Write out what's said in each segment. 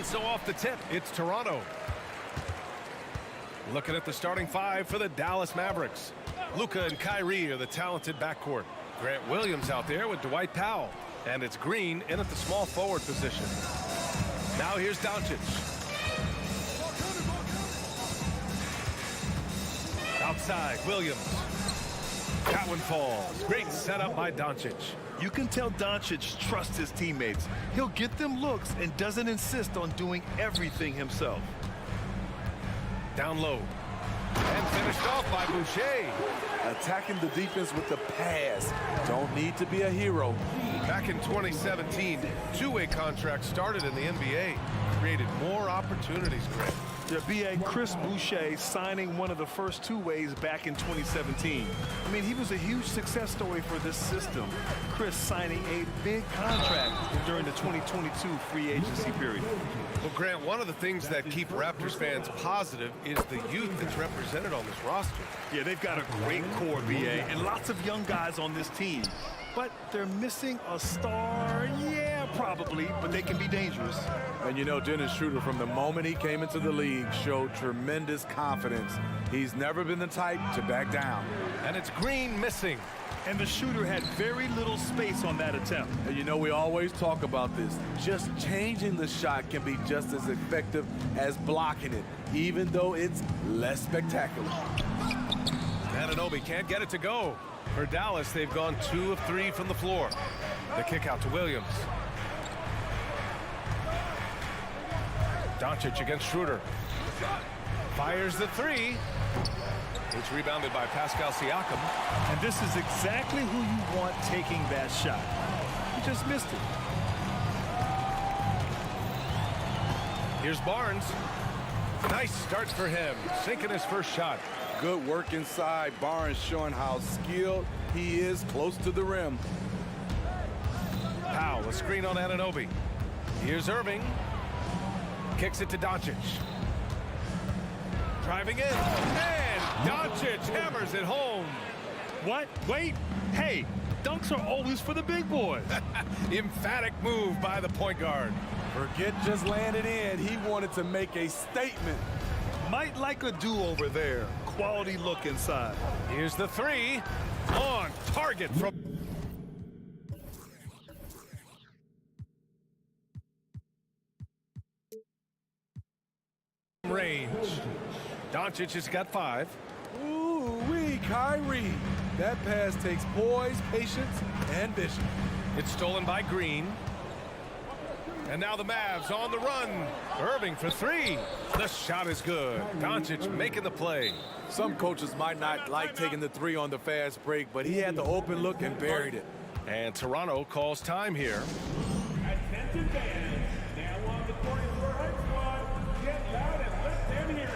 And so off the tip, it's Toronto. Looking at the starting five for the Dallas Mavericks. Luka and Kyrie are the talented backcourt. Grant Williams out there with Dwight Powell. And it's Green in at the small forward position. Now here's Doncic. Outside, Williams. That one falls. Great setup by Doncic. You can tell Doncic trusts his teammates. He'll get them looks and doesn't insist on doing everything himself. Down low. And finished off by Boucher. Attacking the defense with the pass. Don't need to be a hero. Back in 2017, two-way contracts started in the NBA. Created more opportunities, Grant. The BA Chris Boucher signing one of the first two ways back in 2017. I mean, he was a huge success story for this system. Chris signing a big contract during the 2022 free agency period. Well, Grant, one of the things that keep Raptors fans positive is the youth that's represented on this roster. Yeah, they've got a great core, BA, and lots of young guys on this team. But they're missing a star, yeah, probably, but they can be dangerous. And you know, Dennis Schroeder, from the moment he came into the league, showed tremendous confidence. He's never been the type to back down. And it's Green missing. And the shooter had very little space on that attempt. And you know, we always talk about this. Just changing the shot can be just as effective as blocking it, even though it's less spectacular. Anunoby can't get it to go. For Dallas, they've gone 2 of 3 from the floor. The kick out to Williams. Doncic against Schroeder. Fires the three. It's rebounded by Pascal Siakam. And this is exactly who you want taking that shot. He just missed it. Here's Barnes. Nice start for him. Sinking his first shot. Good work inside. Barnes showing how skilled he is close to the rim. Powell, a screen on Anunoby. Here's Irving. Kicks it to Doncic. Driving in. And Doncic hammers it home. What? Wait. Hey, dunks are always for the big boys. Emphatic move by the point guard. Forget just laying it in. He wanted to make a statement. Might like a do-over there. Quality look inside. Here's the three. On target from range. Doncic has got 5. Ooh-wee, Kyrie. That pass takes poise, patience, and vision. It's stolen by Green. And now the Mavs on the run. Irving for 3. The shot is good. Doncic making the play. Some coaches might not like taking the 3 on the fast break, but he had the open look and buried it. And Toronto calls time here. Attention fans, now on the court is for our squad. Get loud and let them hear it.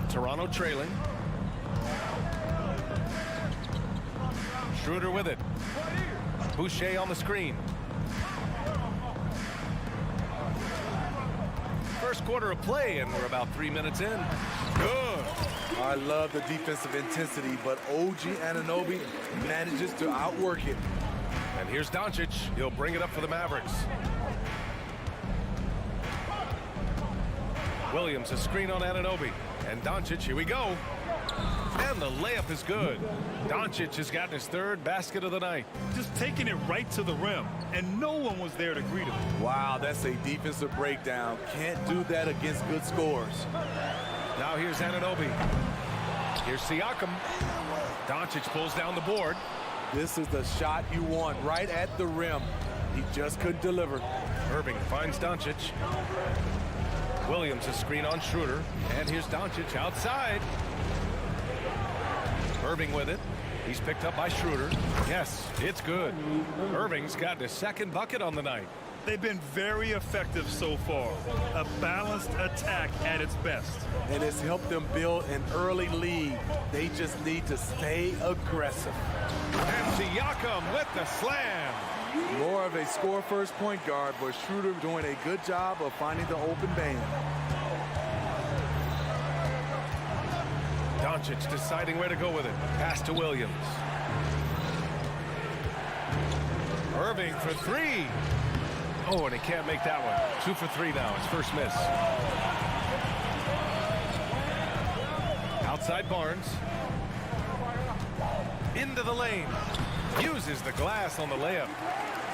Toronto trailing. Schroeder with it. Boucher on the screen. First quarter of play, and we're about 3 minutes in. Good. I love the defensive intensity, but OG Anunoby manages to outwork it. And here's Doncic. He'll bring it up for the Mavericks. Williams, a screen on Anunoby. And Doncic, here we go. And the layup is good. Doncic has gotten his 3rd basket of the night. Just taking it right to the rim, and no one was there to greet him. Wow, that's a defensive breakdown. Can't do that against good scores. Now here's Anunoby. Here's Siakam. Doncic pulls down the board. This is the shot you want right at the rim. He just couldn't deliver. Irving finds Doncic. Williams, a screen on Schroeder. And here's Doncic outside. Irving with it. He's picked up by Schroeder. Yes, it's good. Irving's got his 2nd bucket on the night. They've been very effective so far. A balanced attack at its best. And it's helped them build an early lead. They just need to stay aggressive. And Siakam with the slam. More of a score-first point guard, but Schroeder doing a good job of finding the open man. Doncic deciding where to go with it. Pass to Williams. Irving for three. Oh, and he can't make that one. 2 for 3 now. His first miss. Outside Barnes. Into the lane. Uses the glass on the layup.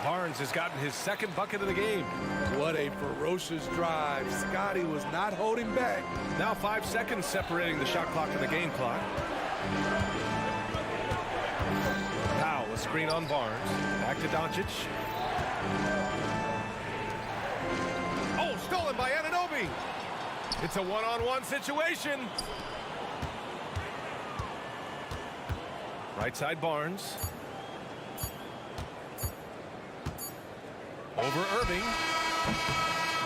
Barnes has gotten his second bucket of the game. What a ferocious drive. Scotty was not holding back. Now 5 seconds separating the shot clock and the game clock. Powell, a screen on Barnes. Back to Doncic. Oh, stolen by Anunoby. It's a one-on-one situation. Right side Barnes. Over Irving.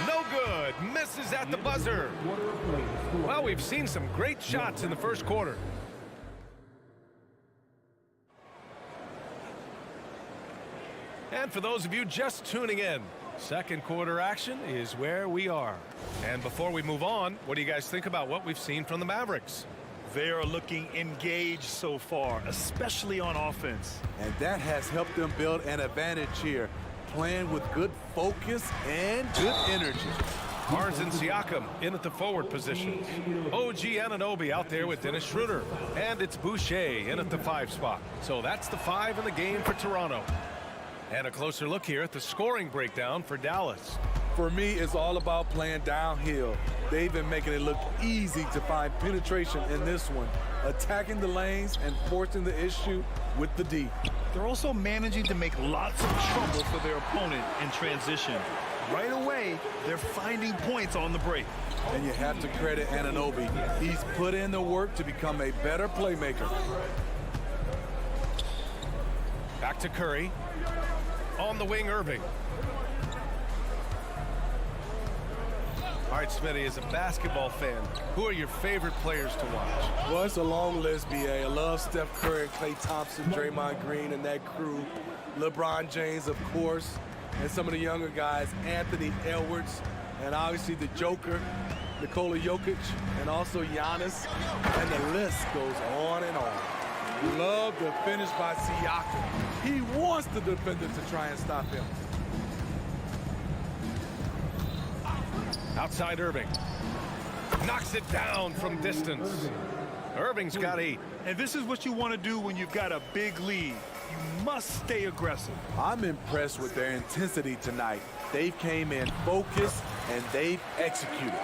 No good. Misses at the buzzer. Well, we've seen some great shots in the first quarter. And for those of you just tuning in, second quarter action is where we are. And before we move on, what do you guys think about what we've seen from the Mavericks? They are looking engaged so far, especially on offense. And that has helped them build an advantage here, playing with good focus and good energy. Barnes and Siakam in at the forward positions. OG Anunoby out there with Dennis Schroeder. And it's Boucher in at the 5 spot. So that's the 5 in the game for Toronto. And a closer look here at the scoring breakdown for Dallas. For me, it's all about playing downhill. They've been making it look easy to find penetration in this one, attacking the lanes and forcing the issue with the D. They're also managing to make lots of trouble for their opponent in transition. Right away, they're finding points on the break. And you have to credit Anunoby. He's put in the work to become a better playmaker. Back to Curry. On the wing, Irving. All right, Smitty, as a basketball fan, who are your favorite players to watch? Well, it's a long list, B.A. I love Steph Curry, Klay Thompson, Draymond Green, and that crew. LeBron James, of course, and some of the younger guys, Anthony Edwards, and obviously the Joker, Nikola Jokic, and also Giannis, and the list goes on and on. Love the finish by Siakam. He wants the defender to try and stop him. Outside Irving. Knocks it down from distance. Irving's got 8. And this is what you want to do when you've got a big lead. You must stay aggressive. I'm impressed with their intensity tonight. They've came in focused and they've executed.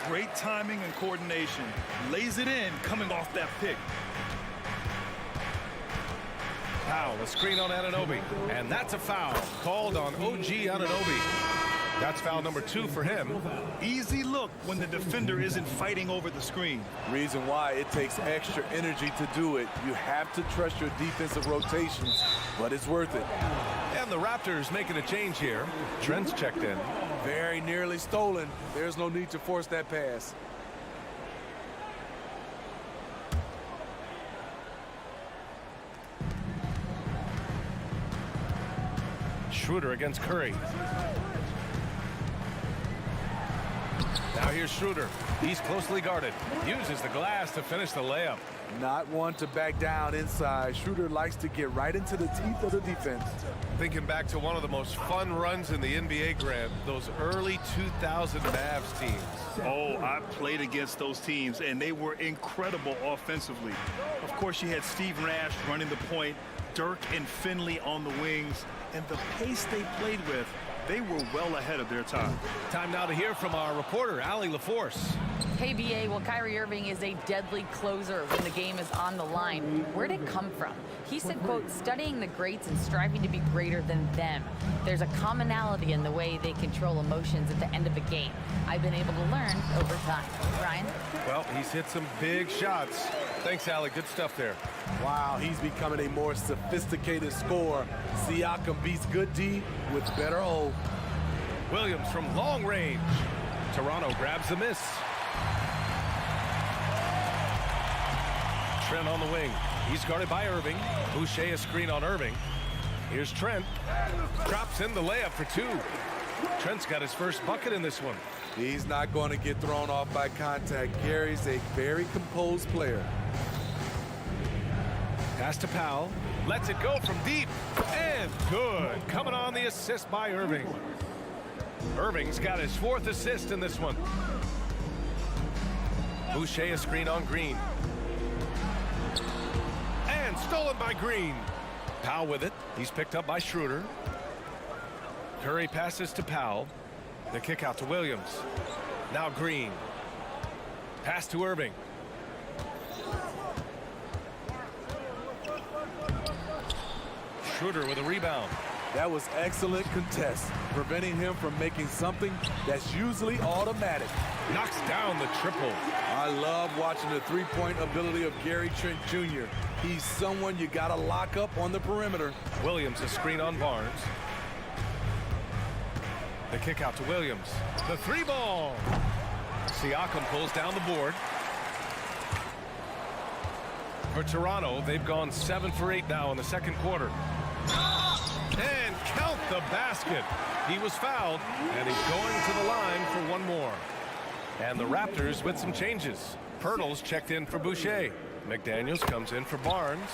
Great timing and coordination. Lays it in coming off that pick. Powell, a screen on Anunoby. And that's a foul called on OG Anunoby. That's foul number 2 for him. Easy look when the defender isn't fighting over the screen. Reason why it takes extra energy to do it. You have to trust your defensive rotations, but it's worth it. And the Raptors making a change here. Trent's checked in. Very nearly stolen. There's no need to force that pass. Schroeder against Curry. Now here's Schroeder. He's closely guarded. Uses the glass to finish the layup. Not one to back down inside. Schroeder likes to get right into the teeth of the defense. Thinking back to one of the most fun runs in the NBA, Grant, those early 2000 Mavs teams. Oh, I played against those teams, and they were incredible offensively. Of course, you had Steve Nash running the point, Dirk and Finley on the wings, and the pace they played with, they were well ahead of their time. Time now to hear from our reporter, Allie LaForce. Hey, BA, well, Kyrie Irving is a deadly closer when the game is on the line. Where'd it come from? He said, quote, studying the greats and striving to be greater than them. There's a commonality in the way they control emotions at the end of a game. I've been able to learn over time. Ryan? Well, he's hit some big shots. Thanks, Allie. Good stuff there. Wow, he's becoming a more sophisticated scorer. Siakam beats good D with better O. Williams from long range. Toronto grabs the miss. Trent on the wing. He's guarded by Irving. Boucher a screen on Irving. Here's Trent. Drops in the layup for two. Trent's got his first bucket in this one. He's not going to get thrown off by contact. Gary's a very composed player. Pass to Powell. Lets it go from deep. And good. Coming on the assist by Irving. Irving's got his fourth assist in this one. Boucher a screen on Green. And stolen by Green. Powell with it. He's picked up by Schroeder. Curry passes to Powell. The kick out to Williams. Now Green. Pass to Irving. Schroeder with a rebound. That was excellent contest, preventing him from making something that's usually automatic. Knocks down the triple. I love watching the three-point ability of Gary Trent Jr. He's someone you got to lock up on the perimeter. Williams a screen on Barnes. The kick out to Williams. The three ball. Siakam pulls down the board. For Toronto, they've gone 7 for 8 now in the second quarter. And count the basket. He was fouled, and he's going to the line for one more. And the Raptors with some changes. Pirtle's checked in for Boucher. McDaniels comes in for Barnes.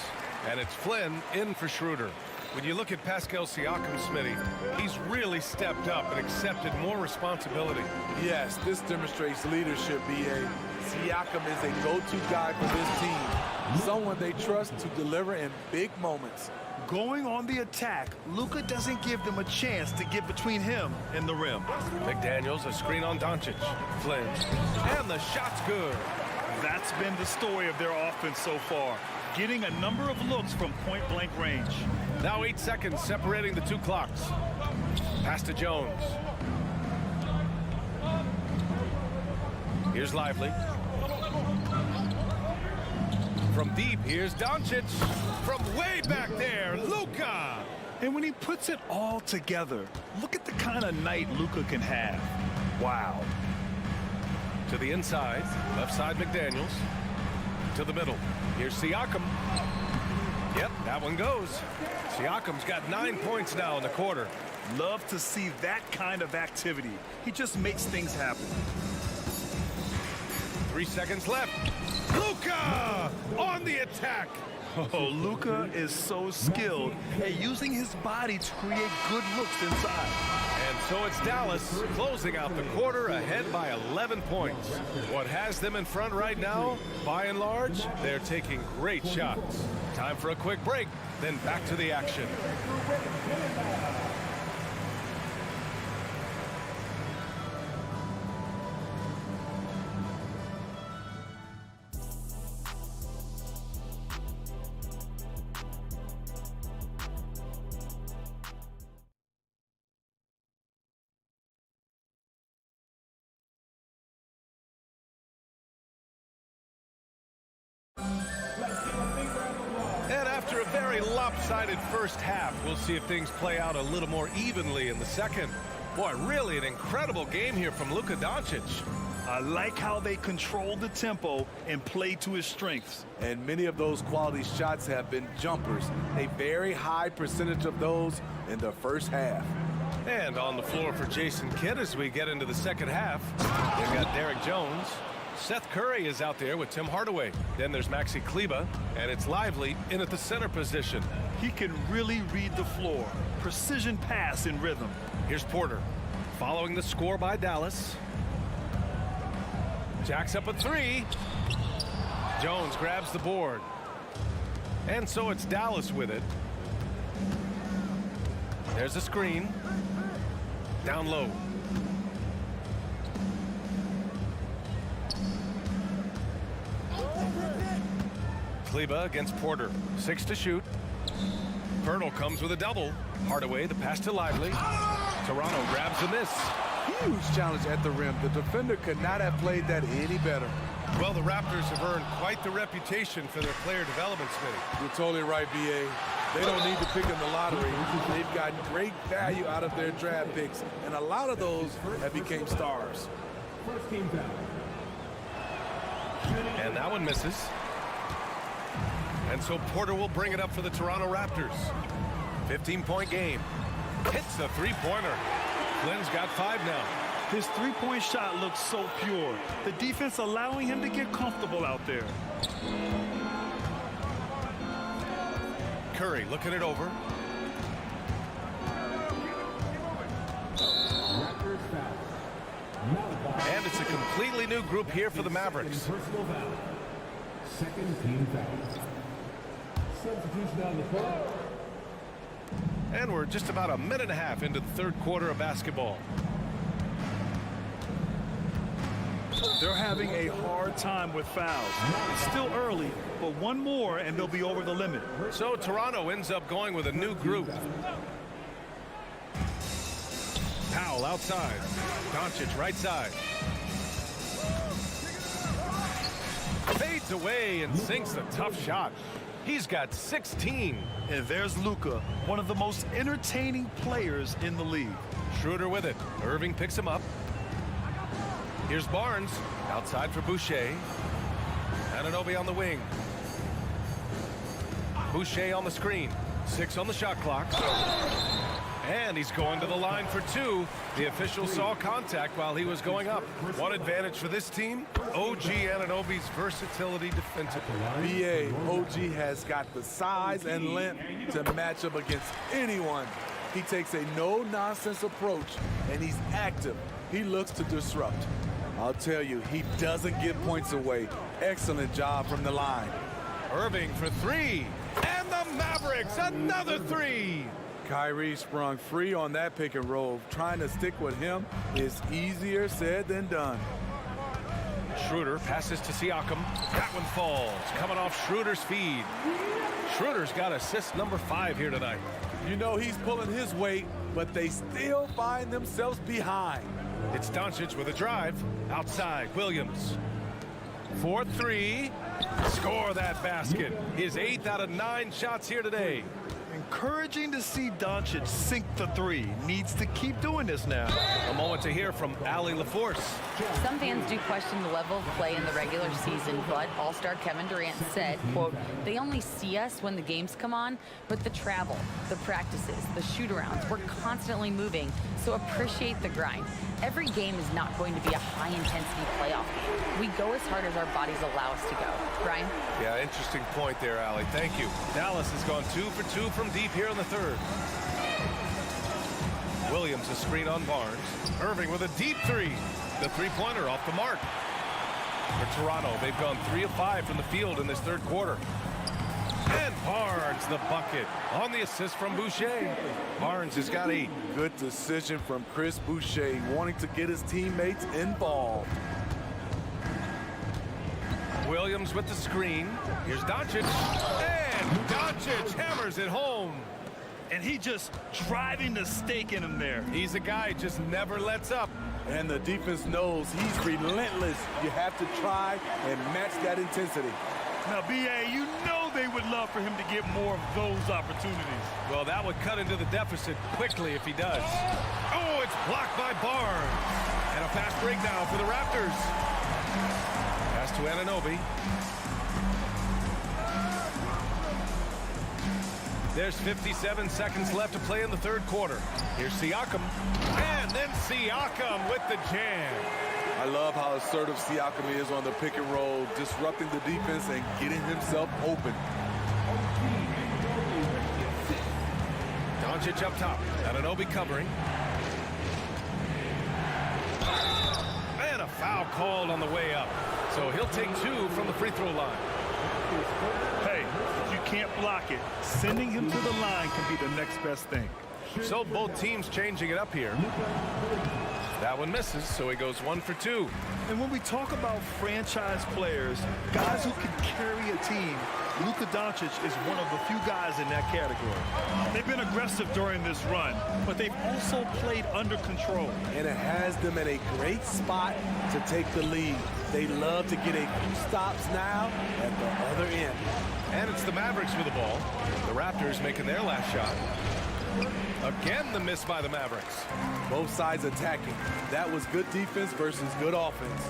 And it's Flynn in for Schroeder. When you look at Pascal Siakam, Smitty, he's really stepped up and accepted more responsibility. Yes, this demonstrates leadership, B.A. Siakam is a go-to guy for this team. Someone they trust to deliver in big moments. Going on the attack, Luka doesn't give them a chance to get between him and the rim. McDaniels a screen on Doncic. Flynn. And the shot's good. That's been the story of their offense so far, getting a number of looks from point-blank range. Now 8 seconds separating the two clocks. Pass to Jones. Here's Lively. From deep, here's Doncic. From way back there, Luka. And when he puts it all together, look at the kind of night Luka can have. Wow. To the inside, left side McDaniels. To the middle, here's Siakam. Yep, that one goes. Siakam's got 9 points now in the quarter. Love to see that kind of activity. He just makes things happen. 3 seconds left. Luka on the attack. Oh, Luka is so skilled at using his body to create good looks inside. And so it's Dallas closing out the quarter ahead by 11 points. What has them in front right now, by and large, they're taking great shots. Time for a quick break, then back to the action. And after a very lopsided first half, we'll see if things play out a little more evenly in the second. Boy, really an incredible game here from Luka Doncic. I like how they control the tempo and play to his strengths. And many of those quality shots have been jumpers. A very high percentage of those in the first half. And on the floor for Jason Kidd as we get into the second half, they've got Derek Jones. Seth Curry is out there with Tim Hardaway. Then there's Maxi Kleber, and it's Lively in at the center position. He can really read the floor. Precision pass in rhythm. Here's Porter, following the score by Dallas. Jacks up a three. Jones grabs the board. And so it's Dallas with it. There's a screen. Down low. Kleber against Porter. 6 to shoot. Pirtle comes with a double. Hardaway, the pass to Lively. Toronto grabs the miss. Huge challenge at the rim. The defender could not have played that any better. Well, the Raptors have earned quite the reputation for their player development, Smitty. You're totally right, B.A. They don't need to pick in the lottery. They've gotten great value out of their draft picks, and a lot of those have become stars. First team foul. And that one misses. And so Porter will bring it up for the Toronto Raptors. 15-point game. Hits the three-pointer. Flynn's got 5 now. His three-point shot looks so pure. The defense allowing him to get comfortable out there. Curry looking it over. And it's a completely new group here for the Mavericks. Personal foul. Second team foul. Substitution on the court. And we're just about a minute and a half into the third quarter of basketball. They're having a hard time with fouls. It's still early, but one more and they'll be over the limit. So Toronto ends up going with a new group. Powell outside. Doncic right side. Fades away and sinks a tough shot. He's got 16. And there's Luka, one of the most entertaining players in the league. Schroeder with it. Irving picks him up. Here's Barnes outside for Boucher. Anunoby on the wing. Boucher on the screen. 6 on the shot clock. And he's going to the line for 2. The official saw contact while he was going up. One advantage for this team, OG Anunoby's versatility defensively. BA, OG has got the size and length to match up against anyone. He takes a no-nonsense approach, and he's active. He looks to disrupt. I'll tell you, he doesn't give points away. Excellent job from the line. Irving for 3. And the Mavericks, another 3. Kyrie sprung free on that pick and roll. Trying to stick with him is easier said than done. Schroeder passes to Siakam. That one falls, coming off Schroeder's feed. Schroeder's got assist number 5 here tonight. You know he's pulling his weight, but they still find themselves behind. It's Doncic with a drive. Outside, Williams. 4-3. Score that basket. His 8th out of 9 shots here today. Encouraging to see Doncic sink the 3. Needs to keep doing this now. A moment to hear from Allie LaForce. Some fans do question the level of play in the regular season, but All-Star Kevin Durant said, quote, they only see us when the games come on, but the travel, the practices, the shoot-arounds, we're constantly moving, so appreciate the grind. Every game is not going to be a high-intensity playoff game. We go as hard as our bodies allow us to go. Brian? Yeah, interesting point there, Allie. Thank you. Dallas has gone 2 for 2 from deep here in the third. Williams a screen on Barnes. Irving with a deep 3. The three-pointer off the mark. For Toronto, they've gone 3 of 5 from the field in this third quarter. And Barnes the bucket on the assist from Boucher. Barnes has got 8. Good decision from Chris Boucher, wanting to get his teammates involved. Williams with the screen. Here's Doncic. And Doncic hammers it home. And he just driving the stake in him there. He's a guy who just never lets up. And the defense knows he's relentless. You have to try and match that intensity. Now, BA, you know they would love for him to get more of those opportunities. Well, that would cut into the deficit quickly if he does. Oh, it's blocked by Barnes. And a fast break now for the Raptors. Pass to Anunoby. There's 57 seconds left to play in the third quarter. Here's Siakam. And then Siakam with the jam. I love how assertive Siakam is on the pick and roll, disrupting the defense and getting himself open. Doncic up top. Anunoby covering. And a foul called on the way up. So he'll take 2 from the free throw line. Hey, if you can't block it, sending him to the line can be the next best thing. So both teams changing it up here. That one misses, so he goes 1 for 2. And when we talk about franchise players, guys who can carry a team, Luka Doncic is one of the few guys in that category. They've been aggressive during this run, but they've also played under control. And it has them in a great spot to take the lead. They love to get a few stops now at the other end. And it's the Mavericks with the ball. The Raptors making their last shot. Again, the miss by the Mavericks. Both sides attacking. That was good defense versus good offense.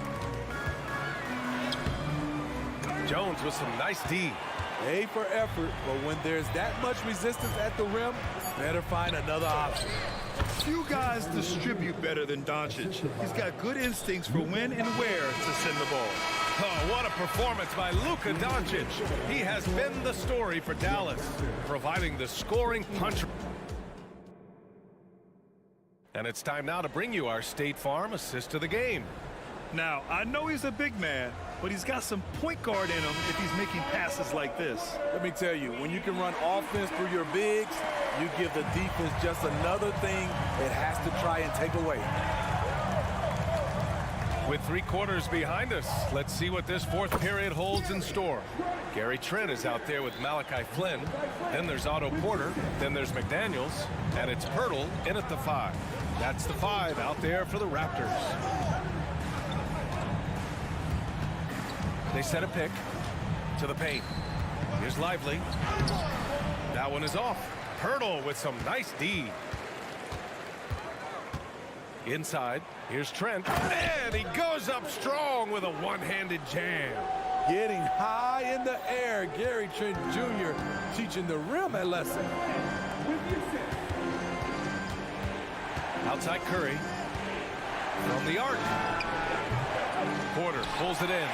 Jones with some nice D. A for effort, but when there's that much resistance at the rim, better find another option. Few guys distribute better than Doncic. He's got good instincts for when and where to send the ball. Oh, what a performance by Luka Doncic. He has been the story for Dallas, providing the scoring punch. And it's time now to bring you our State Farm assist of the game. Now, I know he's a big man, but he's got some point guard in him if he's making passes like this. Let me tell you, when you can run offense through your bigs, you give the defense just another thing it has to try and take away. With 3 quarters behind us, let's see what this fourth period holds in store. Gary Trent is out there with Malachi Flynn. Then there's Otto Porter. Then there's McDaniels. And it's Pirtle in at the 5. That's the 5 out there for the Raptors. They set a pick to the paint. Here's Lively. That one is off. Pirtle with some nice D. Inside, here's Trent. And he goes up strong with a one-handed jam. Getting high in the air, Gary Trent Jr. teaching the rim a lesson. Outside Curry. From the arc. Porter pulls it in.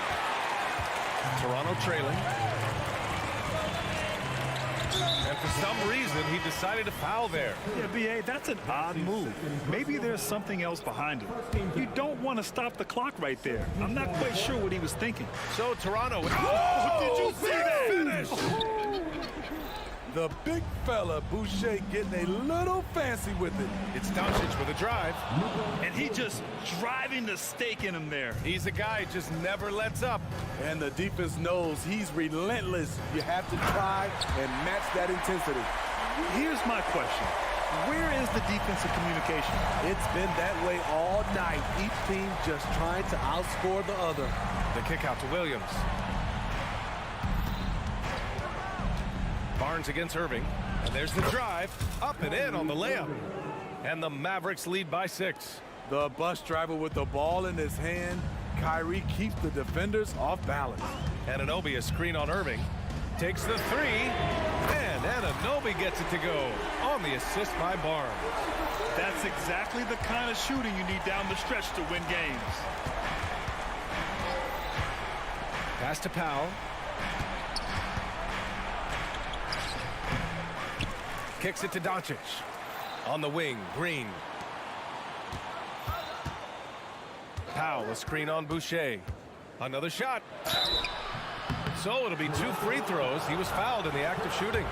Toronto trailing. And for some reason, he decided to foul there. Yeah, B.A., that's an odd move. Maybe there's something else behind it. You don't want to stop the clock right there. I'm not quite sure what he was thinking. So Toronto. Oh, did you see that? Finish! The big fella, Boucher, getting a little fancy with it. It's Doncic with a drive. And he just driving the stake in him there. He's a guy who just never lets up. And the defense knows he's relentless. You have to try and match that intensity. Here's my question. Where is the defensive communication? It's been that way all night. Each team just trying to outscore the other. The kick out to Williams. Barnes against Irving. And there's the drive. Up and in on the layup. And the Mavericks lead by 6. The bus driver with the ball in his hand. Kyrie keeps the defenders off balance. Anunoby a screen on Irving. Takes the 3. And Anunoby gets it to go on the assist by Barnes. That's exactly the kind of shooting you need down the stretch to win games. Pass to Powell. Kicks it to Doncic. On the wing, Green. Powell, a screen on Boucher. Another shot. So it'll be 2 free throws. He was fouled in the act of shooting.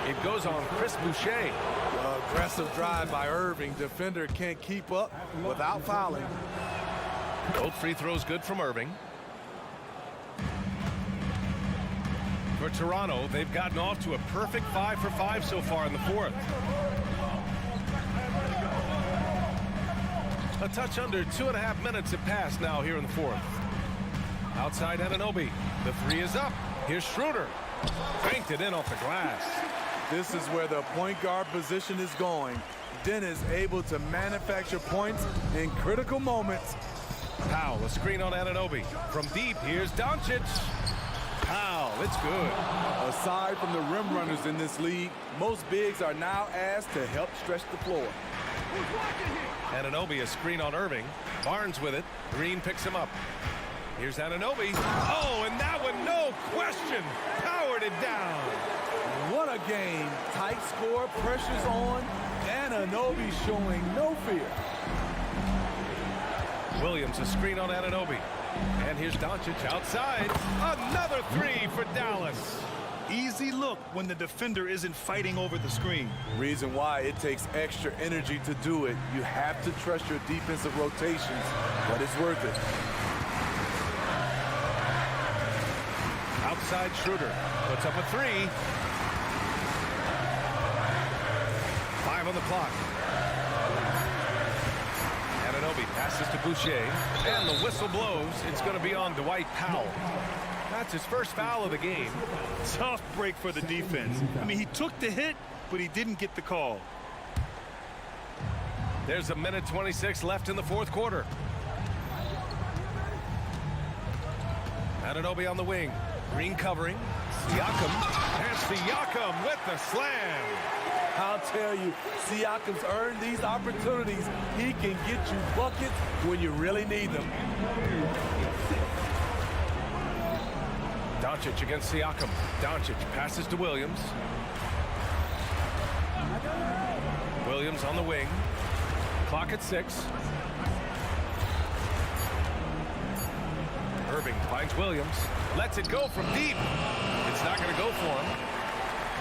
It goes on Chris Boucher. Aggressive drive by Irving. Defender can't keep up without fouling. Both free throws good from Irving. For Toronto, they've gotten off to a perfect 5 for 5 so far in the 4th. A touch under 2.5 minutes have passed now here in the 4th. Outside Anunoby. The 3 is up. Here's Schroeder. Banked it in off the glass. This is where the point guard position is going. Dennis able to manufacture points in critical moments. Powell, a screen on Anunoby. From deep, here's Doncic. Powell, it's good. Aside from the rim runners in this league, most bigs are now asked to help stretch the floor. Anunoby, a screen on Irving. Barnes with it. Green picks him up. Here's Anunoby. Oh, and that one, no question, powered it down. What a game. Tight score, pressure's on. Anunoby showing no fear. Williams, a screen on Anunoby. And here's Doncic outside. Another 3 for Dallas. Easy look when the defender isn't fighting over the screen. Reason why it takes extra energy to do it. You have to trust your defensive rotations, but it's worth it. Outside Schroeder puts up a 3. 5 on the clock. Anunoby passes to Boucher, and the whistle blows. It's going to be on Dwight Powell. That's his first foul of the game. Tough break for the defense. I mean, he took the hit, but he didn't get the call. There's 1:26 left in the 4th quarter. Anunoby on the wing. Green covering. Siakam, and Siakam with the slam. I'll tell you, Siakam's earned these opportunities. He can get you buckets when you really need them. Doncic against Siakam. Doncic passes to Williams. Williams on the wing. Clock at 6. Irving finds Williams. Lets it go from deep. It's not going to go for him.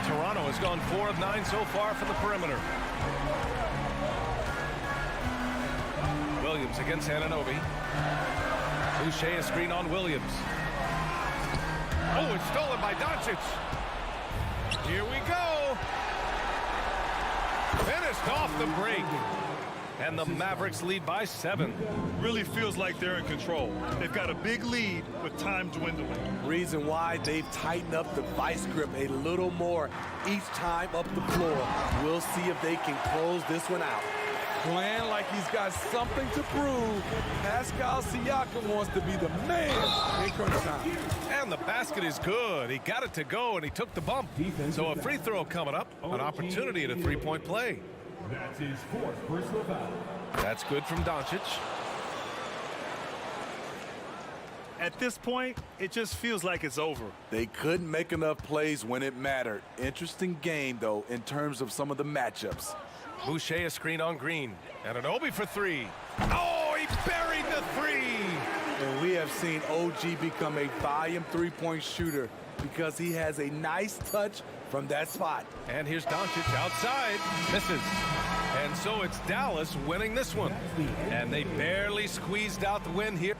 Toronto has gone 4 of 9 so far from the perimeter. Williams against Anunoby. Boucher a screen on Williams. Oh, it's stolen by Doncic. Here we go. Finished off the break. And the Mavericks lead by 7. Really feels like they're in control. They've got a big lead with time dwindling. Reason why they've tightened up the vice grip a little more each time up the floor. We'll see if they can close this one out. Playing like he's got something to prove. Pascal Siakam wants to be the man in crunch time. And the basket is good. He got it to go, and he took the bump. So a free throw coming up, an opportunity at a three-point play. That's his 4th personal foul. That's good from Doncic. At this point, it just feels like it's over. They couldn't make enough plays when it mattered. Interesting game, though, in terms of some of the matchups. Boucher a screen on Green. And Anunoby for 3. Oh, he buried the 3. And we have seen OG become a volume three-point shooter because he has a nice touch from that spot. And here's Doncic outside. Misses. And so it's Dallas winning this one. And they barely squeezed out the win here.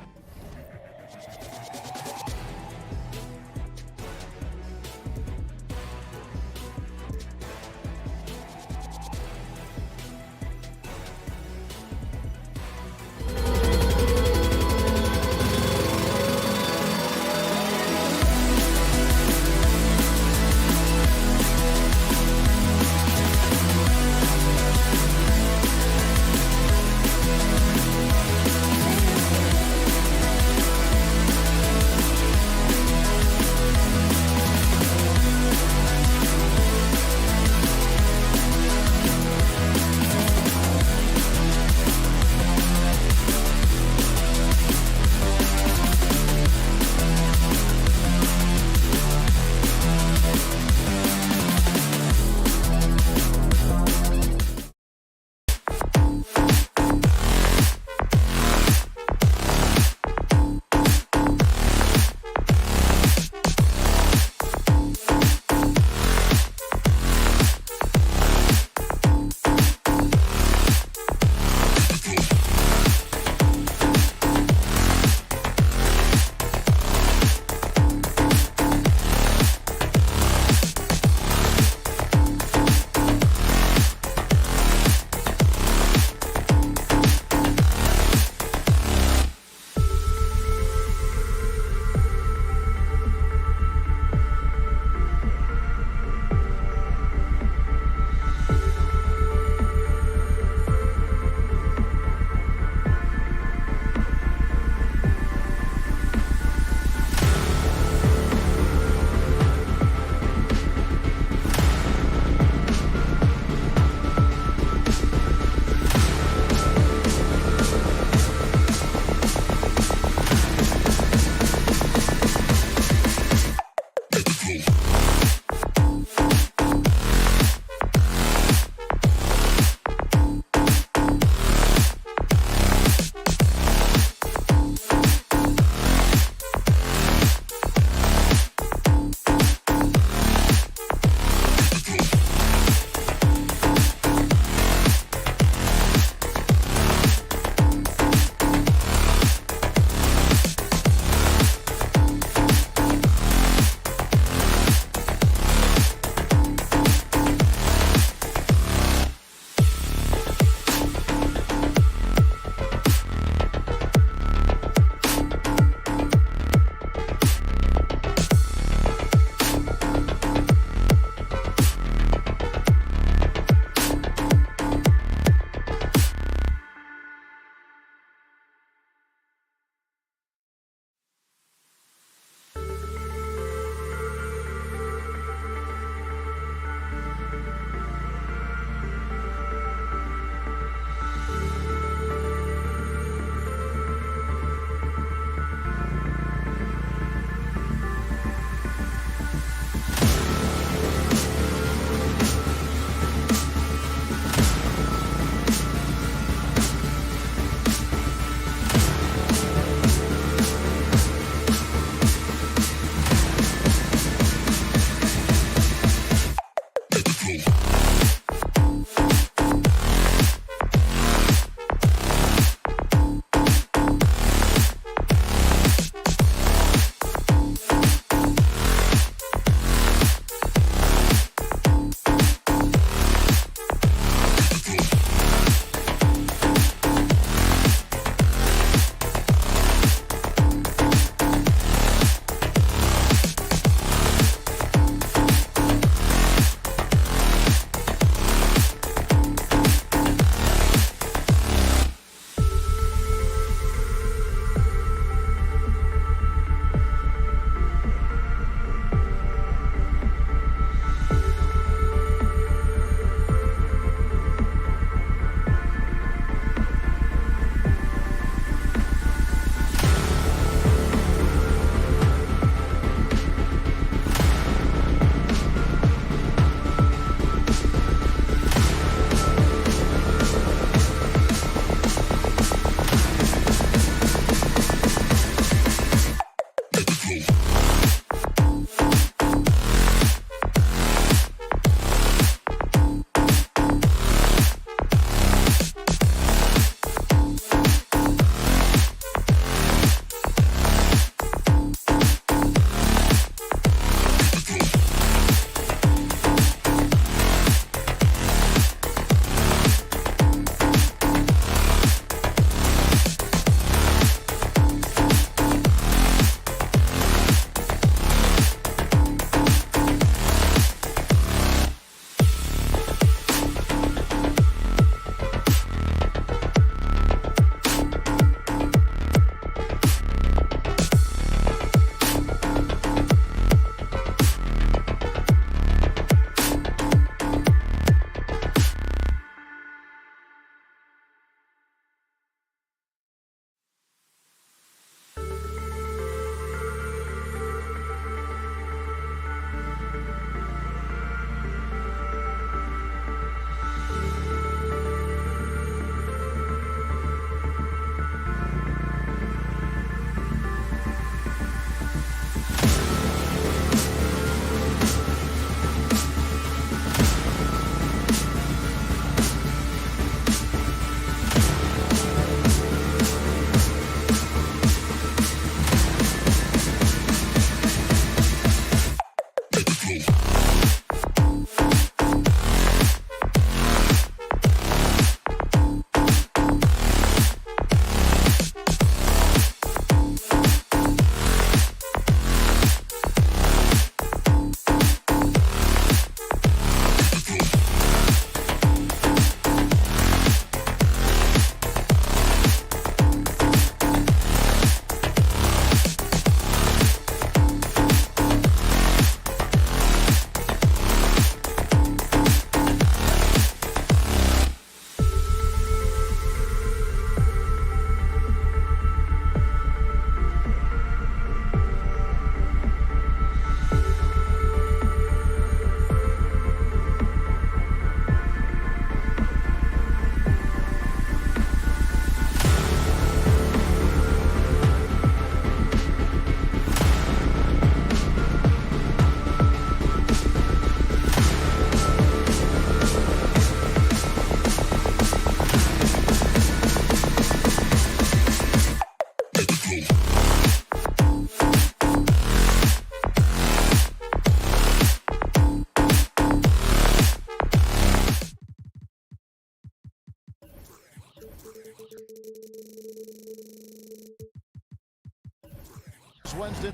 Wednesday.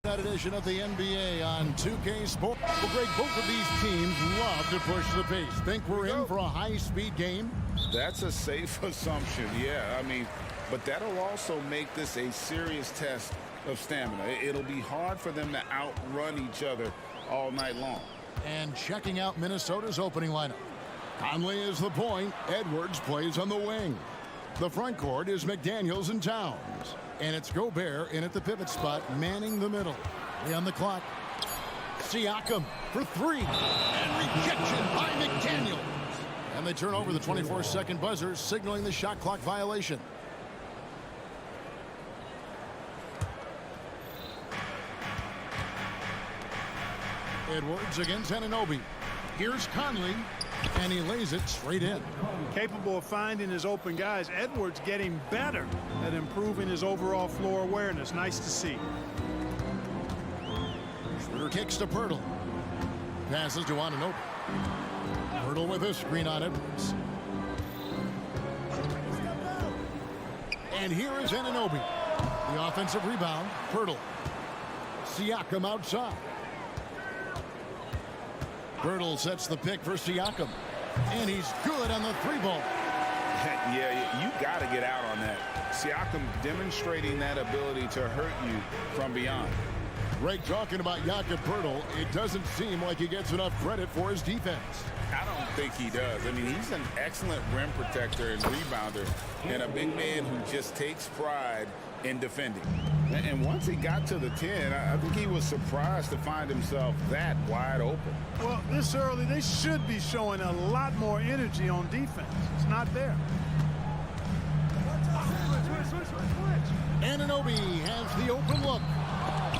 That edition of the NBA on 2K Sports. Well, Greg, both of these teams love to push the pace. Think we're in for a high-speed game? That's a safe assumption, yeah. I mean, but that'll also make this a serious test of stamina. It'll be hard for them to outrun each other all night long. And checking out Minnesota's opening lineup. Conley is the point. Edwards plays on the wing. The front court is McDaniels and Towns. And it's Gobert in at the pivot spot, manning the middle. 3 on the clock. Siakam for 3. And rejection by McDaniels. And they turn over the 24-second buzzer, signaling the shot clock violation. Edwards against Anunoby. Here's Conley. And he lays it straight in. Capable of finding his open guys. Edwards getting better at improving his overall floor awareness. Nice to see. Schroeder kicks to Pirtle. Passes to Anunoby. Pirtle with a screen on Edwards. And here is Anunoby. The offensive rebound. Pirtle. Siakam outside. Pirtle sets the pick for Siakam. And he's good on the 3-ball. Yeah, you got to get out on that. Siakam demonstrating that ability to hurt you from beyond. Greg, talking about Jakob Pirtle, it doesn't seem like he gets enough credit for his defense. I don't think he does. I mean, he's an excellent rim protector and rebounder, and a big man who just takes pride in defending. And once he got to the 10, I think he was surprised to find himself that wide open. Well, this early, they should be showing a lot more energy on defense. It's not there. Anunoby has the open look.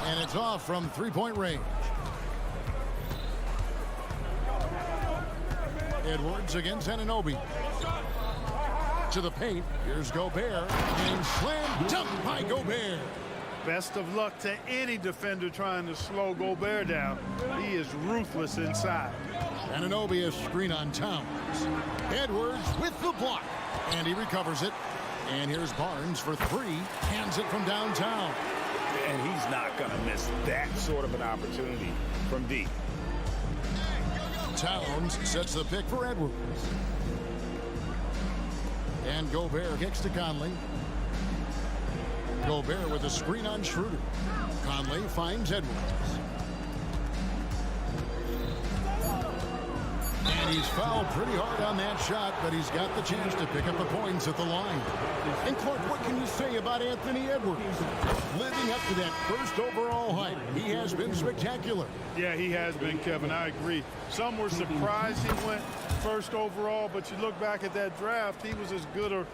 And it's off from 3-point range. Edwards against Anunoby. To the paint. Here's Gobert. And slam dunk by Gobert. Best of luck to any defender trying to slow Gobert down. He is ruthless inside. Anunoby a screen on Towns. Edwards with the block. And he recovers it. And here's Barnes for 3. Hands it from downtown. And he's not going to miss that sort of an opportunity from deep. Towns sets the pick for Edwards. And Gobert kicks to Conley. Gobert with a screen on Schroeder. Conley finds Edwards. And he's fouled pretty hard on that shot, but he's got the chance to pick up the points at the line. And Clark, what can you say about Anthony Edwards? Living up to that first overall hype, he has been spectacular. Yeah, he has been, Kevin. I agree. Some were surprised he went first overall, but you look back at that draft, he was as good a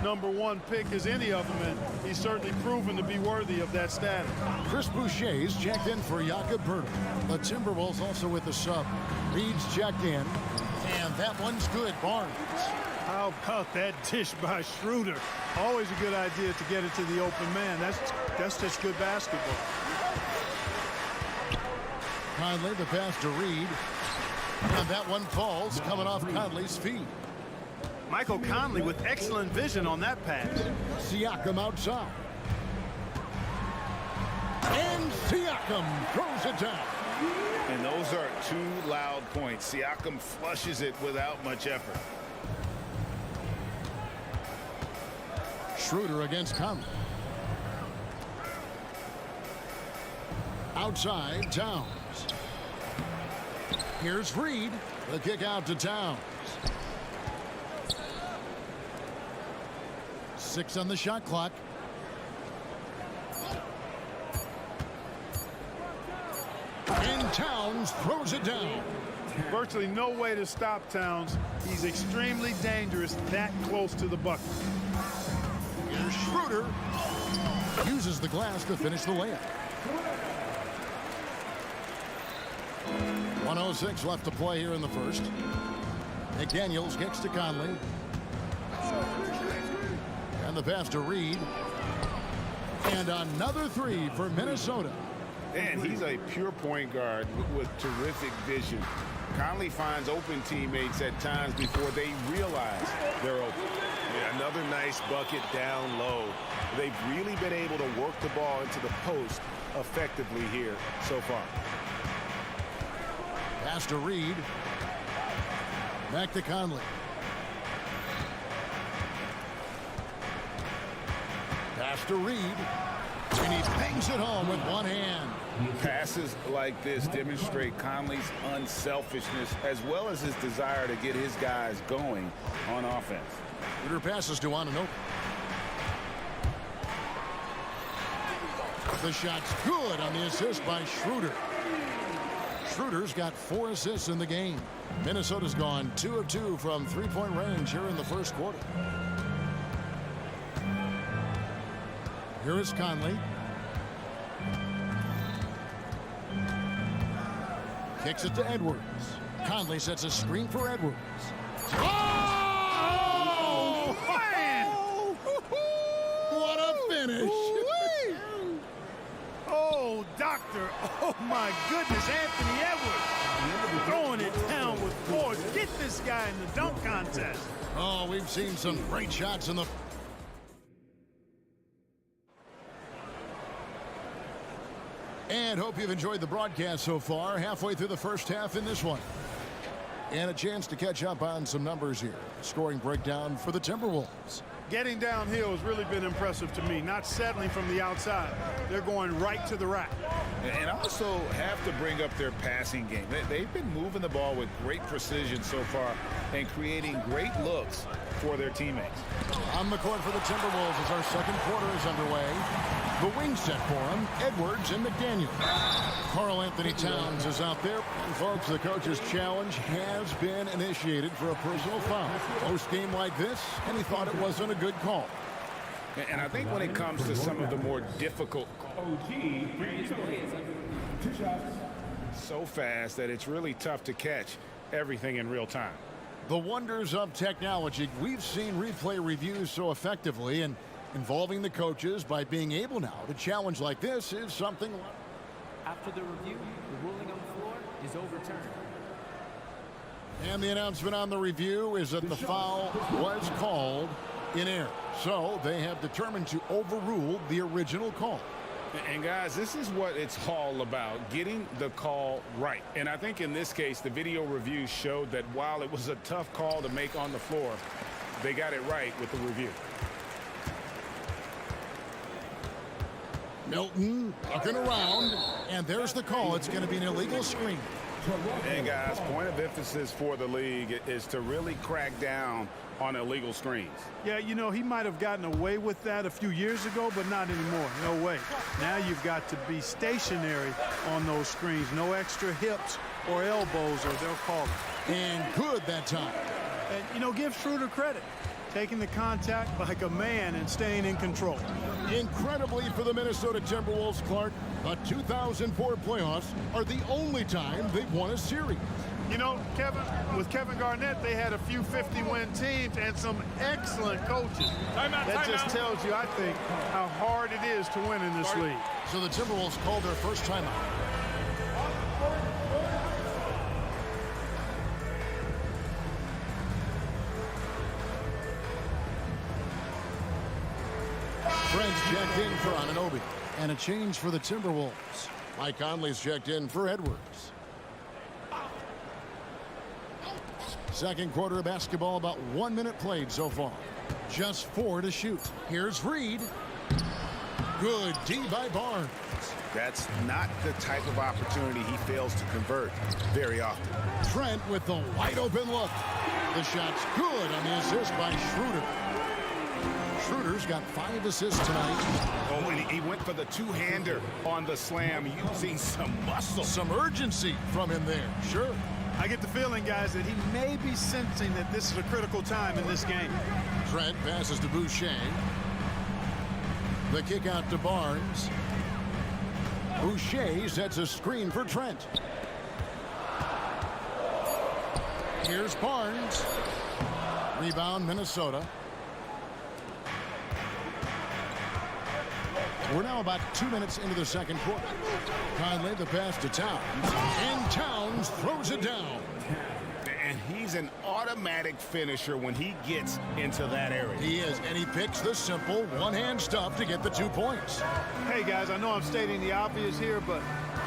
#1 pick as any of them, and he's certainly proven to be worthy of that status. Chris Boucher's checked in for Jakob Pirtle. The Timberwolves also with the sub. Reed's checked in, and that one's good. Barnes. How about that dish by Schroeder? Always a good idea to get it to the open man. That's just good basketball. Conley, the pass to Reed. And that one falls, coming off Conley's feet. Michael Conley with excellent vision on that pass. Siakam outside. And Siakam throws it down. And those are 2 loud points. Siakam flushes it without much effort. Schroeder against Conley. Outside, Towns. Here's Reed. The kick out to Towns. 6 on the shot clock. And Towns throws it down. Virtually no way to stop Towns. He's extremely dangerous that close to the bucket. Here's Schroeder. Uses the glass to finish the layup. 1:06 left to play here in the first. McDaniels kicks to Conley. And the pass to Reed. And another three for Minnesota. And he's a pure point guard with terrific vision. Conley finds open teammates at times before they realize they're open. Yeah, another nice bucket down low. They've really been able to work the ball into the post effectively here so far. Pass to Reed. Back to Conley. Pass to Reed. And he bangs it home with one hand. Passes like this demonstrate Conley's unselfishness as well as his desire to get his guys going on offense. Schroeder passes to Anunoby. The shot's good on the assist by Schroeder. Schroeder's got 4 assists in the game. Minnesota's gone 2 of 2 from three-point range here in the first quarter. Here is Conley. Kicks it to Edwards. Conley sets a screen for Edwards. Oh! Man! What a finish! Oh, doctor. Oh, my goodness. Anthony Edwards throwing it down with force. Get this guy in the dunk contest. Oh, we've seen some great shots in the... And hope you've enjoyed the broadcast so far. Halfway through the first half in this one. And a chance to catch up on some numbers here. Scoring breakdown for the Timberwolves. Getting downhill has really been impressive to me. Not settling from the outside. They're going right to the rack. And also have to bring up their passing game. They've been moving the ball with great precision so far and creating great looks for their teammates. On the court for the Timberwolves as our second quarter is underway. The wing set for him, Edwards and McDaniel. Karl Anthony Towns is out there. And folks, the coach's challenge has been initiated for a personal foul. Post game like this, and he thought it wasn't a good call. And I think when it comes to some of the more difficult so fast that it's really tough to catch everything in real time. The wonders of technology. We've seen replay reviews so effectively, and involving the coaches by being able now to challenge like this is something. After the review, the ruling on the floor is overturned. And the announcement on the review is that the foul was called in air. So they have determined to overrule the original call. And guys, this is what it's all about, getting the call right. And I think in this case, the video review showed that while it was a tough call to make on the floor, they got it right with the review. Milton looking around, and there's the call. It's going to be an illegal screen. And guys, point of emphasis for the league is to really crack down on illegal screens. Yeah, you know, he might have gotten away with that a few years ago, but not anymore. No way. Now you've got to be stationary on those screens. No extra hips or elbows, or they'll call it. And good that time. And, you know, give Schroeder credit. Taking the contact like a man and staying in control. Incredibly for the Minnesota Timberwolves, Clark, the 2004 playoffs are the only time they've won a series. You know, with Kevin Garnett, they had a few 50-win teams and some excellent coaches. That just tells you, I think, how hard it is to win in this league. So the Timberwolves called their first timeout. Fred's checked in for Anunoby. And a change for the Timberwolves. Mike Conley's checked in for Edwards. Second quarter of basketball, about 1 minute played so far. Just 4 to shoot. Here's Reed. Good D by Barnes. That's not the type of opportunity he fails to convert very often. Trent with the wide open look. The shot's good on the assist by Schroeder. Schroeder's got 5 assists tonight. Oh, and he went for the two-hander on the slam, using some muscle. Some urgency from him there, sure. I get the feeling, guys, that he may be sensing that this is a critical time in this game. Trent passes to Boucher. The kick out to Barnes. Boucher sets a screen for Trent. Here's Barnes. Rebound, Minnesota. We're now about 2 minutes into the second quarter. Conley the pass to Towns. And Towns throws it down. And he's an automatic finisher when he gets into that area. He is, and he picks the simple one-hand stuff to get the 2 points. Hey, guys, I know I'm stating the obvious here, but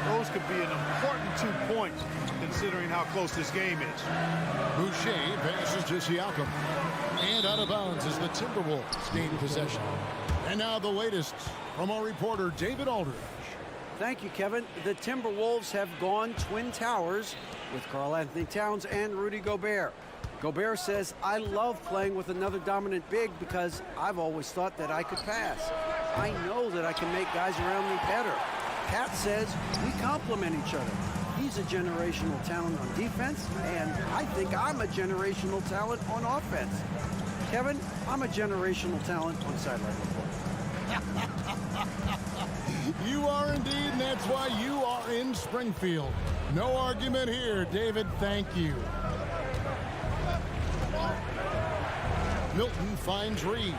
those could be an important 2 points considering how close this game is. Boucher passes to Siakam. And out of bounds as the Timberwolves gain possession. And now the latest from our reporter, David Aldridge. Thank you, Kevin. The Timberwolves have gone Twin Towers with Karl-Anthony Towns and Rudy Gobert. Gobert says, I love playing with another dominant big because I've always thought that I could pass. I know that I can make guys around me better. Cat says, we complement each other. He's a generational talent on defense, and I think I'm a generational talent on offense. Kevin, I'm a generational talent on sideline report. You are indeed, and that's why you are in Springfield. No argument here, David. Thank you. Milton finds Reed.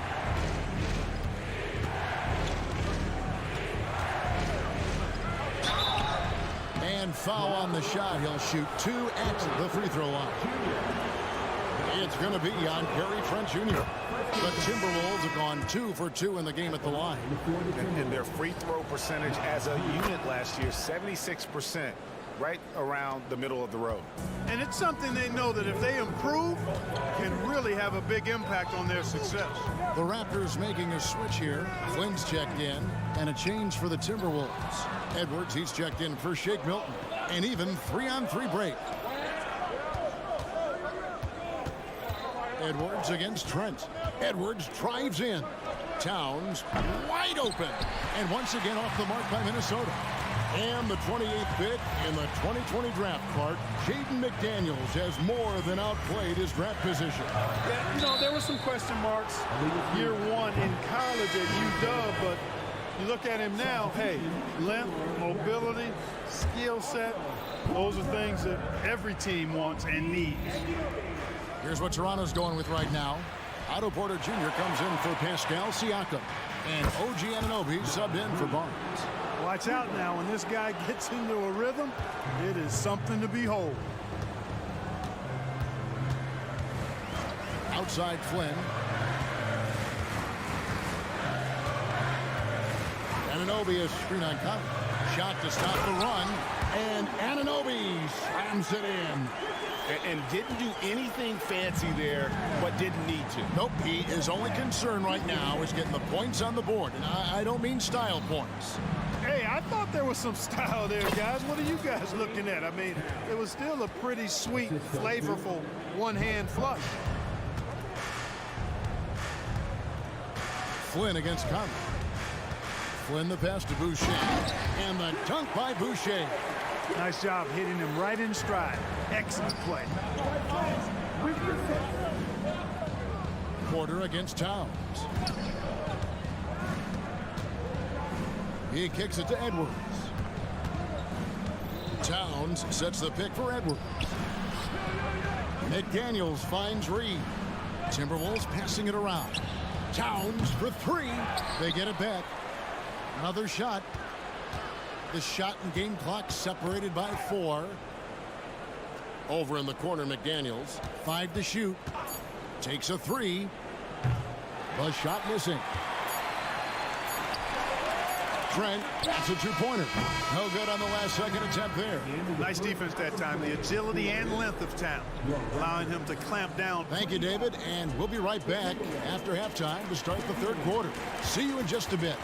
And foul on the shot. He'll shoot 2 at the free throw line. It's going to be on Gary Trent Jr. The Timberwolves have gone 2 for 2 in the game at the line. And their free throw percentage as a unit last year, 76%, right around the middle of the road. And it's something they know that if they improve, can really have a big impact on their success. The Raptors making a switch here. Flynn's checked in, and a change for the Timberwolves. Edwards, he's checked in for Shake Milton. And even 3-on-3 break. Edwards against Trent. Edwards drives in. Towns wide open. And once again off the mark by Minnesota. And the 28th pick in the 2020 draft card, Jaden McDaniels has more than outplayed his draft position. Yeah, you know, there were some question marks year one in college at UW, but you look at him now, hey, length, mobility, skill set, those are things that every team wants and needs. Here's what Toronto's going with right now. Otto Porter Jr. comes in for Pascal Siakam. And OG Anunoby subbed in for Barnes. Watch out now. When this guy gets into a rhythm, it is something to behold. Outside Flynn. Anunoby is screen on Conley. Shot to stop the run. And Anunoby slams it in. And didn't do anything fancy there, but didn't need to. Nope, his only concern right now is getting the points on the board. And I don't mean style points. Hey, I thought there was some style there, guys. What are you guys looking at? I mean, it was still a pretty sweet, flavorful one-hand flush. Flynn against Conley. Flynn the pass to Boucher. And the dunk by Boucher. Nice job hitting him right in stride. Excellent play. Porter against Towns. He kicks it to Edwards. Towns sets the pick for Edwards. McDaniels finds Reed. Timberwolves passing it around. Towns for 3. They get it back. Another shot. The shot and game clock separated by 4. Over in the corner, McDaniels. 5 to shoot. Takes a 3. The shot missing. Trent, that's a 2-pointer. No good on the last second attempt there. Nice defense that time. The agility and length of Towns, allowing him to clamp down. Thank you, David. And we'll be right back after halftime to start the third quarter. See you in just a bit.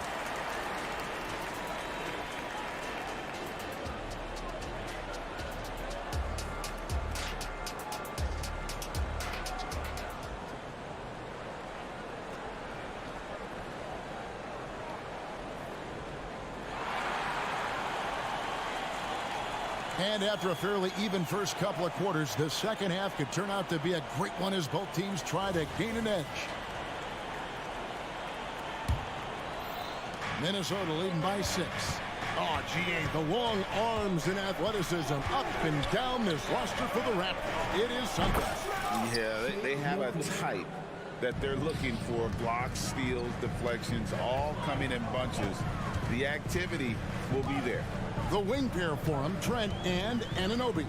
And after a fairly even first couple of quarters, the second half could turn out to be a great one as both teams try to gain an edge. Minnesota leading by 6. Oh, GA, the long arms and athleticism up and down this roster for the Raptors. It is something. Yeah, they have a type that they're looking for. Blocks, steals, deflections, all coming in bunches. The activity will be there. The wing pair for him, Trent and Anunoby.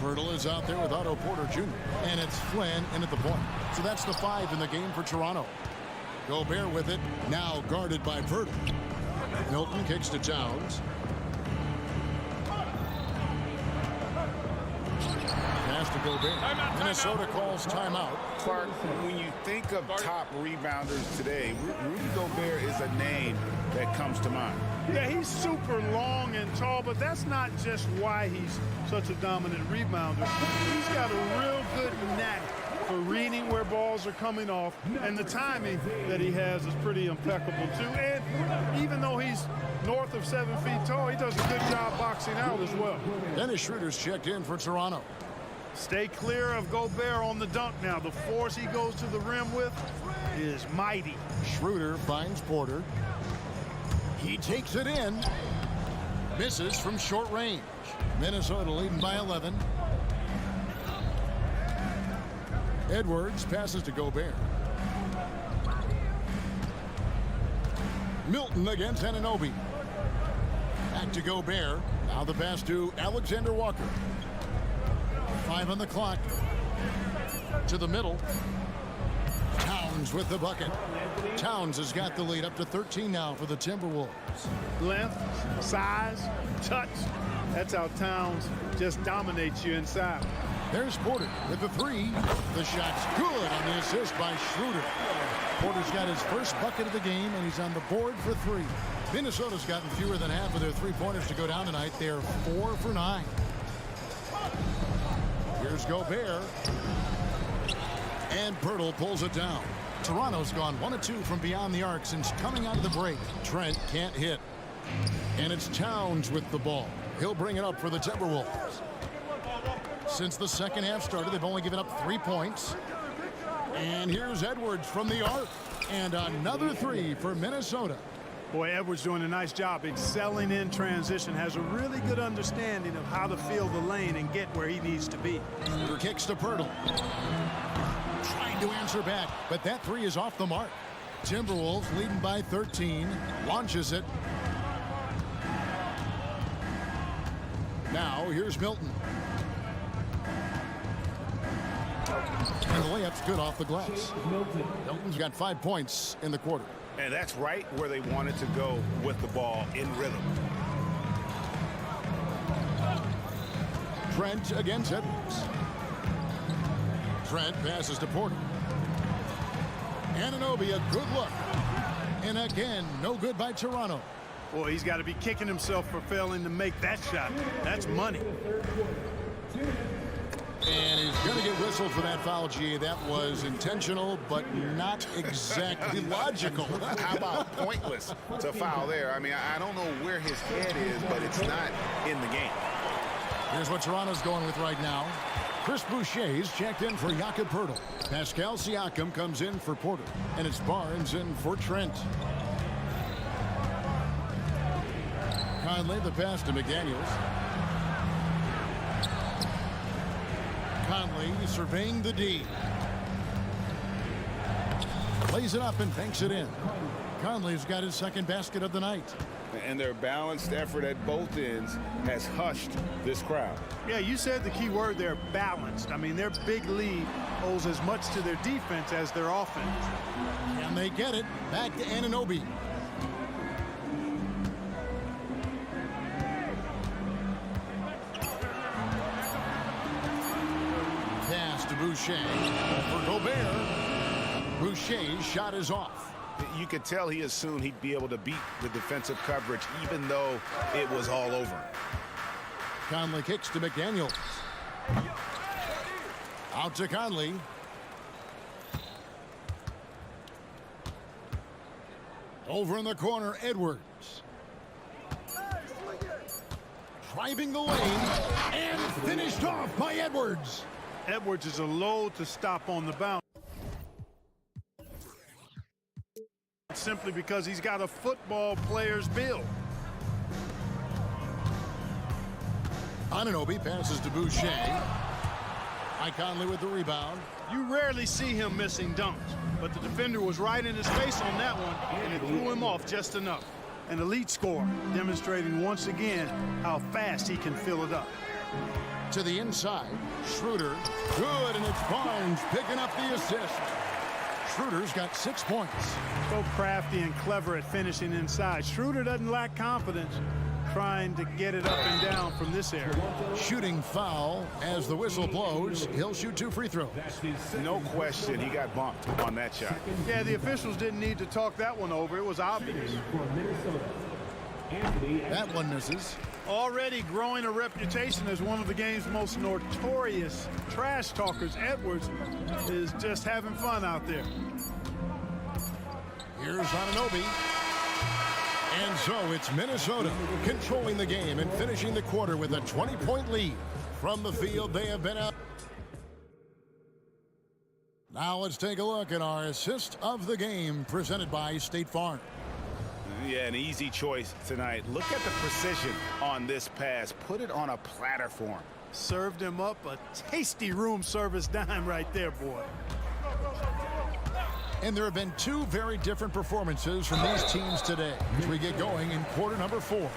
Pirtle is out there with Otto Porter Jr. And it's Flynn in at the point. So that's the 5 in the game for Toronto. Gobert with it, now guarded by Pirtle. Milton kicks to Towns. Pass to Gobert. Minnesota calls timeout. Clark, when you think of top rebounders today, Rudy Gobert is a name that comes to mind. Yeah, he's super long and tall, but that's not just why he's such a dominant rebounder. He's got a real good knack for reading where balls are coming off, and the timing that he has is pretty impeccable too. And even though he's north of 7 feet tall, he does a good job boxing out as well. Dennis Schroeder's checked in for Toronto. Stay clear of Gobert on the dunk now. The force he goes to the rim with is mighty. Schroeder finds Porter. He takes it in. Misses from short range. Minnesota leading by 11. Edwards passes to Gobert. Milton against Anunoby. Back to Gobert. Now the pass to Alexander Walker. 5 on the clock. To the middle. Towns with the bucket. Towns has got the lead up to 13 now for the Timberwolves. Length, size, touch. That's how Towns just dominates you inside. There's Porter with the 3. The shot's good on the assist by Schroeder. Porter's got his first bucket of the game, and he's on the board for 3. Minnesota's gotten fewer than half of their 3-pointers to go down tonight. They're 4 for 9. Here's Gobert. And Pirtle pulls it down. Toronto's gone 1 of 2 from beyond the arc since coming out of the break. Trent can't hit. And it's Towns with the ball. He'll bring it up for the Timberwolves. Since the second half started, they've only given up 3 points. And here's Edwards from the arc. And another 3 for Minnesota. Boy, Edwards doing a nice job excelling in transition. Has a really good understanding of how to feel the lane and get where he needs to be. Schroeder kicks to Pirtle. Trying to answer back, but that 3 is off the mark. Timberwolves leading by 13. Launches it. Now here's Milton. And the layup's good off the glass. Milton's got 5 points in the quarter. And that's right where they wanted to go with the ball in rhythm. Trent against Edwards. Trent passes to Porter. Anunoby, a good look. And again, no good by Toronto. Boy, he's got to be kicking himself for failing to make that shot. That's money. And he's going to get whistled for that foul, G. That was intentional, but not exactly logical. How about pointless to foul there? I mean, I don't know where his head is, but it's not in the game. Here's what Toronto's going with right now. Chris Boucher's checked in for Jakob Pirtle. Pascal Siakam comes in for Porter. And it's Barnes in for Trent. Conley, the pass to McDaniels. Conley surveying the D. Lays it up and banks it in. Conley's got his second basket of the night. And their balanced effort at both ends has hushed this crowd. Yeah, you said the key word there, balanced. I mean, their big lead owes as much to their defense as their offense. And they get it. Back to Anunoby. Pass to Boucher. For Gobert. Boucher's shot is off. You could tell he assumed he'd be able to beat the defensive coverage, even though it was all over him. Conley kicks to McDaniels. Out to Conley. Over in the corner, Edwards. Driving the lane and finished off by Edwards. Edwards is a load to stop on the bounce. Simply because he's got a football player's build. Anunoby passes to Boucher. Mike Conley with the rebound. You rarely see him missing dunks, but the defender was right in his face on that one, and it threw him off just enough. An elite scorer, demonstrating once again how fast he can fill it up. To the inside, Schroeder, good, and it's Barnes picking up the assist. Schroeder's got 6 points. So crafty and clever at finishing inside. Schroeder doesn't lack confidence trying to get it up and down from this area. Shooting foul as the whistle blows. He'll shoot 2 free throws. No question, he got bumped on that shot. Yeah, the officials didn't need to talk that one over. It was obvious. That one misses. Already growing a reputation as one of the game's most notorious trash talkers, Edwards is just having fun out there. Here's Anunoby. And so it's Minnesota controlling the game and finishing the quarter with a 20-point lead. From the field, they have been out. Now let's take a look at our assist of the game presented by State Farm. Yeah, an easy choice tonight. Look at the precision on this pass. Put it on a platter for him. Served him up a tasty room service dime right there, boy. And there have been 2 very different performances from these teams today as we get going in quarter number 4.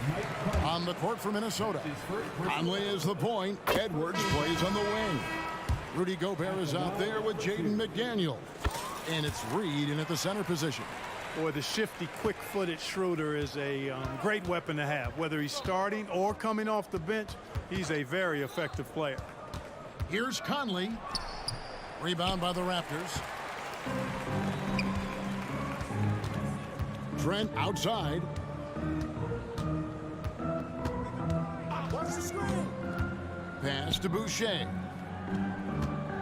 On the court for Minnesota, Conley is the point. Edwards plays on the wing. Rudy Gobert is out there with Jaden McDaniel. And it's Reed in at the center position. Boy, the shifty, quick-footed Schroeder is a great weapon to have. Whether he's starting or coming off the bench, he's a very effective player. Here's Conley. Rebound by the Raptors. Trent outside. Pass to Boucher.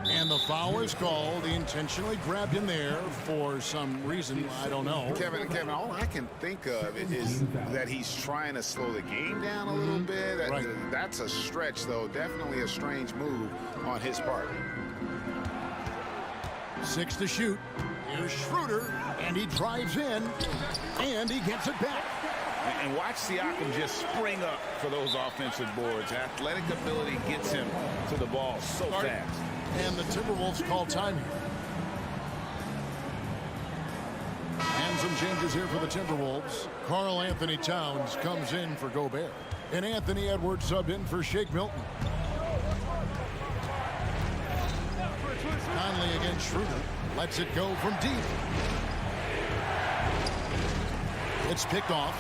And the foul is called. He intentionally grabbed him there for some reason. I don't know. Kevin, all I can think of is that he's trying to slow the game down a little bit. Right. That's a stretch, though. Definitely a strange move on his part. 6 to shoot. Here's Schroeder, and he drives in, and he gets it back. And watch Siakam just spring up for those offensive boards. Athletic ability gets him to the ball so fast. And the Timberwolves call time here. And some changes here for the Timberwolves. Karl Anthony Towns comes in for Gobert. And Anthony Edwards subbed in for Shake Milton. Conley against Schroeder. Lets it go from deep. It's picked off.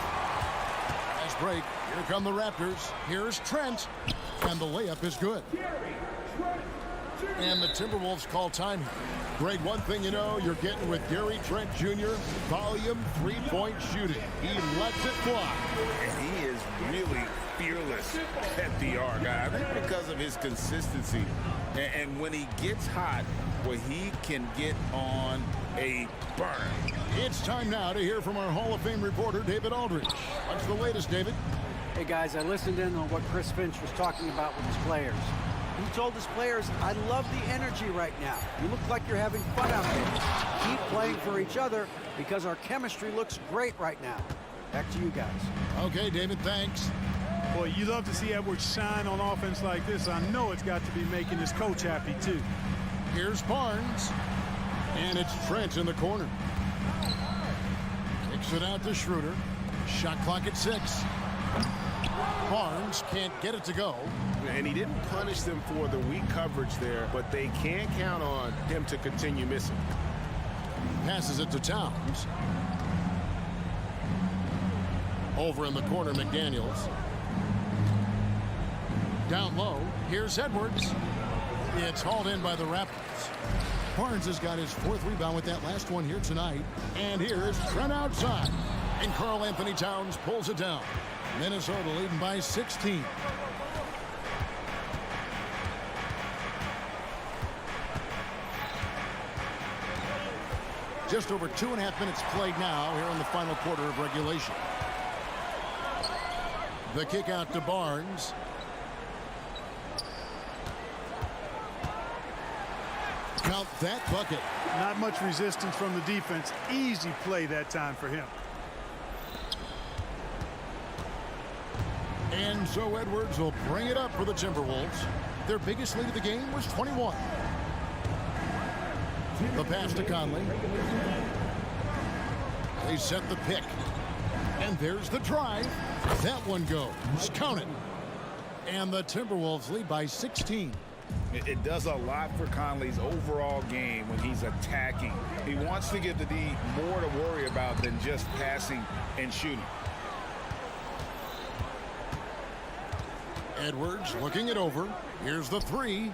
Nice break. Here come the Raptors. Here's Trent. And the layup is good. And the Timberwolves call time. Greg, one thing you know, you're getting with Gary Trent Jr., volume 3-point shooting. He lets it fly. And he is really fearless at the arc. I think because of his consistency. And when he gets hot, well, he can get on a burn. It's time now to hear from our Hall of Fame reporter, David Aldridge. What's the latest, David? Hey, guys, I listened in on what Chris Finch was talking about with his players. He told his players, I love the energy right now. You look like you're having fun out there. Keep playing for each other because our chemistry looks great right now. Back to you guys. Okay, David, thanks. Boy, you love to see Edwards shine on offense like this. I know it's got to be making his coach happy, too. Here's Barnes. And it's Trent in the corner. Kicks it out to Schroeder. Shot clock at 6. Barnes can't get it to go. And he didn't punish them for the weak coverage there, but they can't count on him to continue missing. Passes it to Towns. Over in the corner, McDaniels. Down low, here's Edwards. It's hauled in by the Raptors. Barnes has got his 4th rebound with that last one here tonight. And here's Trent outside. And Karl Anthony Towns pulls it down. Minnesota leading by 16. Just over 2.5 minutes played now here in the final quarter of regulation. The kick out to Barnes. Count that bucket. Not much resistance from the defense. Easy play that time for him. And so Edwards will bring it up for the Timberwolves. Their biggest lead of the game was 21. The pass to Conley. They set the pick. And there's the drive. That one goes. Count it. And the Timberwolves lead by 16. It does a lot for Conley's overall game when he's attacking. He wants to give the D more to worry about than just passing and shooting. Edwards looking it over. Here's the three.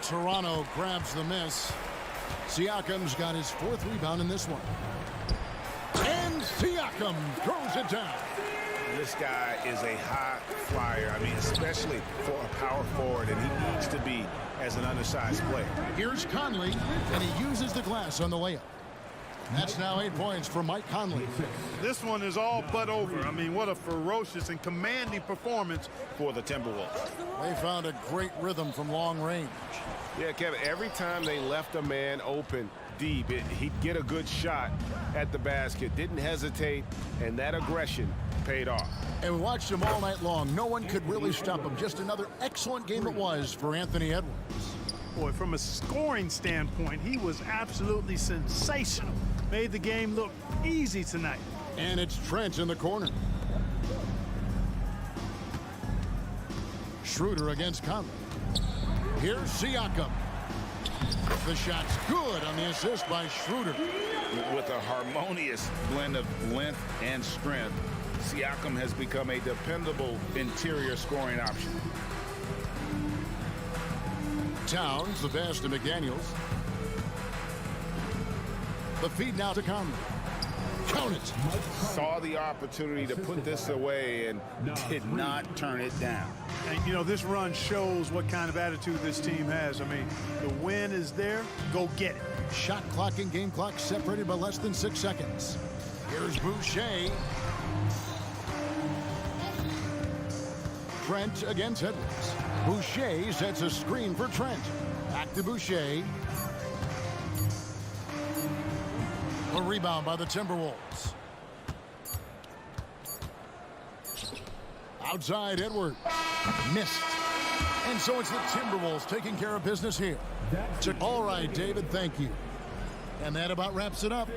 Toronto grabs the miss. Siakam's got his 4th rebound in this one. And Siakam throws it down. This guy is a high flyer. I mean, especially for a power forward, and he needs to be as an undersized player. Here's Conley, and he uses the glass on the layup. That's now 8 points for Mike Conley. This one is all but over. I mean, what a ferocious and commanding performance For the Timberwolves. They found a great rhythm from long range. Yeah, Kevin, every time they left a man open deep, he'd get a good shot at the basket. Didn't hesitate, and that aggression paid off. And we watched him all night long. No one could really stop him. Just another excellent game it was for Anthony Edwards. Boy, from a scoring standpoint, he was absolutely sensational. Made the game look easy tonight. And it's Trent in the corner. Schroeder against Conley. Here's Siakam. The shot's good on the assist by Schroeder. With a harmonious blend of length and strength, Siakam has become a dependable interior scoring option. Towns, the pass to McDaniels. The feed now to Conley. Count it. Saw the opportunity to put this away and did not turn it down. And, you know, this run shows what kind of attitude this team has. I mean, the win is there. Go get it. Shot clock and game clock separated by less than 6 seconds. Here's Boucher. Trent against Edwards. Boucher sets a screen for Trent. Back to Boucher. A rebound by the Timberwolves. Outside Edwards. Missed. And so it's the Timberwolves taking care of business here. All right, David, thank you. And that about wraps it up.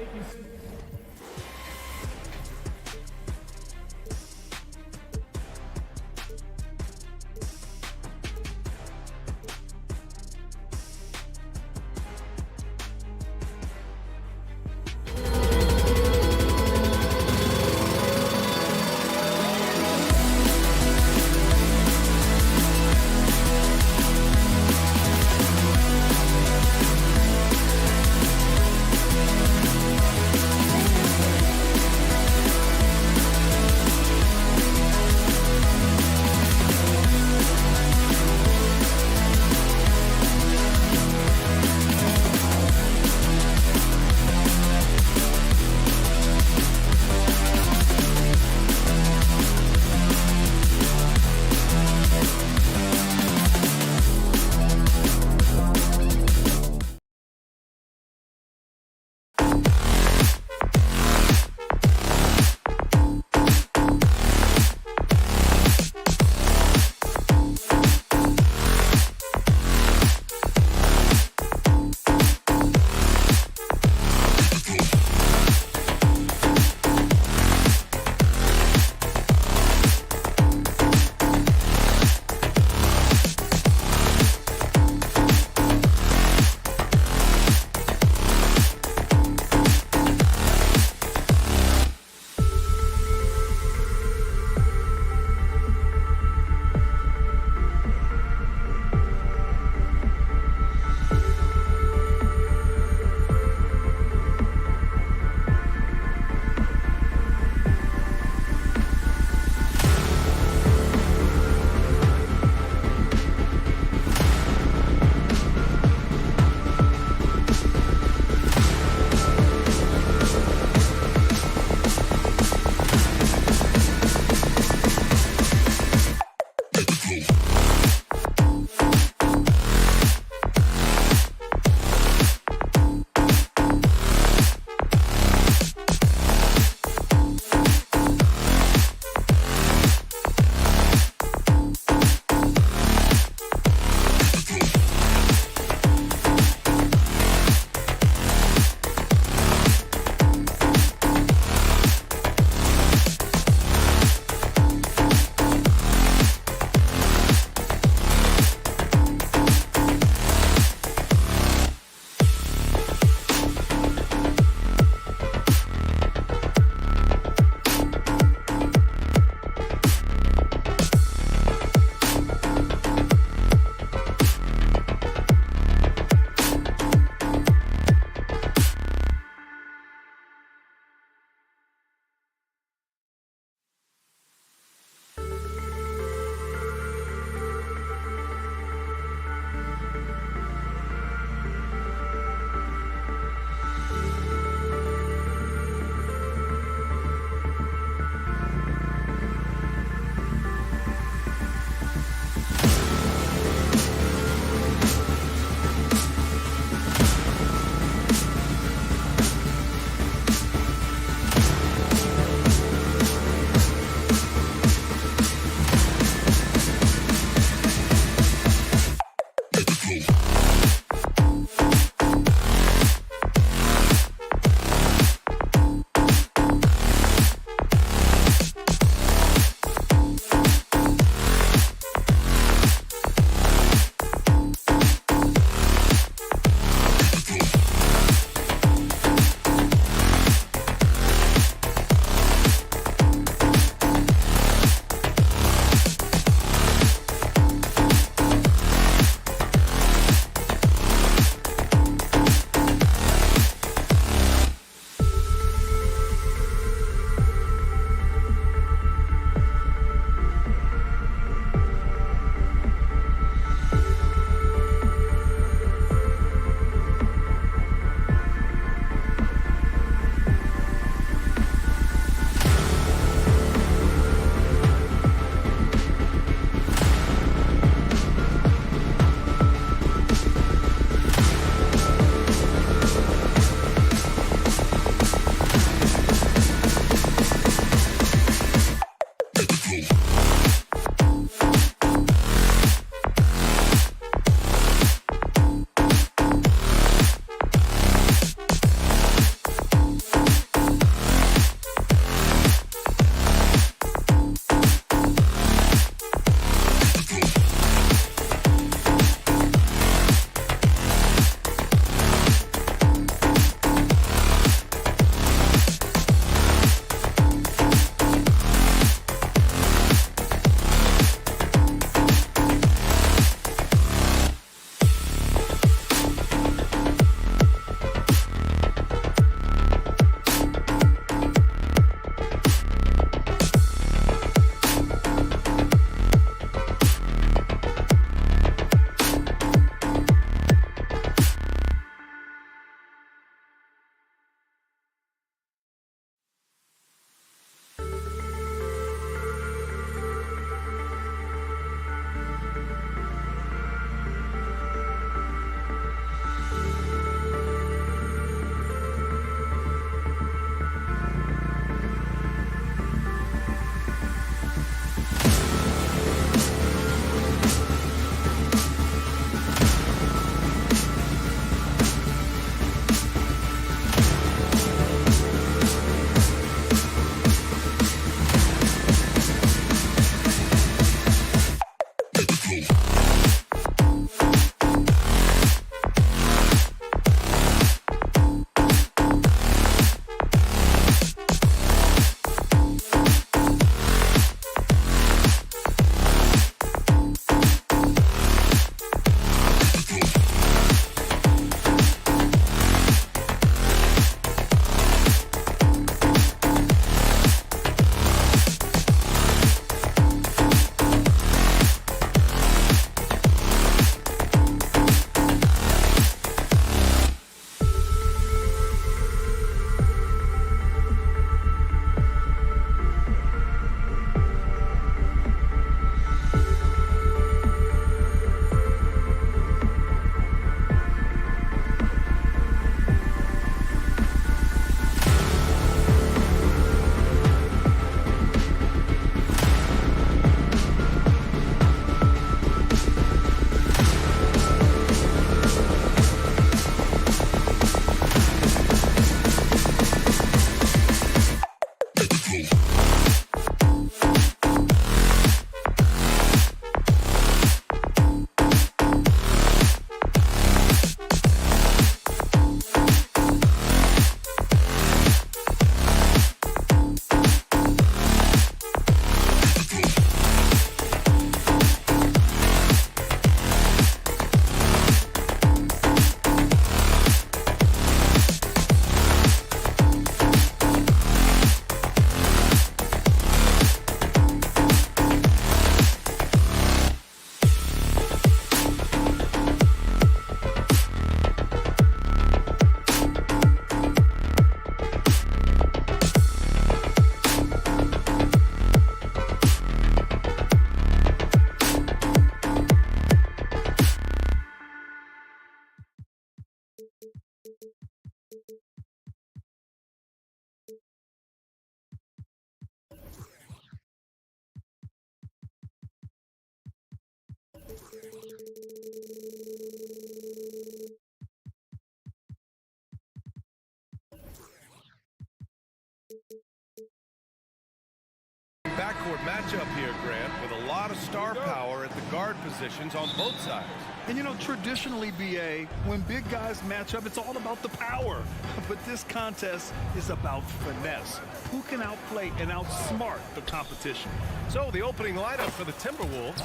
high-powered matchup here, Grant, with a lot of star power at the guard positions on both sides. And, you know, traditionally, BA, when big guys match up, it's all about the power. But this contest is about finesse. Who can outplay and outsmart the competition? So the opening lineup for the Timberwolves,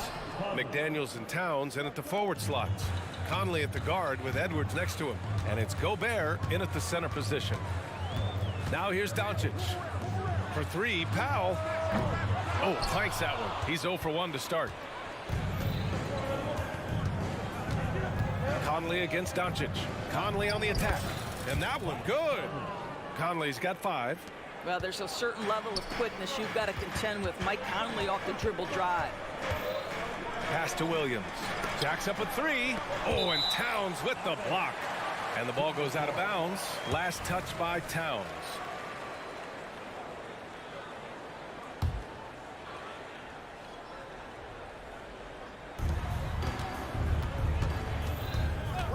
McDaniels and Towns in at the forward slots. Conley at the guard with Edwards next to him. And it's Gobert in at the center position. Now here's Doncic. For three, Powell. Oh, planks that one. He's 0 for 1 to start. Conley against Doncic. Conley on the attack. And that one, good. Conley's got 5. Well, there's a certain level of quickness you've got to contend with. Mike Conley off the dribble drive. Pass to Williams. Jacks up a 3. Oh, and Towns with the block. And the ball goes out of bounds. Last touch by Towns.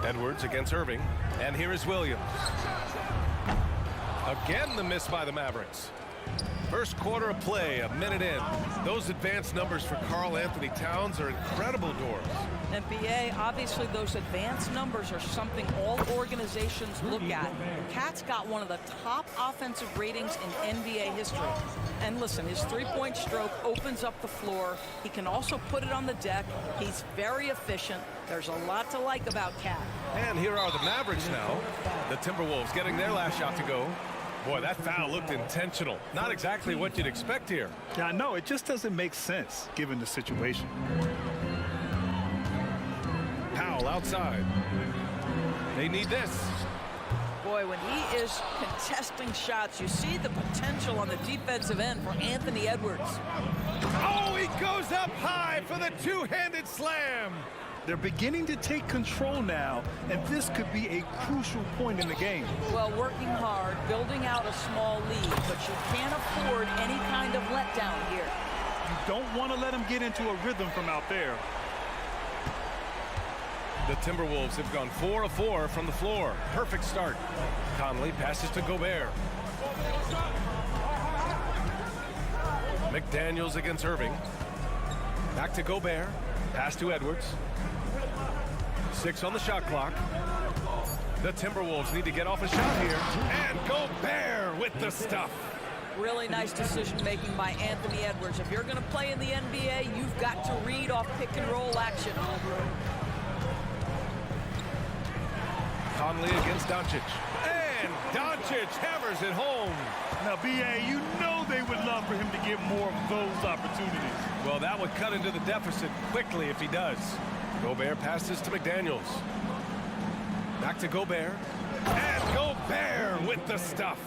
Edwards against Irving. And here is Williams. Again, the miss by the Mavericks. First quarter of play, a minute in. Those advanced numbers for Karl Anthony Towns are incredible doors. And BA, obviously those advanced numbers are something all organizations look at. Cat's got one of the top offensive ratings in NBA history. And listen, his three-point stroke opens up the floor. He can also put it on the deck. He's very efficient. There's a lot to like about Cat. And here are the Mavericks now. The Timberwolves getting their last shot to go. Boy, that foul looked intentional. Not exactly what you'd expect here. Yeah, I know. It just doesn't make sense given the situation. Powell outside. They need this. Boy, when he is contesting shots, you see the potential on the defensive end for Anthony Edwards. Oh, he goes up high for the two-handed slam. They're beginning to take control now, and this could be a crucial point in the game. Well, working hard, building out a small lead, but you can't afford any kind of letdown here. You don't want to let him get into a rhythm from out there. The Timberwolves have gone 4 of 4 from the floor. Perfect start. Conley passes to Gobert. McDaniels against Irving. Back to Gobert. Pass to Edwards. 6 on the shot clock. The Timberwolves need to get off a shot here. And Gobert with the stuff. Really nice decision-making by Anthony Edwards. If you're going to play in the NBA, you've got to read off pick-and-roll action. Conley against Doncic. And Doncic hammers it home. Now, BA, you know they would love for him to get more of those opportunities. Well, that would cut into the deficit quickly if he does. Gobert passes to McDaniels. Back to Gobert. And Gobert with the stuff.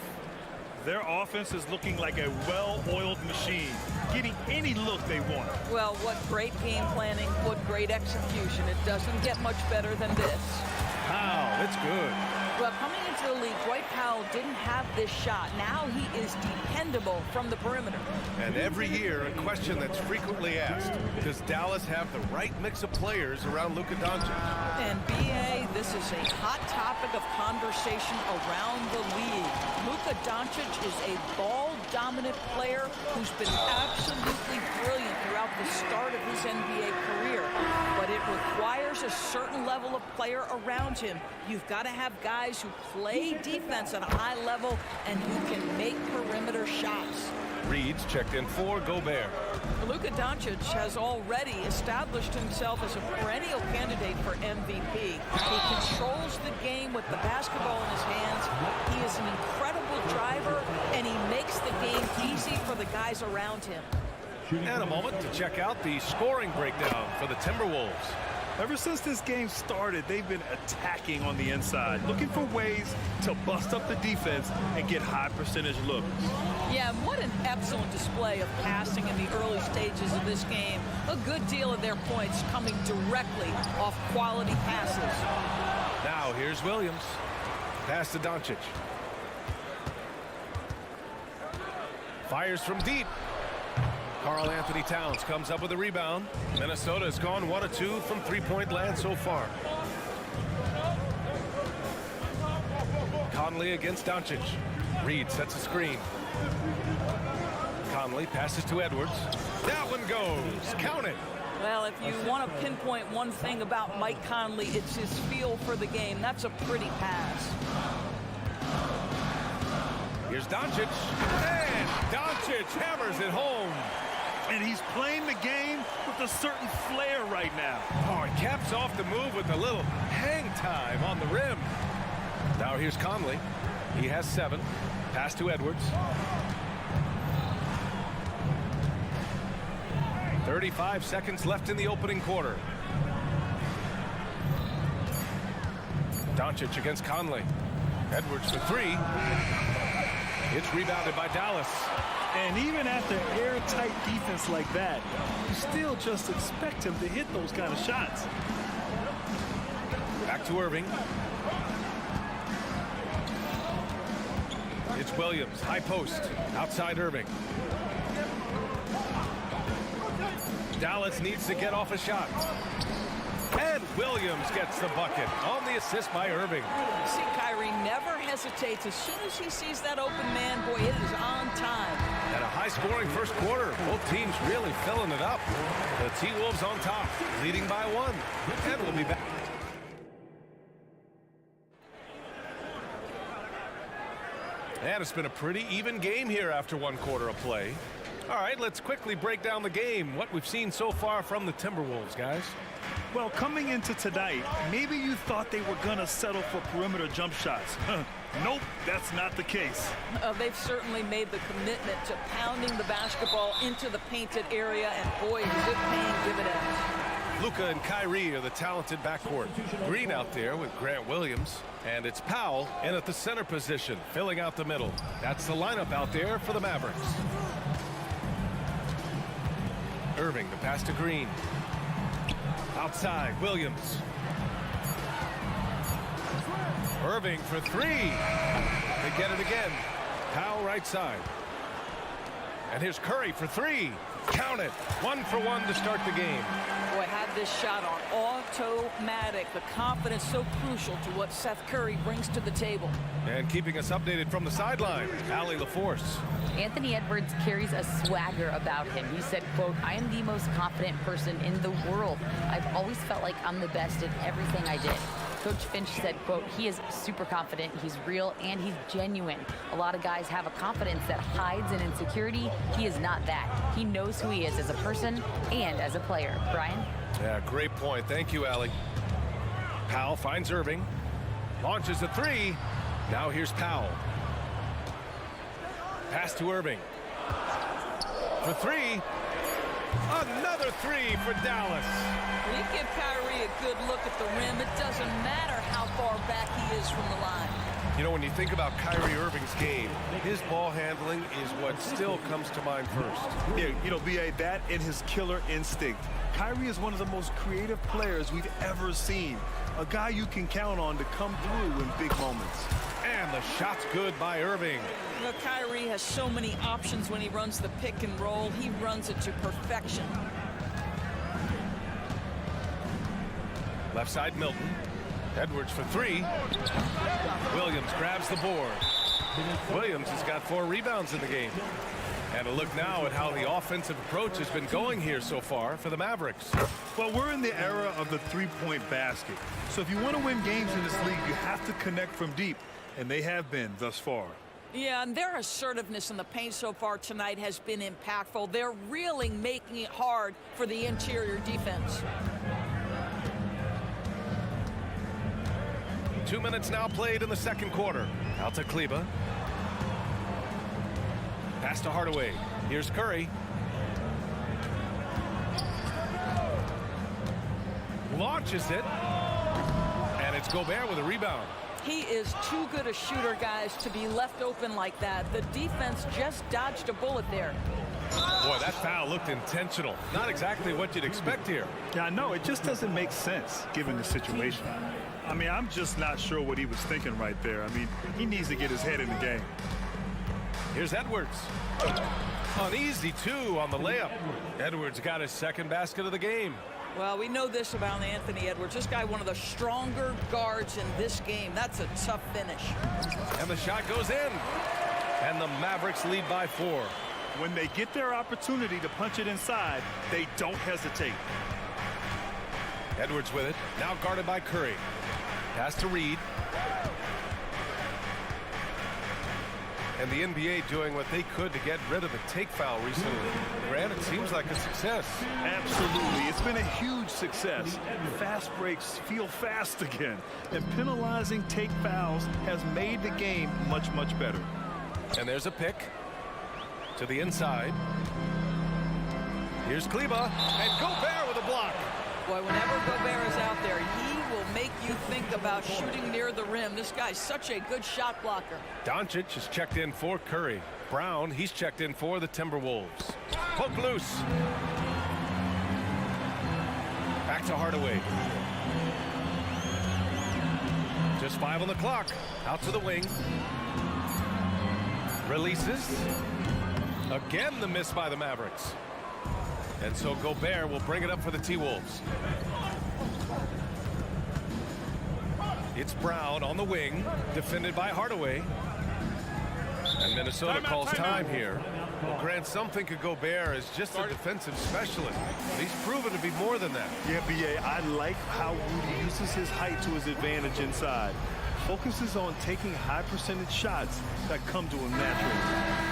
Their offense is looking like a well-oiled machine, getting any look they want. Well, what great game planning, what great execution. It doesn't get much better than this. Wow, it's good. Well, coming into the league, Dwight Powell didn't have this shot. Now he is dependable from the perimeter. And every year, a question that's frequently asked, does Dallas have the right mix of players around Luka Doncic? And BA, this is a hot topic of conversation around the league. Luka Doncic is a ball-dominant player who's been absolutely brilliant throughout the start of his NBA career. But it requires a certain level of player around him. You've got to have guys who play defense at a high level and who can make perimeter shots. Reed's checked in for Gobert. Luka Doncic has already established himself as a perennial candidate for MVP. He controls the game with the basketball in his hands. He is an incredible driver, and he makes the game easy for the guys around him. And a moment to check out the scoring breakdown for the Timberwolves. Ever since this game started, they've been attacking on the inside, looking for ways to bust up the defense and get high percentage looks. Yeah, what an excellent display of passing in the early stages of this game. A good deal of their points coming directly off quality passes. Now here's Williams. Pass to Doncic. Fires from deep. Karl Anthony Towns comes up with a rebound. Minnesota has gone 1 of 2 from three-point land so far. Conley against Doncic. Reed sets a screen. Conley passes to Edwards. That one goes. Count it. Well, if you want to pinpoint one thing about Mike Conley, it's his feel for the game. That's a pretty pass. Here's Doncic. And Doncic hammers it home. And he's playing the game with a certain flair right now. Oh, and caps off the move with a little hang time on the rim. Now here's Conley. He has 7. Pass to Edwards. 35 seconds left in the opening quarter. Doncic against Conley. Edwards for 3. It's rebounded by Dallas. And even after airtight defense like that, you still just expect him to hit those kind of shots. Back to Irving. It's Williams, high post, outside Irving. Dallas needs to get off a shot. And Williams gets the bucket on the assist by Irving. See, Kyrie never hesitates. As soon as he sees that open man, boy, it is on time. And a high-scoring first quarter. Both teams really filling it up. The T-Wolves on top, leading by 1. And we'll be back. And it's been a pretty even game here after 1 quarter of play. All right, let's quickly break down the game. What we've seen so far from the Timberwolves, guys. Well, coming into tonight, maybe you thought they were going to settle for perimeter jump shots. Nope, that's not the case. They've certainly made the commitment to pounding the basketball into the painted area, and boy, is it paying dividends. Luka and Kyrie are the talented backcourt. Green out there with Grant Williams. And it's Powell in at the center position, filling out the middle. That's the lineup out there for the Mavericks. Irving, the pass to Green. Outside, Williams. Irving for 3. They get it again. Powell right side. And here's Curry for 3. Count it. 1 for 1 to start the game. Boy, had this shot on automatic. The confidence so crucial to what Seth Curry brings to the table. And keeping us updated from the sideline, Allie LaForce. Anthony Edwards carries a swagger about him. He said, quote, "I am the most confident person in the world. I've always felt like I'm the best at everything I did." Coach Finch said, quote, "He is super confident, he's real, and he's genuine. A lot of guys have a confidence that hides an insecurity. He is not that. He knows who he is as a person and as a player." Brian? Yeah, great point. Thank you, Allie. Powell finds Irving. Launches a 3. Now here's Powell. Pass to Irving. For 3. Another 3 for Dallas. When you give Kyrie a good look at the rim, it doesn't matter how far back he is from the line. You know, when you think about Kyrie Irving's game, his ball handling is what still comes to mind first. Yeah, you know, B.A., that and his killer instinct. Kyrie is one of the most creative players we've ever seen. A guy you can count on to come through in big moments. And the shot's good by Irving. You know, Kyrie has so many options when he runs the pick and roll. He runs it to perfection. Left side, Milton. Edwards for 3. Williams grabs the board. Williams has got 4 rebounds in the game. And a look now at how the offensive approach has been going here so far for the Mavericks. Well, we're in the era of the three-point basket. So if you want to win games in this league, you have to connect from deep. And they have been thus far. Yeah, and their assertiveness in the paint so far tonight has been impactful. They're really making it hard for the interior defense. 2 minutes now played in the second quarter. Out to Kleba. Pass to Hardaway. Here's Curry. Launches it. And it's Gobert with a rebound. He is too good a shooter, guys, to be left open like that. The defense just dodged a bullet there. Boy, that foul looked intentional. Not exactly what you'd expect here. Yeah, I know. It just doesn't make sense given the situation. I mean, I'm just not sure what he was thinking right there. I mean, he needs to get his head in the game. Here's Edwards. An easy 2 on the layup. Edwards got his second basket of the game. Well, we know this about Anthony Edwards. This guy, one of the stronger guards in this game. That's a tough finish. And the shot goes in. And the Mavericks lead by 4. When they get their opportunity to punch it inside, they don't hesitate. Edwards with it. Now guarded by Curry. Pass to Reed. And the NBA doing what they could to get rid of the take foul recently. Grant, it seems like a success. Absolutely. It's been a huge success. Fast breaks feel fast again. And penalizing take fouls has made the game much, much better. And there's a pick to the inside. Here's Kleba. And Gobert with a block. Boy, whenever Gobert is out there, he will make you think about shooting near the rim. This guy's such a good shot blocker. Doncic is checked in for Curry. Brown, he's checked in for the Timberwolves. Poke loose. Back to Hardaway. Just 5 on the clock. Out to the wing. Releases. Again, the miss by the Mavericks. And so Gobert will bring it up for the T-Wolves. It's Brown on the wing, defended by Hardaway. And Minnesota calls time here. Well, Grant, some think of Gobert as just a defensive specialist. But he's proven to be more than that. Yeah, B.A., I like how Rudy uses his height to his advantage inside. Focuses on taking high percentage shots that come to him naturally.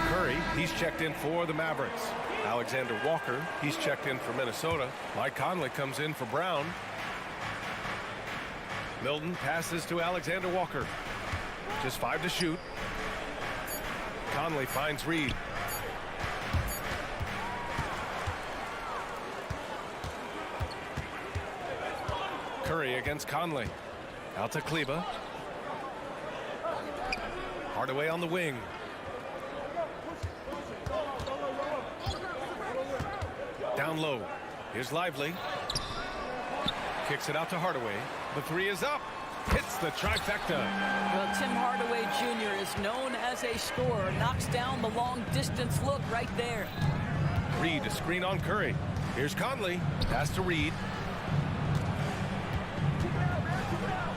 Curry, he's checked in for the Mavericks. Alexander Walker, he's checked in for Minnesota. Mike Conley comes in for Brown. Milton passes to Alexander Walker. Just 5 to shoot. Conley finds Reed. Curry against Conley. Out to Kleba. Hardaway on the wing. Down low. Here's Lively. Kicks it out to Hardaway. The 3 is up. Hits the trifecta. Well, Tim Hardaway Jr. is known as a scorer. Knocks down the long distance look right there. Reed, a screen on Curry. Here's Conley. Pass to Reed.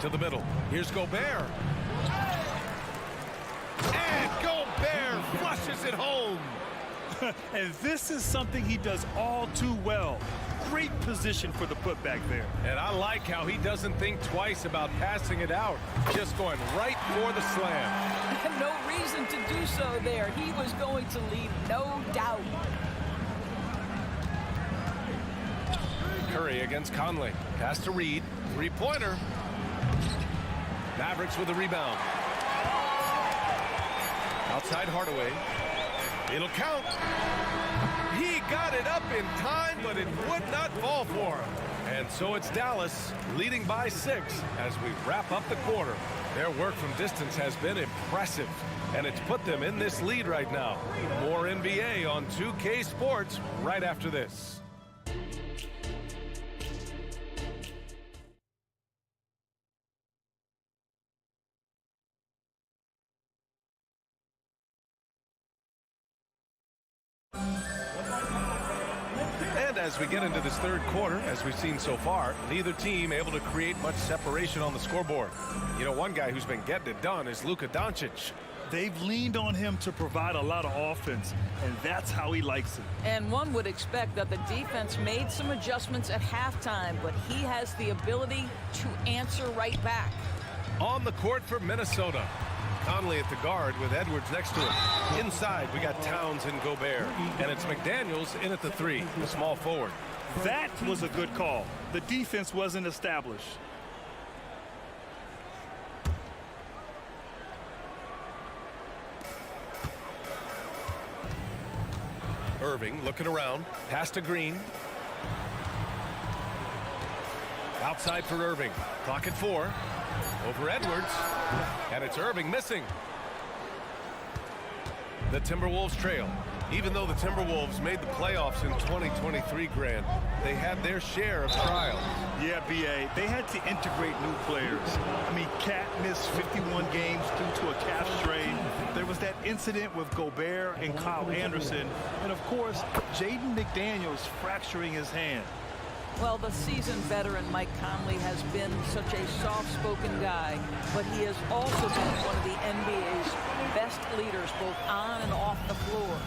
To the middle. Here's Gobert. And Gobert flushes it home. And this is something he does all too well. Great position for the putback there. And I like how he doesn't think twice about passing it out. Just going right for the slam. No reason to do so there. He was going to leave, no doubt. Curry against Conley. Pass to Reed. 3-pointer. Mavericks with a rebound. Outside Hardaway. It'll count. He got it up in time, but it would not fall for him. And so it's Dallas leading by 6 as we wrap up the quarter. Their work from distance has been impressive, and it's put them in this lead right now. More NBA on 2K Sports right after this. As we get into this third quarter, as we've seen so far, neither team able to create much separation on the scoreboard. You know, one guy who's been getting it done is Luka Doncic. They've leaned on him to provide a lot of offense, and that's how he likes it. And one would expect that the defense made some adjustments at halftime, but he has the ability to answer right back. On the court for Minnesota. Conley at the guard with Edwards next to him. Inside, we got Towns and Gobert. And it's McDaniels in at the 3, the small forward. That was a good call. The defense wasn't established. Irving looking around. Pass to Green. Outside for Irving. Clock at 4. Over Edwards. And it's Irving missing. The Timberwolves trail. Even though the Timberwolves made the playoffs in 2023, Grant, they had their share of trials. Yeah, B.A., they had to integrate new players. I mean, Cat missed 51 games due to a calf strain. There was that incident with Gobert and Kyle Anderson. And, of course, Jaden McDaniels fracturing his hand. Well, the seasoned veteran Mike Conley has been such a soft-spoken guy, but he has also been one of the NBA's best leaders, both on and off the floor.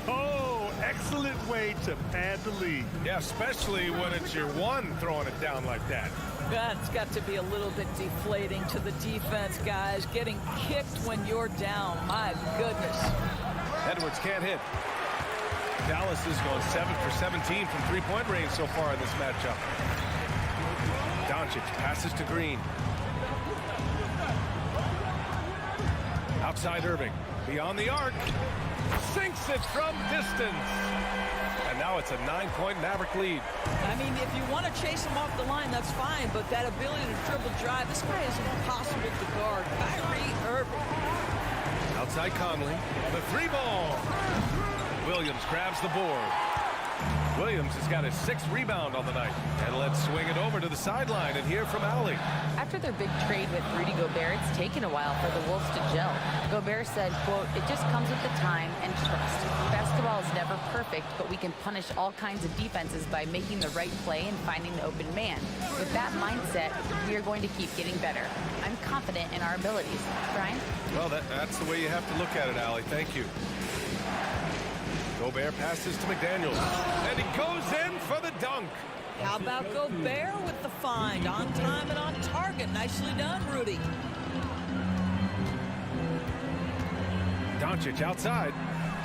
Oh, excellent way to pad the lead. Yeah, especially when it's your one throwing it down like that. That's got to be a little bit deflating to the defense, guys. Getting kicked when you're down. My goodness. Edwards can't hit. Dallas is going 7 for 17 from three-point range so far in this matchup. Doncic passes to Green. Outside Irving. Beyond the arc. Sinks it from distance. And now it's a 9-point Maverick lead. I mean, if you want to chase him off the line, that's fine. But that ability to dribble drive, this guy is impossible to guard. Kyrie Irving. Outside Conley. The three ball. Williams grabs the board. Williams has got his 6th rebound on the night. And let's swing it over to the sideline and hear from Allie. After their big trade with Rudy Gobert, it's taken a while for the Wolves to gel. Gobert said, quote, "It just comes with the time and trust. Basketball is never perfect, but we can punish all kinds of defenses by making the right play and finding the open man. With that mindset, we are going to keep getting better. I'm confident in our abilities." Brian? Well, that's the way you have to look at it, Allie. Thank you. Gobert passes to McDaniels. And he goes in for the dunk. How about Gobert with the find? On time and on target. Nicely done, Rudy. Doncic outside.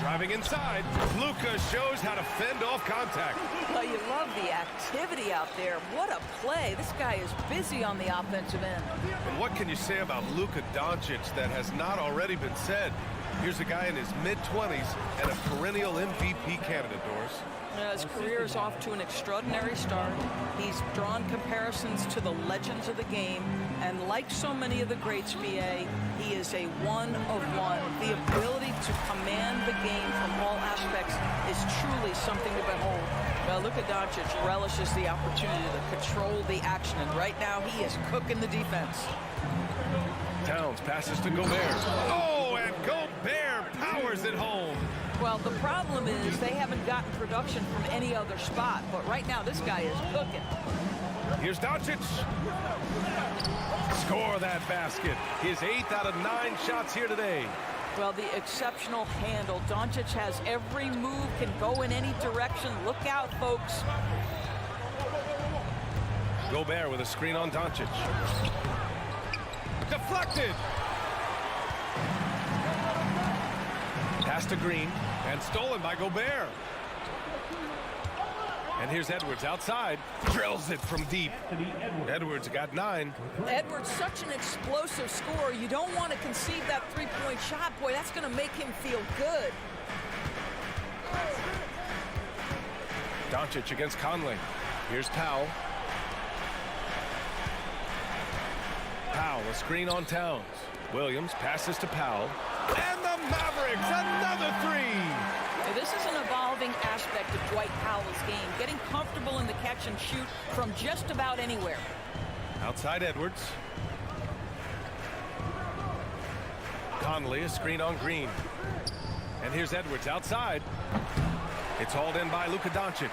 Driving inside. Luka shows how to fend off contact. Well, you love the activity out there. What a play. This guy is busy on the offensive end. And what can you say about Luka Doncic that has not already been said? Here's a guy in his mid-20s and a perennial MVP candidate, Doris. His career is off to an extraordinary start. He's drawn comparisons to the legends of the game. And like so many of the greats, BA, he is a one-of-one. The ability to command the game from all aspects is truly something to behold. Well, Luka Doncic relishes the opportunity to control the action. And right now, he is cooking the defense. Towns passes to Gobert. Oh, and Gobert powers it home. Well, the problem is they haven't gotten production from any other spot. But right now, this guy is cooking. Here's Doncic. Score that basket. His 8th out of 9 shots here today. Well, the exceptional handle. Doncic has every move, can go in any direction. Look out, folks. Gobert with a screen on Doncic. Deflected. Pass to Green and stolen by Gobert. And here's Edwards outside. Drills it from deep. Edwards got 9. Edwards, such an explosive scorer. You don't want to concede that three-point shot. Boy, that's going to make him feel good. Doncic against Conley. Here's Powell. Powell, a screen on Towns. Williams passes to Powell. And the Mavericks, another 3. This is an evolving aspect of Dwight Powell's game, getting comfortable in the catch and shoot from just about anywhere. Outside Edwards. Conley, a screen on Green. And here's Edwards outside. It's hauled in by Luka Doncic.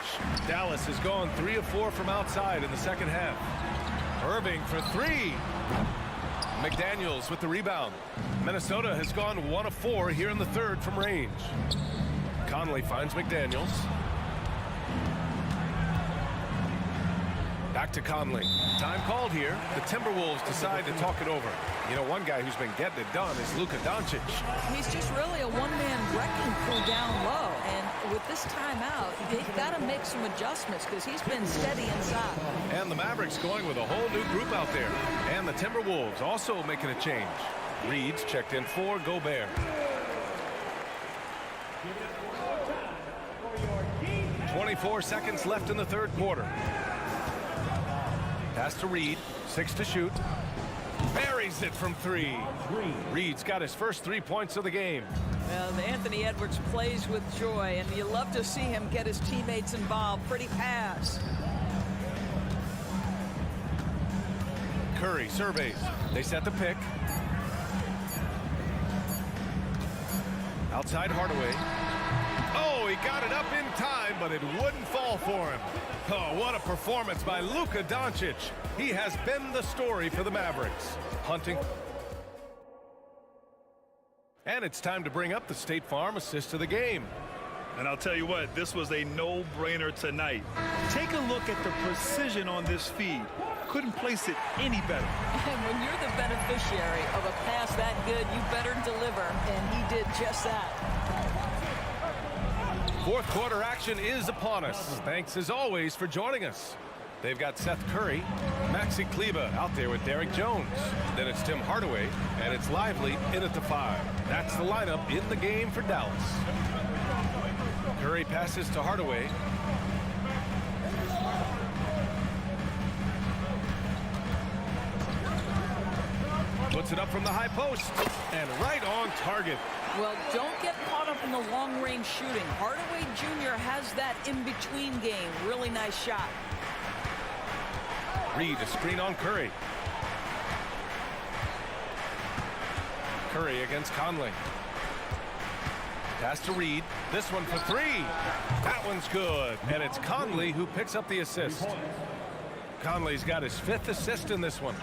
Dallas has gone 3 of 4 from outside in the second half. Irving for 3. McDaniels with the rebound. Minnesota has gone 1 of 4 here in the third from range. Conley finds McDaniels. Back to Conley. Time called here. The Timberwolves decide to talk it over. You know, one guy who's been getting it done is Luka Doncic. He's just really a one-man wrecking crew down low. And with this timeout, they've got to make some adjustments because he's been steady inside. And the Mavericks going with a whole new group out there. And the Timberwolves also making a change. Reed's checked in for Gobert. 24 seconds left in the third quarter. Pass to Reed. 6 to shoot. Buries it from 3. Reed's got his first 3 points of the game. Well, Anthony Edwards plays with joy, and you love to see him get his teammates involved. Pretty pass. Curry surveys. They set the pick. Outside Hardaway. Oh, he got it up in time, but it wouldn't fall for him. Oh, what a performance by Luka Doncic. He has been the story for the Mavericks. Hunting. And it's time to bring up the State Farm assist of the game. And I'll tell you what, this was a no-brainer tonight. Take a look at the precision on this feed. Couldn't place it any better. And when you're the beneficiary of a pass that good, you better deliver, and he did just that. Fourth quarter action is upon us. Thanks as always for joining us. They've got Seth Curry, Maxi Kleber out there with Derek Jones. Then it's Tim Hardaway, and it's Lively in at the 5. That's the lineup in the game for Dallas. Curry passes to Hardaway. Puts it up from the high post, and right on target. Well, don't get caught up in the long-range shooting. Hardaway Jr. has that in-between game. Really nice shot. Reed, a screen on Curry. Curry against Conley. Pass to Reed. This one for 3. That one's good. And it's Conley who picks up the assist. Conley's got his 5th assist in this one.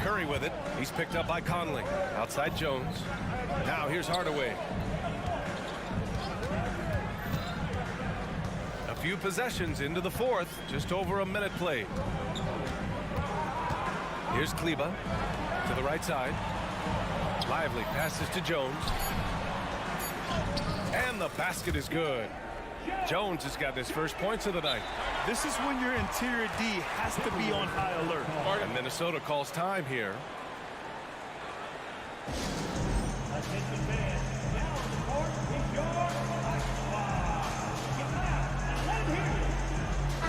Curry with it. He's picked up by Conley. Outside Jones. Now here's Hardaway. A few possessions into the 4th. Just over a minute played. Here's Kleber to the right side. Lively passes to Jones. And the basket is good. Jones has got his first points of the night. This is when your interior D has to be on high alert. And Minnesota calls time here. Attention fans, now on the court is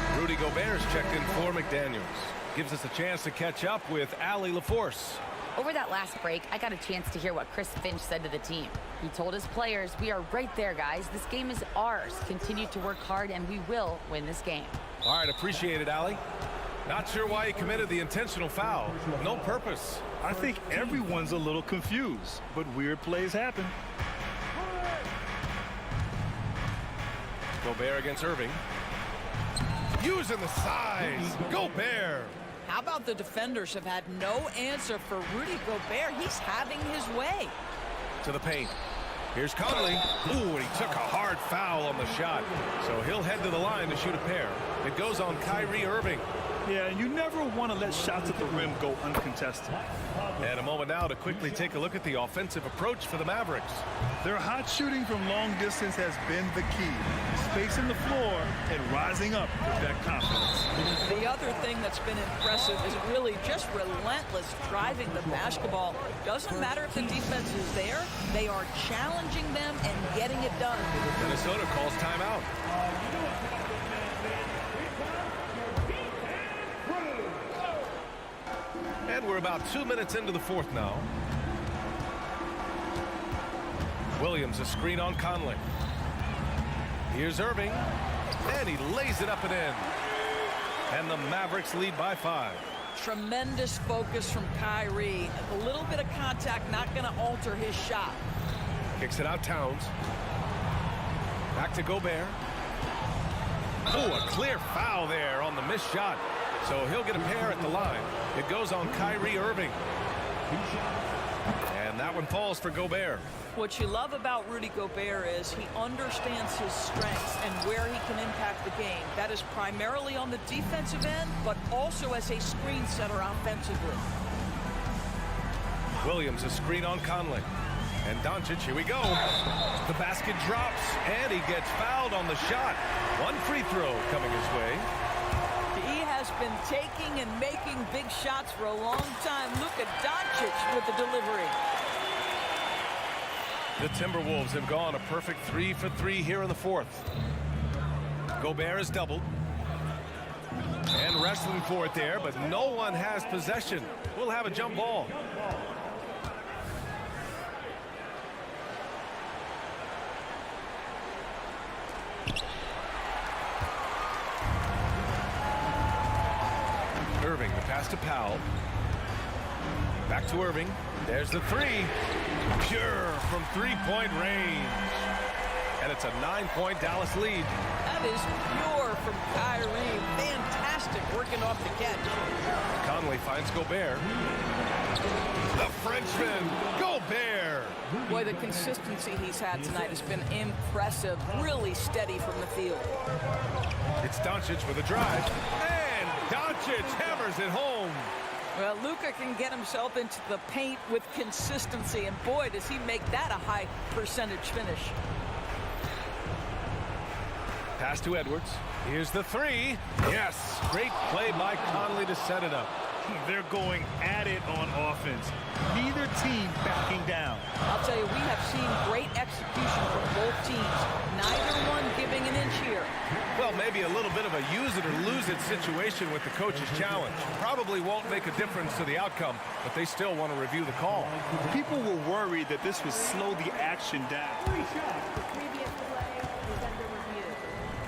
your Rudy Gobert's checked in for McDaniels. Gives us a chance to catch up with Allie LaForce. Over that last break, I got a chance to hear what Chris Finch said to the team. He told his players, "We are right there, guys. This game is ours. Continue to work hard, and we will win this game." All right, appreciate it, Allie. Not sure why he committed the intentional foul. No purpose. I think everyone's a little confused, but weird plays happen. Gobert against Irving. Using the size. Gobert. How about the defenders have had no answer for Rudy Gobert? He's having his way. To the paint. Here's Conley. Ooh, and he took a hard foul on the shot. So he'll head to the line to shoot a pair. It goes on Kyrie Irving. Yeah, you never want to let shots at the rim go uncontested. And a moment now to quickly take a look at the offensive approach for the Mavericks. Their hot shooting from long distance has been the key. Spacing the floor and rising up with that confidence. The other thing that's been impressive is really just relentless driving the basketball. Doesn't matter if the defense is there, they are challenging them and getting it done. Minnesota calls timeout. And we're about 2 minutes into the 4th now. Williams a screen on Conley. Here's Irving. And he lays it up and in. And the Mavericks lead by 5. Tremendous focus from Kyrie. A little bit of contact not going to alter his shot. Kicks it out Towns. Back to Gobert. Oh, a clear foul there on the missed shot. So he'll get a pair at the line. It goes on Kyrie Irving. And that one falls for Gobert. What you love about Rudy Gobert is he understands his strengths and where he can impact the game. That is primarily on the defensive end, but also as a screen setter offensively. Williams a screen on Conley. And Doncic, here we go. The basket drops, and he gets fouled on the shot. One free throw coming his way. He has been taking and making big shots for a long time. Luka Doncic with the delivery. The Timberwolves have gone a perfect 3 for 3 here in the 4th. Gobert is doubled. And wrestling for it there, but no one has possession. We'll have a jump ball. Irving, the pass to Powell. Back to Irving. There's the 3. Pure from 3-point range. And it's a 9-point Dallas lead. That is pure from Kyrie. Fantastic working off the catch. Conley finds Gobert. The Frenchman, Gobert. Boy, the consistency he's had tonight has been impressive. Really steady from the field. It's Doncic with a drive. And Doncic hammers it home. Well, Luka can get himself into the paint with consistency, and boy, does he make that a high percentage finish. Pass to Edwards. Here's the three. Yes, great play by Conley to set it up. They're going at it on offense. Neither team backing down. I'll tell you, we have seen great execution from both teams. Neither one giving an inch here. Well, maybe a little bit of a use it or lose it situation with the coach's challenge. Probably won't make a difference to the outcome, but they still want to review the call. People were worried that this would slow the action down.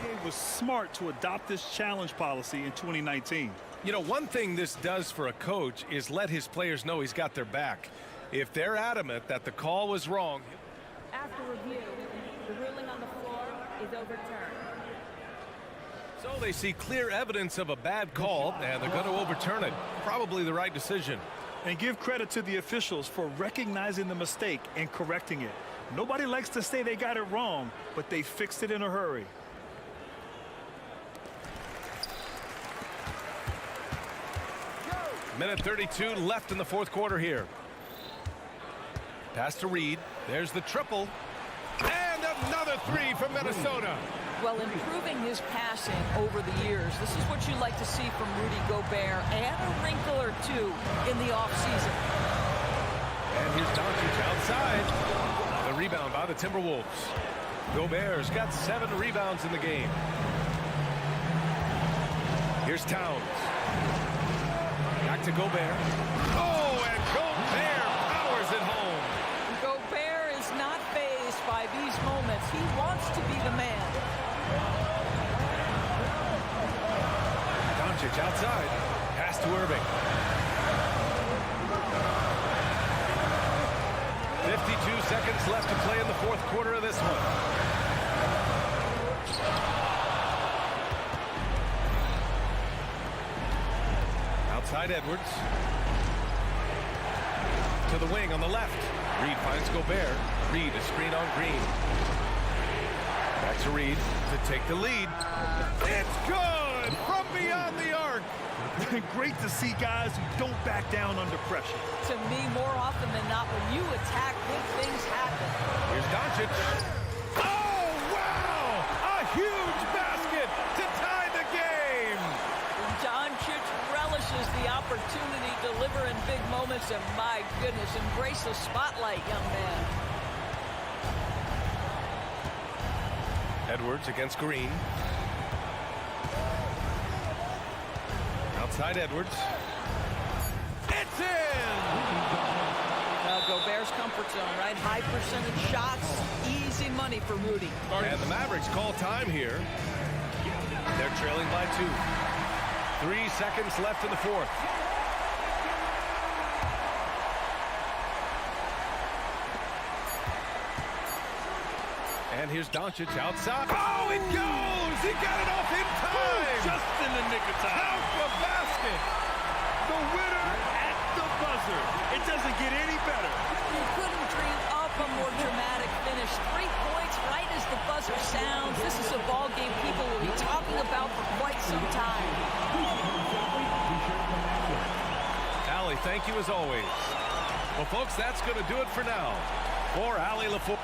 It was smart to adopt this challenge policy in 2019. You know, one thing this does for a coach is let his players know he's got their back. If they're adamant that the call was wrong. After review, the ruling on the floor is overturned. So they see clear evidence of a bad call, and they're going to overturn it. Probably the right decision. And give credit to the officials for recognizing the mistake and correcting it. Nobody likes to say they got it wrong, but they fixed it in a hurry. Minute 32 left in the fourth quarter here. Pass to Reed. There's the triple. And another three from Minnesota. Well, improving his passing over the years, this is what you like to see from Rudy Gobert, and a wrinkle or two in the offseason. And here's Doncic outside. The rebound by the Timberwolves. Gobert's got 7 rebounds in the game. Here's Towns. Back to Gobert. Oh, and Gobert powers it home. Gobert is not fazed by these moments. He wants to be the man. Doncic outside. Pass to Irving. 52 seconds left to play in the fourth quarter of this one. Outside Edwards. To the wing on the left. Reed finds Gobert. Reed, a screen on Green. Back to Reed to take the lead. It's good from beyond the arc. Great to see guys who don't back down under pressure. To me, more often than not, when you attack, good things happen. Here's Doncic. Oh, wow! A huge basket to tie the game. Doncic relishes the opportunity to deliver in big moments, and my goodness, embrace the spotlight, young man. Edwards against Green. Outside Edwards. It's in! Gobert's comfort zone, right? High percentage shots, easy money for Rudy. And the Mavericks call time here. They're trailing by 2. 3 seconds left in the fourth. And here's Doncic outside. Oh, it goes! He got it off in time! Just in the nick of time. Out the basket! The winner at the buzzer. It doesn't get any better. You couldn't dream up a more dramatic finish. 3 points right as the buzzer sounds. This is a ball game people will be talking about for quite some time. Allie, thank you as always. Well, folks, that's going to do it for now. For Allie LaFour.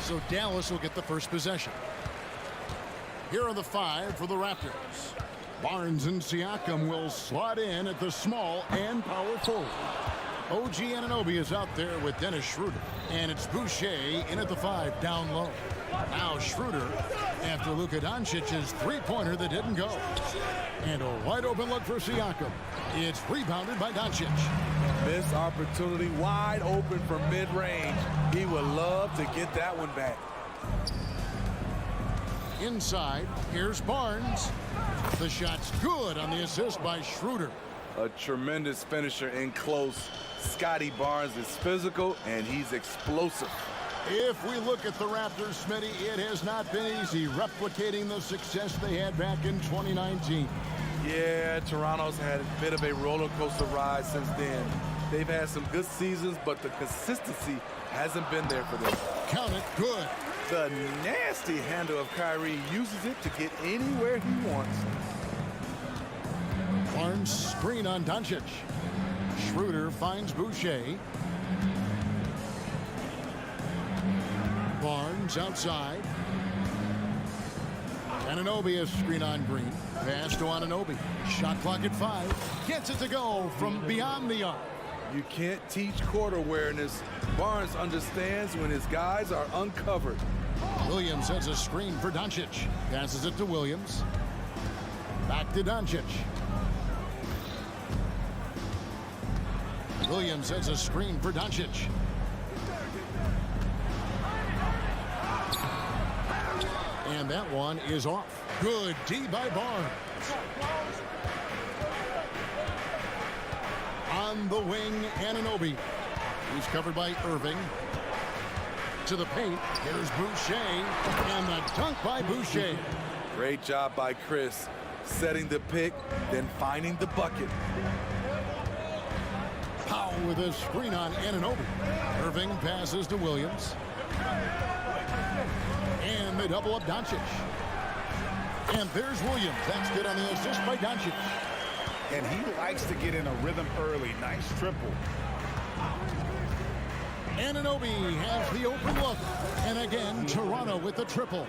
So Dallas will get the first possession. Here are the 5 for the Raptors. Barnes and Siakam will slot in at the small and power forward. OG Anunoby is out there with Dennis Schroeder. And it's Boucher in at the 5 down low. Now Schroeder after Luka Doncic's three-pointer that didn't go. And a wide open look for Siakam. It's rebounded by Doncic. Missed opportunity, wide open from mid-range. He would love to get that one back. Inside, here's Barnes. The shot's good on the assist by Schroeder. A tremendous finisher in close. Scotty Barnes is physical and he's explosive. If we look at the Raptors, Smitty, it has not been easy replicating the success they had back in 2019. Yeah, Toronto's had a bit of a roller coaster ride since then. They've had some good seasons, but the consistency hasn't been there for them. Count it, good. The nasty handle of Kyrie uses it to get anywhere he wants. Barnes screen on Doncic. Schroeder finds Boucher. Barnes outside. Anunoby is screen on Green. Pass to Anunoby. Shot clock at 5. Gets it to go from beyond the arc. You can't teach court awareness. Barnes understands when his guys are uncovered. Williams has a screen for Doncic. Passes it to Williams. Back to Doncic. Williams has a screen for Doncic. And that one is off. Good D by Barnes. On the wing, Anunoby. He's covered by Irving. To the paint. Here's Boucher. And the dunk by Boucher. Great job by Chris. Setting the pick, then finding the bucket. Powell with a screen on Anunoby. Irving passes to Williams. And they double up Doncic. And there's Williams. That's good on the assist by Doncic. And he likes to get in a rhythm early. Nice triple. Anunoby has the open look. And again, Toronto with the triple.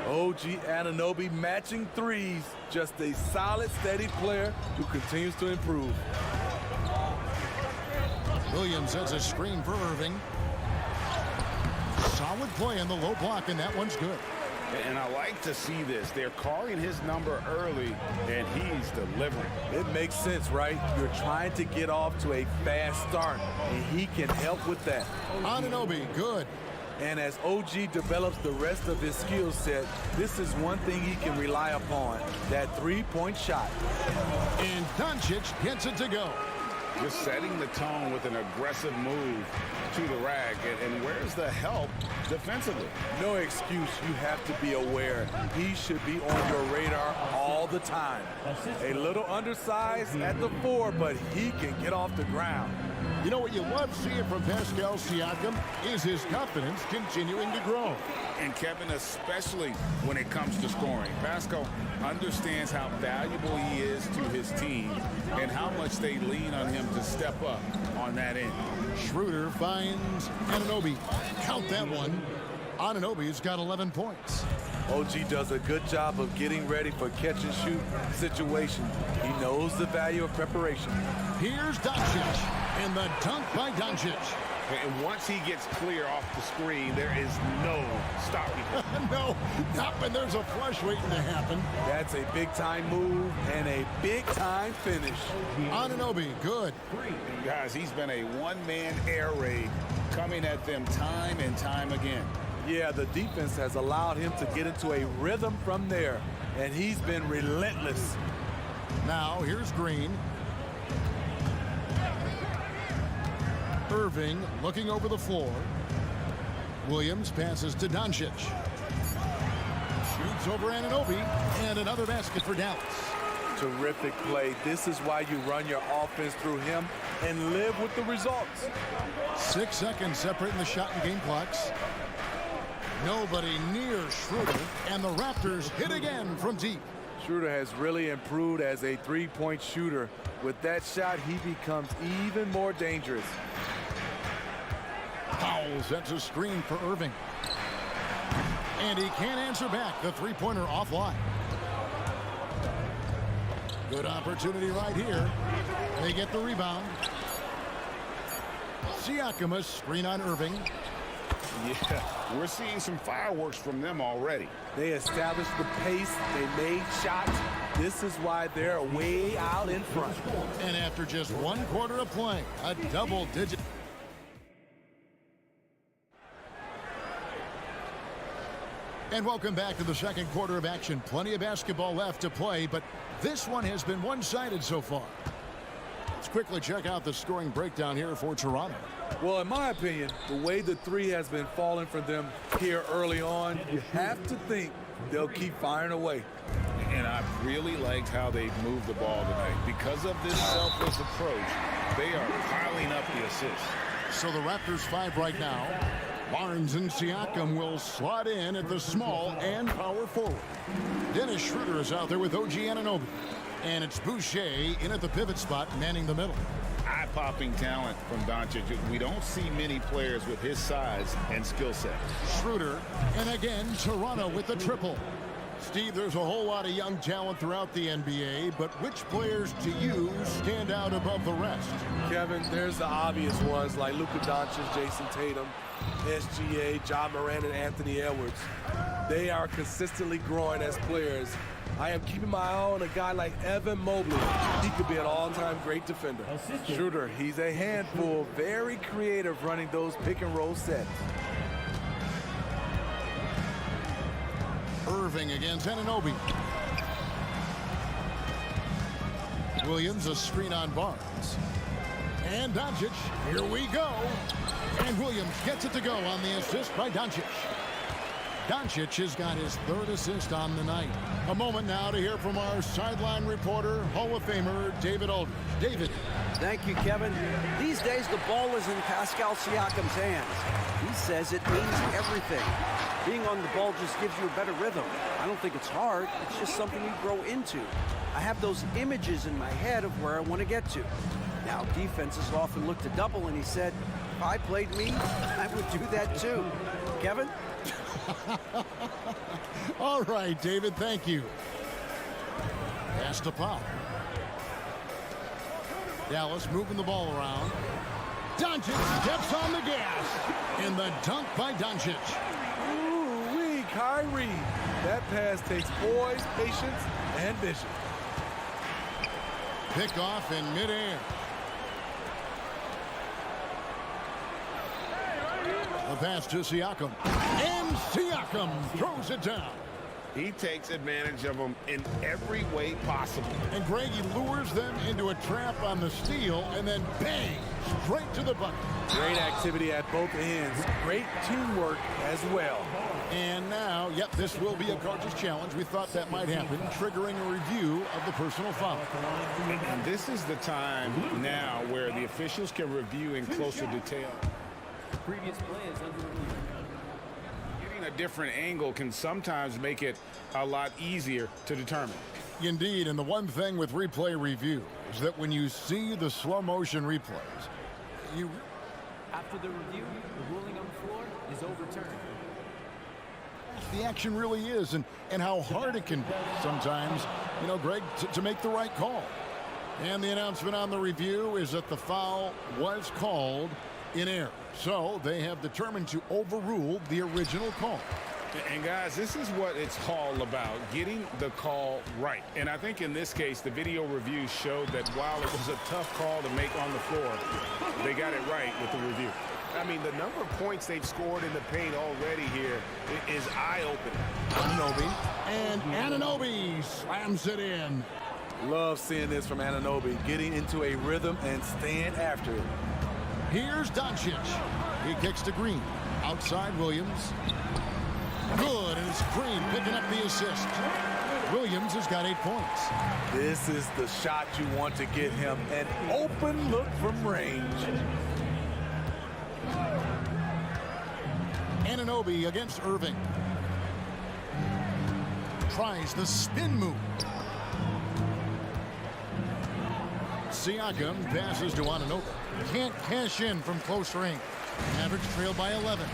OG Anunoby matching threes. Just a solid, steady player who continues to improve. Williams has a screen for Irving. Solid play in the low block, and that one's good. And I like to see this. They're calling his number early, and he's delivering. It makes sense, right? You're trying to get off to a fast start, and he can help with that. Anunoby, good. And as OG develops the rest of his skill set, this is one thing he can rely upon, that three-point shot. And Doncic gets it to go. Just setting the tone with an aggressive move to the rack. And where's the help defensively? No excuse. You have to be aware. He should be on your radar all the time. A little undersized at the 4, but he can get off the ground. You know what you love seeing from Pascal Siakam is his confidence continuing to grow. And Kevin, especially when it comes to scoring. Pascal understands how valuable he is to his team and how much they lean on him to step up on that end. Schroeder finds Anunoby. Count that one. Anunoby's got 11 points. OG does a good job of getting ready for catch-and-shoot situation. He knows the value of preparation. Here's Doncic, and the dunk by Doncic. And once he gets clear off the screen, there is no stopping him. No, not when there's a flush waiting to happen. That's a big-time move and a big-time finish. Anunoby, good. Guys, he's been a one-man air raid coming at them time and time again. Yeah, the defense has allowed him to get into a rhythm from there, and he's been relentless. Now, here's Green. Irving looking over the floor. Williams passes to Doncic. Shoots over Anunoby, and another basket for Dallas. Terrific play. This is why you run your offense through him and live with the results. 6 seconds separating the shot and game clocks. Nobody near Schroeder, and the Raptors hit again from deep. Schroeder has really improved as a three-point shooter. With that shot, he becomes even more dangerous. Powell sets a screen for Irving. And he can't answer back. The three-pointer offline. Good opportunity right here. They get the rebound. Siakam, a screen on Irving. Yeah, we're seeing some fireworks from them already. They established the pace. They made shots. This is why they're way out in front. And after just 1 quarter of play, a double-digit. And welcome back to the second quarter of action. Plenty of basketball left to play, but this one has been one-sided so far. Let's quickly check out the scoring breakdown here for Toronto. Well, in my opinion, the way the three has been falling for them here early on, you have to think they'll keep firing away. And I've really liked how they've moved the ball tonight. Because of this selfless approach, they are piling up the assists. So the Raptors 5 right now. Barnes and Siakam will slot in at the small and power forward. Dennis Schroeder is out there with OG Anunoby. And it's Boucher in at the pivot spot, manning the middle. Eye-popping talent from Doncic. We don't see many players with his size and skill set. Schroeder, and again, Toronto with the triple. Steve, there's a whole lot of young talent throughout the NBA, but which players to you stand out above the rest? Kevin, there's the obvious ones like Luka Doncic, Jason Tatum, SGA, John Moran, and Anthony Edwards. They are consistently growing as players. I am keeping my eye on a guy like Evan Mobley. He could be an all-time great defender. Schroeder, he's a handful, very creative running those pick-and-roll sets. Irving against Anunoby. Williams, a screen on Barnes. And Doncic, here we go. And Williams gets it to go on the assist by Doncic. Doncic has got his third assist on the night. A moment now to hear from our sideline reporter, Hall of Famer David Aldridge. David. Thank you, Kevin. These days, the ball is in Pascal Siakam's hands. He says it means everything. Being on the ball just gives you a better rhythm. I don't think it's hard. It's just something you grow into. I have those images in my head of where I want to get to. Now, defenses often look to double, and he said, if I played me, I would do that too. Kevin? All right, David, thank you. Pass to Powell. Dallas moving the ball around. Doncic steps on the gas. And the dunk by Doncic. Ooh-wee, Kyrie. That pass takes poise, patience, and vision. Pick off in midair. The pass to Siakam. And Siakam throws it down. He takes advantage of them in every way possible. And Greg, he lures them into a trap on the steal and then bang, straight to the bucket. Great activity at both ends. Great teamwork as well. And now, yep, this will be a coach's challenge. We thought that might happen, triggering a review of the personal foul. And this is the time now where the officials can review in closer detail. Previous play is under review. Getting a different angle can sometimes make it a lot easier to determine. Indeed, and the one thing with replay review is that when you see the slow motion replays, you... After the review, the ruling on the floor is overturned. The action really is, and how hard it can be sometimes, you know, Greg, to make the right call. And the announcement on the review is that the foul was called in error. So they have determined to overrule the original call. And guys, this is what it's all about, getting the call right. And I think in this case, the video review showed that while it was a tough call to make on the floor, they got it right with the review. I mean, the number of points they've scored in the paint already here is eye-opening. Anunoby. And Anunoby slams it in. Love seeing this from Anunoby, getting into a rhythm and staying after it. Here's Doncic. He kicks to Green. Outside Williams. Good, and it's Green picking up the assist. Williams has got 8 points. This is the shot you want to get him. An open look from range. Anunoby against Irving. Tries the spin move. Siakam passes to Anunoby. Can't cash in from close range. Mavericks trail by 11.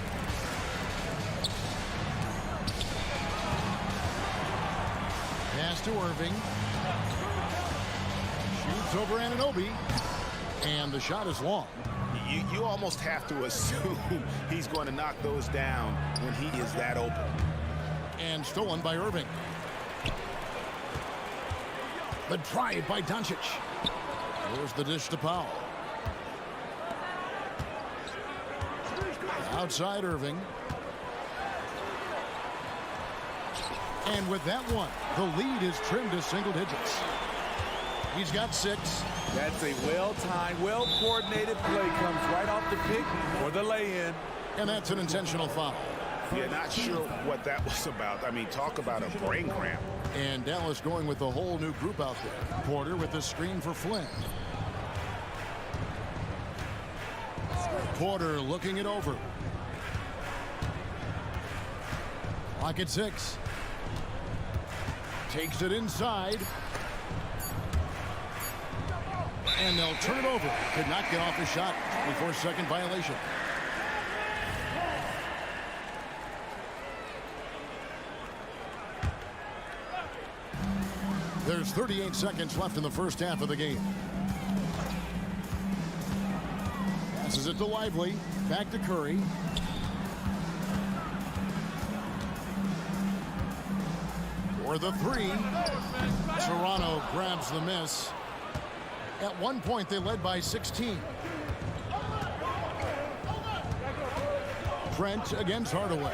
Pass to Irving. Shoots over Anunoby. And the shot is long. You almost have to assume he's going to knock those down when he is that open. And stolen by Irving. The drive by Doncic. There's the dish to Powell. Outside Irving. And with that one, the lead is trimmed to single digits. He's got 6. That's a well-timed, well-coordinated play. Comes right off the pick or the lay-in. And that's an intentional foul. Yeah, not sure what that was about. I mean, talk about a brain cramp. And Dallas going with a whole new group out there. Porter with the screen for Flynn. Porter looking it over. Clock at 6. Takes it inside. And they'll turn it over. Could not get off the shot before second violation. There's 38 seconds left in the first half of the game. Passes it to Lively. Back to Curry. For the 3. Toronto grabs the miss. At one point, they led by 16. Trent against Hardaway.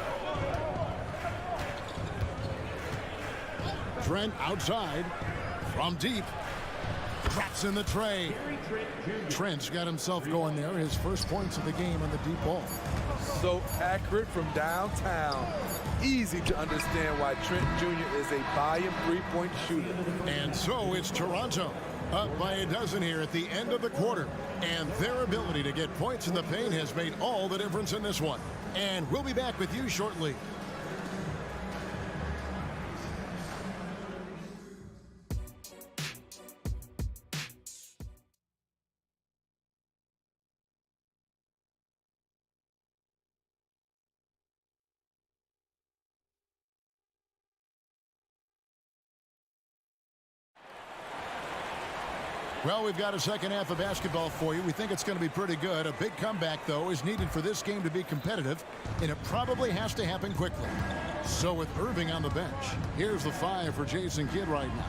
Trent outside from deep. Drops in the tray. Trent's got himself going there. His first points of the game on the deep ball. So accurate from downtown. Easy to understand why Trent Jr. is a volume three-point shooter. And so it's Toronto up by a dozen here at the end of the quarter. And their ability to get points in the paint has made all the difference in this one. And we'll be back with you shortly. Well, we've got a second half of basketball for you. We think it's going to be pretty good. A big comeback, though, is needed for this game to be competitive, and it probably has to happen quickly. So with Irving on the bench, here's the 5 for Jason Kidd right now.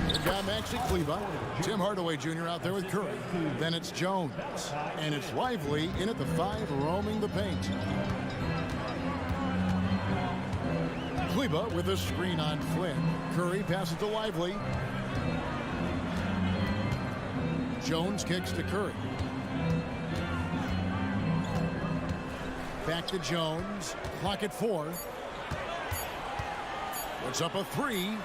They've got Maxi Kleber, Tim Hardaway Jr. out there with Curry. Then it's Jones, and it's Lively in at the 5, roaming the paint. Kleber with a screen on Flynn. Curry passes to Lively. Jones kicks to Curry. Back to Jones. Clock at 4. Puts up a 3.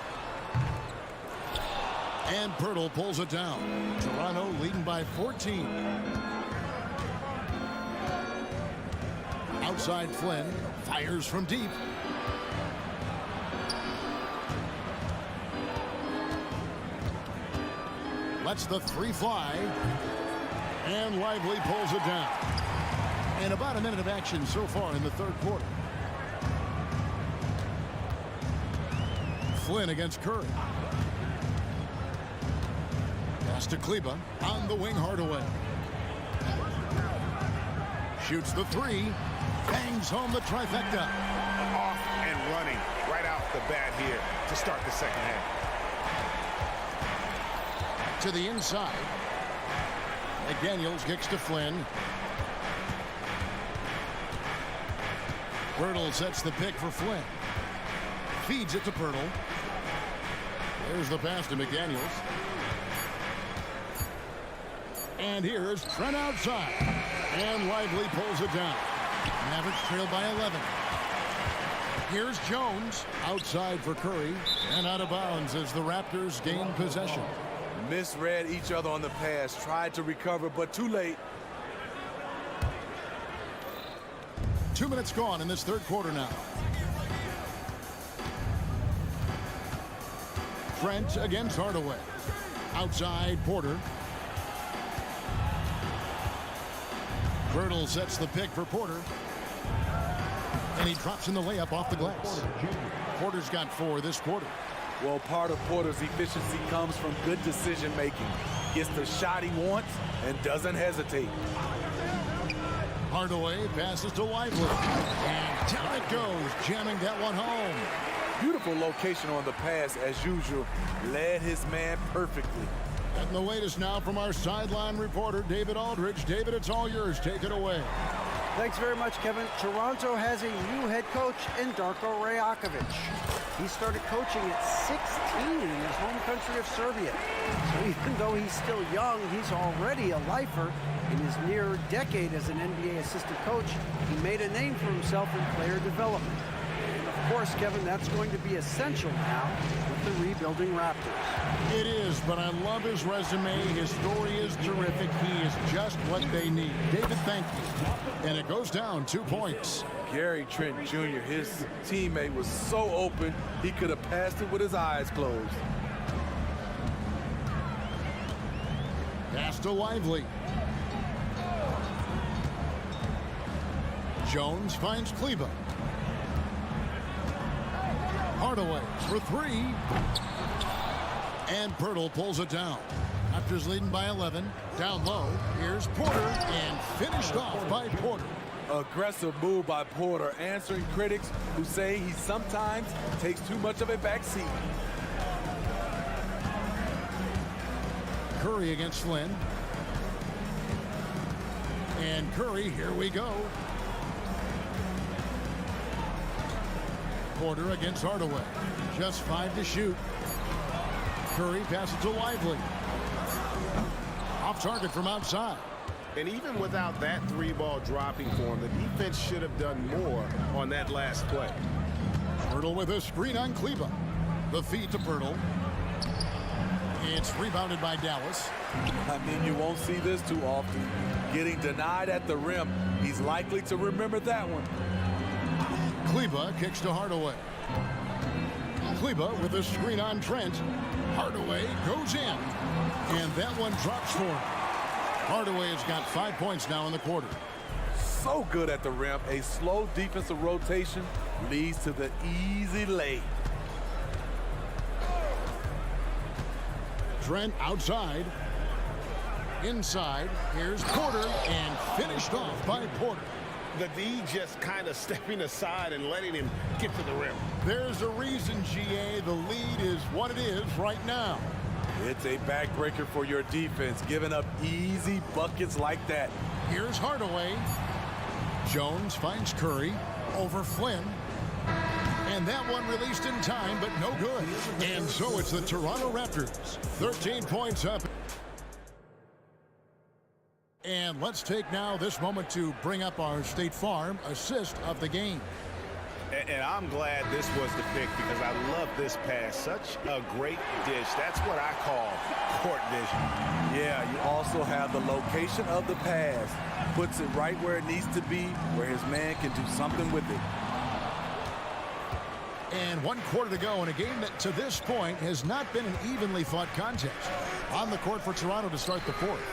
And Pirtle pulls it down. Toronto leading by 14. Outside Flynn. Fires from deep. Lets the 3 fly. And Lively pulls it down. And about a minute of action so far in the third quarter. Flynn against Curry. Pass to Kleber. On the wing, Hardaway. Shoots the 3. Bangs home the trifecta. Off and running right out the bat here to start the second half. To the inside. McDaniels kicks to Flynn. Pirtle sets the pick for Flynn. Feeds it to Pirtle. There's the pass to McDaniels. And here's Trent outside. And Lively pulls it down. Mavericks trail by 11. Here's Jones outside for Curry. And out of bounds as the Raptors gain possession. Misread each other on the pass. Tried to recover, but too late. 2 minutes gone in this third quarter now. Trent against Hardaway. Outside Porter. Pirtle sets the pick for Porter. And he drops in the layup off the glass. Porter's got 4 this quarter. Well, part of Porter's efficiency comes from good decision making. Gets the shot he wants and doesn't hesitate. Hardaway passes to Lively. And down it goes, jamming that one home. Beautiful location on the pass as usual. Led his man perfectly. And the latest now from our sideline reporter, David Aldridge. David, it's all yours. Take it away. Thanks very much, Kevin. Toronto has a new head coach in Darko Rajakovic. He started coaching at 16 in his home country of Serbia. So even though he's still young, he's already a lifer. In his near decade as an NBA assistant coach, he made a name for himself in player development. And of course, Kevin, that's going to be essential now with the rebuilding Raptors. It is, but I love his resume. His story is terrific. He is just what they need. David, thank you. And it goes down 2 points. Gary Trent Jr., his teammate, was so open, he could have passed it with his eyes closed. Pass to Lively. Jones finds Kleba. Hardaway for 3. And Pirtle pulls it down. Raptors leading by 11. Down low. Here's Porter. And finished off by Porter. Aggressive move by Porter, answering critics who say he sometimes takes too much of a backseat. Curry against Flynn. And Curry, here we go. Porter against Hardaway. Just 5 to shoot. Curry passes to Lively. Off target from outside. And even without that 3-ball dropping for him, the defense should have done more on that last play. Pirtle with a screen on Kleba. The feed to Pirtle. It's rebounded by Dallas. I mean, you won't see this too often. Getting denied at the rim, he's likely to remember that one. Kleba kicks to Hardaway. Kleba with a screen on Trent. Hardaway goes in. And that one drops for him. Hardaway has got 5 points now in the quarter. So good at the rim. A slow defensive rotation leads to the easy lay. Trent outside. Inside. Here's Porter. And finished off by Porter. The D just kind of stepping aside and letting him get to the rim. There's a reason, GA. The lead is what it is right now. It's a backbreaker for your defense, giving up easy buckets like that. Here's Hardaway. Jones finds Curry over Flynn. And that one released in time, but no good. And so it's the Toronto Raptors. 13 points up. And let's take now this moment to bring up our State Farm assist of the game. And I'm glad this was the pick because I love this pass. Such a great dish. That's what I call court vision. Yeah, you also have the location of the pass. Puts it right where it needs to be, where his man can do something with it. And 1 quarter to go in a game that to this point has not been an evenly fought contest. On the court for Toronto to start the fourth.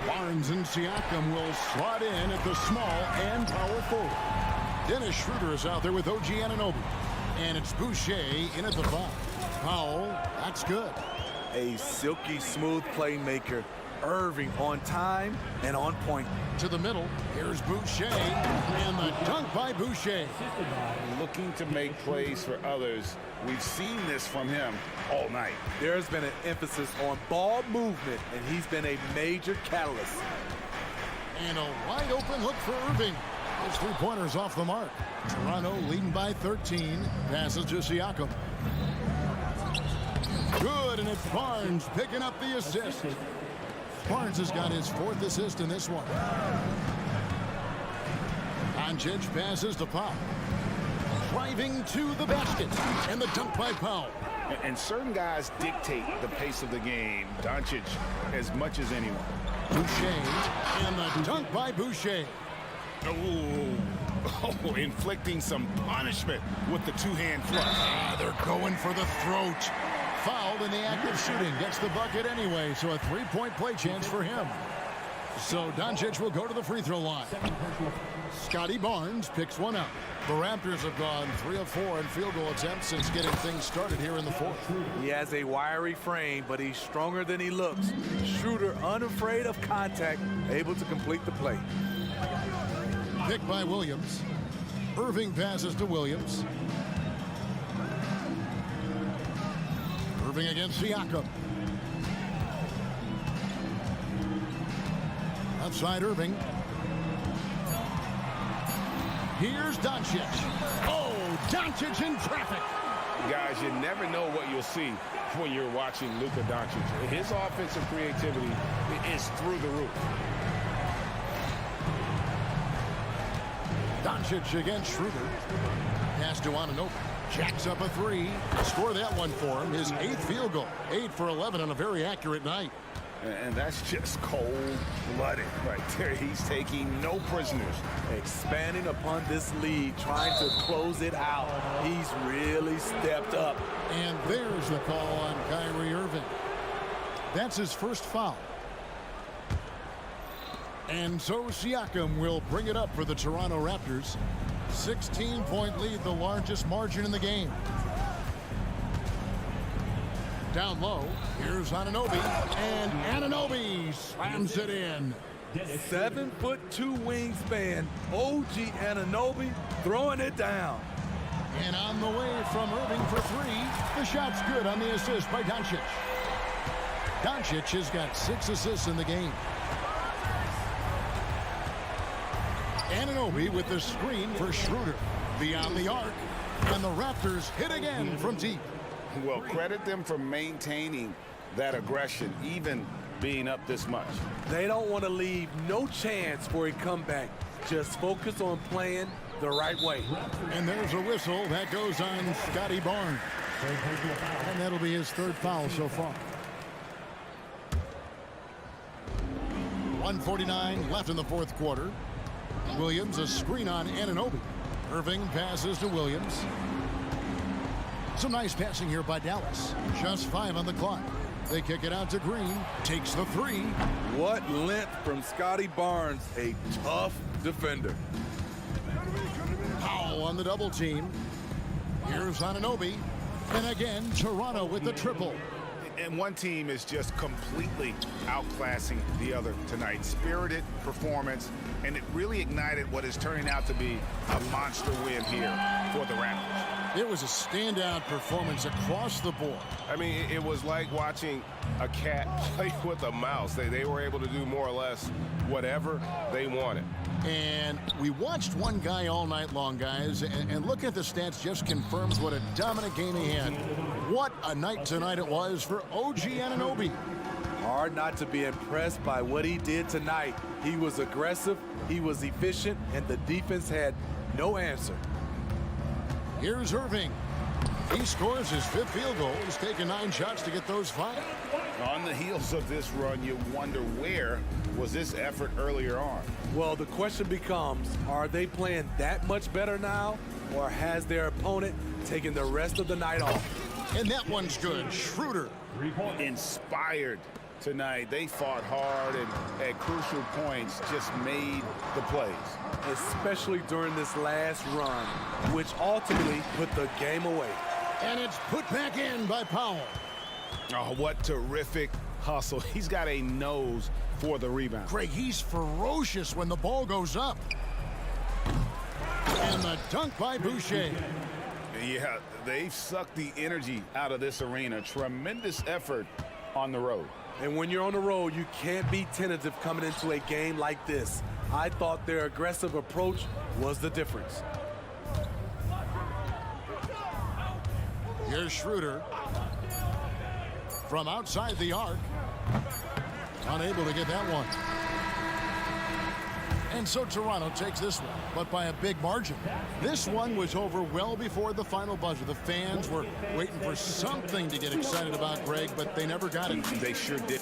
Barnes and Siakam will slot in at the small and power forward. Dennis Schroeder is out there with OG Anunoby. And it's Boucher in at the 5. Powell, that's good. A silky smooth playmaker. Irving on time and on point. To the middle, here's Boucher, and the dunk by Boucher. Looking to make plays for others. We've seen this from him all night. There's been an emphasis on ball movement, and he's been a major catalyst. And a wide open look for Irving. His 3-pointers off the mark. Toronto leading by 13. Passes to Siakam. Good, and it's Barnes picking up the assist. Barnes has got his 4th assist in this one. Doncic passes to Powell. Driving to the basket. And the dunk by Powell. And certain guys dictate the pace of the game. Doncic as much as anyone. Boucher. And the dunk by Boucher. Oh, inflicting some punishment with the 2-hand flush. They're going for the throat. Fouled in the act of shooting. Gets the bucket anyway, so a 3-point play chance for him. So Doncic will go to the free throw line. Scotty Barnes picks one up. The Raptors have gone 3 of 4 in field goal attempts since getting things started here in the fourth. He has a wiry frame, but he's stronger than he looks. Schroeder unafraid of contact, able to complete the play. Pick by Williams. Irving passes to Williams. Irving against Siakam. Outside Irving. Here's Doncic. Oh, Doncic in traffic. guys, you never know what you'll see when you're watching Luka Doncic. His offensive creativity is through the roof. Doncic against Schroeder. Pass to Anunoby. Jacks up a three. Score that one for him. His 8th field goal. 8 for 11 on a very accurate night. And that's just cold-blooded right there. He's taking no prisoners. Expanding upon this lead, trying to close it out. He's really stepped up. And there's the call on Kyrie Irving. That's his first foul. And so Siakam will bring it up for the Toronto Raptors. 16-point lead, the largest margin in the game. Down low, here's Anunoby, and Anunoby slams it in. 7'2" wingspan, OG Anunoby throwing it down. And on the way from Irving for three, the shot's good on the assist by Doncic. Doncic has got 6 assists in the game. Anunoby with the screen for Schroeder. Beyond the arc, and the Raptors hit again from deep. Well, credit them for maintaining that aggression, even being up this much. They don't want to leave no chance for a comeback. Just focus on playing the right way. And there's a whistle that goes on Scotty Barnes. And that'll be his 3rd foul so far. 1:49 left in the 4th quarter. Williams a screen on Anunoby. Irving passes to Williams. Some nice passing here by Dallas. Just 5 on the clock. They kick it out to Green. Takes the 3. What length from Scotty Barnes, a tough defender. Powell on the double team. Here's Anunoby. And again, Toronto with the triple. And one team is just completely outclassing the other tonight. Spirited performance, and it really ignited what is turning out to be a monster win here for the Raptors. It was a standout performance across the board. I mean, it was like watching a cat play with a mouse. They were able to do more or less whatever they wanted. And we watched one guy all night long, guys, and looking at the stats just confirms what a dominant game he had. What a night tonight it was for OG Anunoby. Hard not to be impressed by what he did tonight. He was aggressive, he was efficient, and the defense had no answer. Here's Irving. He scores his 5th field goal. He's taken 9 shots to get those 5. On the heels of this run, you wonder where was this effort earlier on? Well, the question becomes, are they playing that much better now, or has their opponent taken the rest of the night off? And that one's good. Schroeder. Inspired tonight. They fought hard and at crucial points just made the plays. Especially during this last run, which ultimately put the game away. And it's put back in by Powell. Oh, what terrific hustle. He's got a nose for the rebound. Craig, he's ferocious when the ball goes up. And the dunk by Boucher. Yeah, they've sucked the energy out of this arena. Tremendous effort on the road. And when you're on the road, you can't be tentative coming into a game like this. I thought their aggressive approach was the difference. Here's Schroeder. From outside the arc. Unable to get that one. And so Toronto takes this one, but by a big margin. This one was over well before the final buzzer. The fans were waiting for something to get excited about, Greg, but they never got it. They sure did.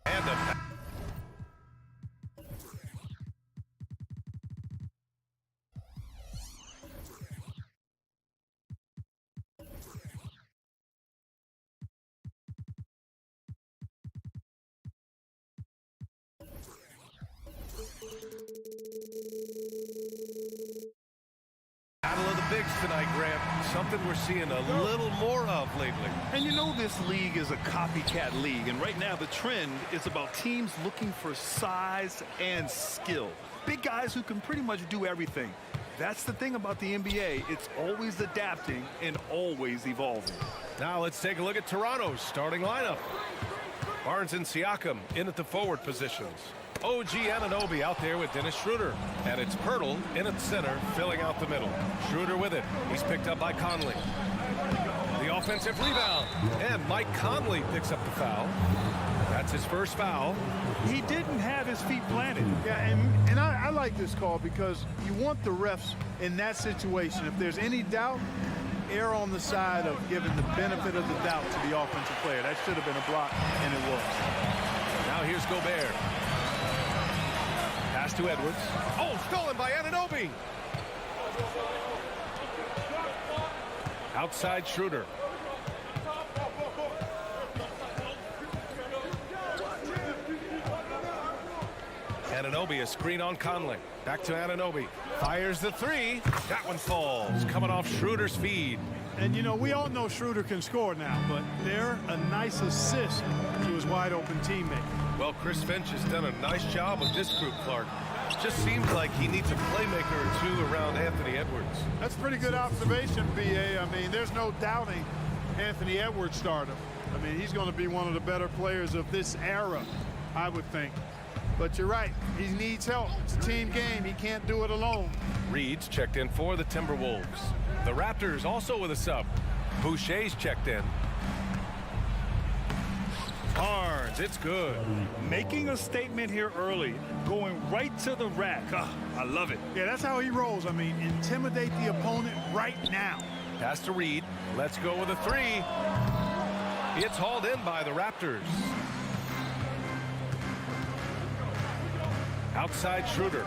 And a battle of the bigs tonight, Grant. Something we're seeing a little more of lately. And you know this league is a copycat league, and right now the trend is about teams looking for size and skill. Big guys who can pretty much do everything. That's the thing about the NBA. It's always adapting and always evolving. Now let's take a look at Toronto's starting lineup. Barnes and Siakam in at the forward positions. OG Anunoby out there with Dennis Schroeder. And it's Pirtle in at center, filling out the middle. Schroeder with it. He's picked up by Conley. The offensive rebound. And Mike Conley picks up the foul. That's his first foul. He didn't have his feet planted. Yeah, and I like this call because you want the refs in that situation. If there's any doubt, err on the side of giving the benefit of the doubt to the offensive player. That should have been a block, and it was. Now here's Gobert. Pass to Edwards. Oh, stolen by Anunoby. Outside Schroeder. Anunoby, a screen on Conley. Back to Anunoby. Fires the three. That one falls. Coming off Schroeder's feed. And, you know, we all know Schroeder can score now, but they're a nice assist to his wide-open teammate. Well, Chris Finch has done a nice job with this group, Clark. Just seems like he needs a playmaker or two around Anthony Edwards. That's a pretty good observation, B.A. I mean, there's no doubting Anthony Edwards stardom. I mean, he's going to be one of the better players of this era, I would think. But you're right, he needs help. It's a team game. He can't do it alone. Reed's checked in for the Timberwolves. The Raptors also with a sub. Boucher's checked in. Barnes, it's good. Making a statement here early, going right to the rack. I love it. Yeah, that's how he rolls. I mean, intimidate the opponent right now. Pass to Reed. Let's go with a three. It's hauled in by the Raptors. Outside Schroeder.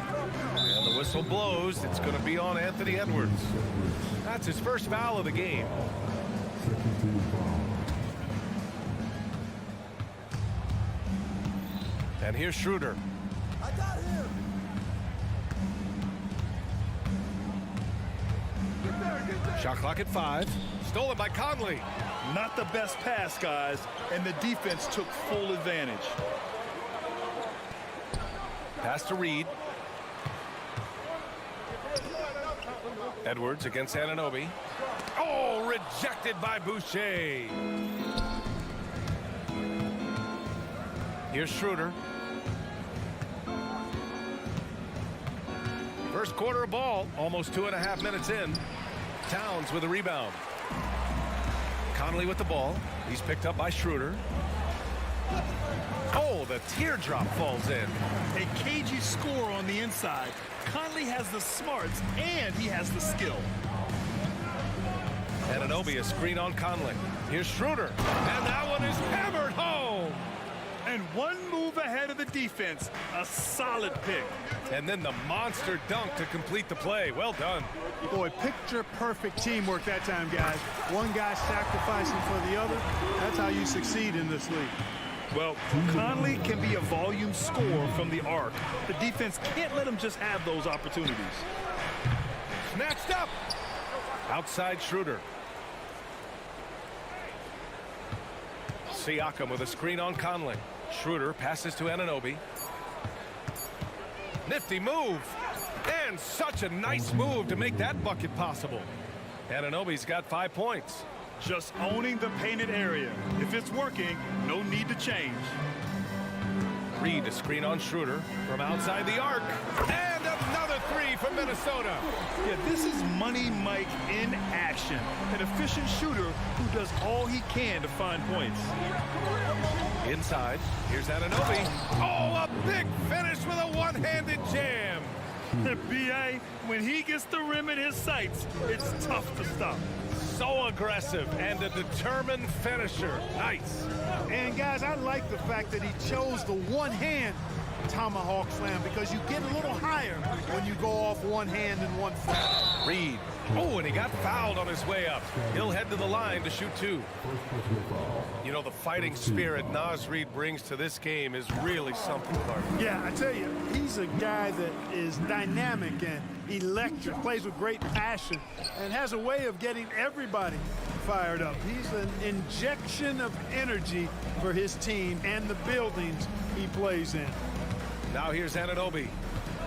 And the whistle blows. It's going to be on Anthony Edwards. That's his first foul of the game. And here's Schroeder. I got him. Shot clock at 5. Stolen by Conley. Not the best pass, guys, and the defense took full advantage. Pass to Reed. Edwards against Anunoby. Oh, rejected by Boucher. Here's Schroeder. First quarter of ball, almost 2.5 minutes in. Towns with a rebound. Conley with the ball. He's picked up by Schroeder. Oh, the teardrop falls in. A cagey score on the inside. Conley has the smarts and he has the skill. Anunoby, a screen on Conley. Here's Schroeder, and that one is hammered home. And one move ahead of the defense. A solid pick. And then the monster dunk to complete the play. Well done. Boy, picture-perfect teamwork that time, guys. One guy sacrificing for the other. That's how you succeed in this league. Well, Conley can be a volume scorer from the arc. The defense can't let him just have those opportunities. Snatched up. Outside Schroeder. Siakam with a screen on Conley. Schroeder passes to Anunoby. Nifty move. And such a nice move to make that bucket possible. Anunoby's got 5 points. Just owning the painted area. If it's working, no need to change. Reed, a screen on Schroeder from outside the arc. And another three from Minnesota. Yeah, this is Money Mike in action. An efficient shooter who does all he can to find points. Inside, here's Anunoby. Oh, a big finish with a one-handed jam. B.A., when he gets the rim in his sights, it's tough to stop. So aggressive and a determined finisher. Nice. And, guys, I like the fact that he chose the one-hand tomahawk slam because you get a little higher when you go off one hand and one foot. Reed. Oh, and he got fouled on his way up. He'll head to the line to shoot two. You know, the fighting spirit Naz Reid brings to this game is really something, Clark. Yeah, I tell you, he's a guy that is dynamic and electric, plays with great passion, and has a way of getting everybody fired up. He's an injection of energy for his team and the buildings he plays in. Now here's Anunoby.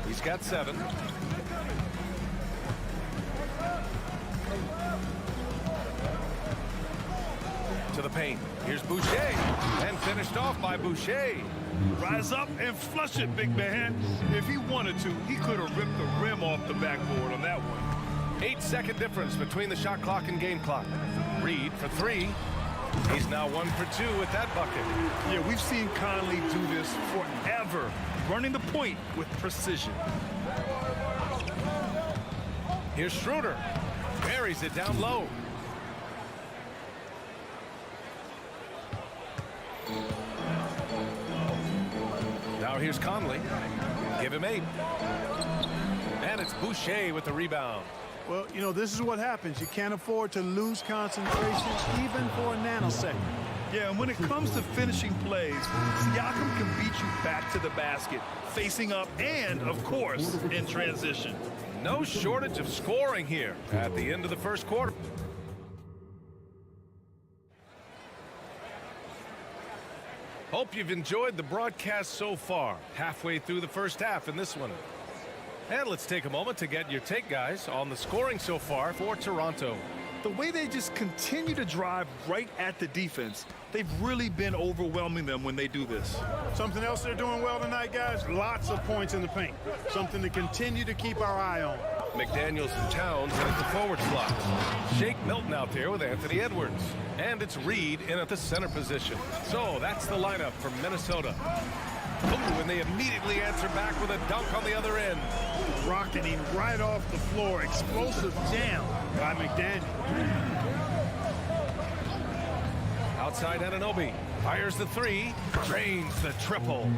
He's got 7. To the paint. Here's Boucher. And finished off by Boucher. Rise up and flush it, big man. If he wanted to, he could have ripped the rim off the backboard on that one. 8-second difference between the shot clock and game clock. Reed for 3. He's now 1 for 2 with that bucket. Yeah, we've seen Conley do this forever, running the point with precision. Here's Schroeder. Buries it down low. Now here's Conley. Give him 8. And it's Boucher with the rebound. Well, you know, this is what happens. You can't afford to lose concentration even for a nanosecond. Yeah, and when it comes to finishing plays, Siakam can beat you back to the basket, facing up and, of course, in transition. No shortage of scoring here at the end of the first quarter. Hope you've enjoyed the broadcast so far. Halfway through the first half in this one. And let's take a moment to get your take, guys, on the scoring so far for Toronto. The way they just continue to drive right at the defense, they've really been overwhelming them when they do this. Something else they're doing well tonight, guys, lots of points in the paint. Something to continue to keep our eye on. McDaniels and Towns in at the forward slot. Shake Milton out there with Anthony Edwards. And it's Reed in at the center position. So that's the lineup for Minnesota. Ooh, and they immediately answer back with a dunk on the other end. Rocketing right off the floor. Explosive jam by McDaniel. Outside Anunoby. Fires the 3. Drains the triple.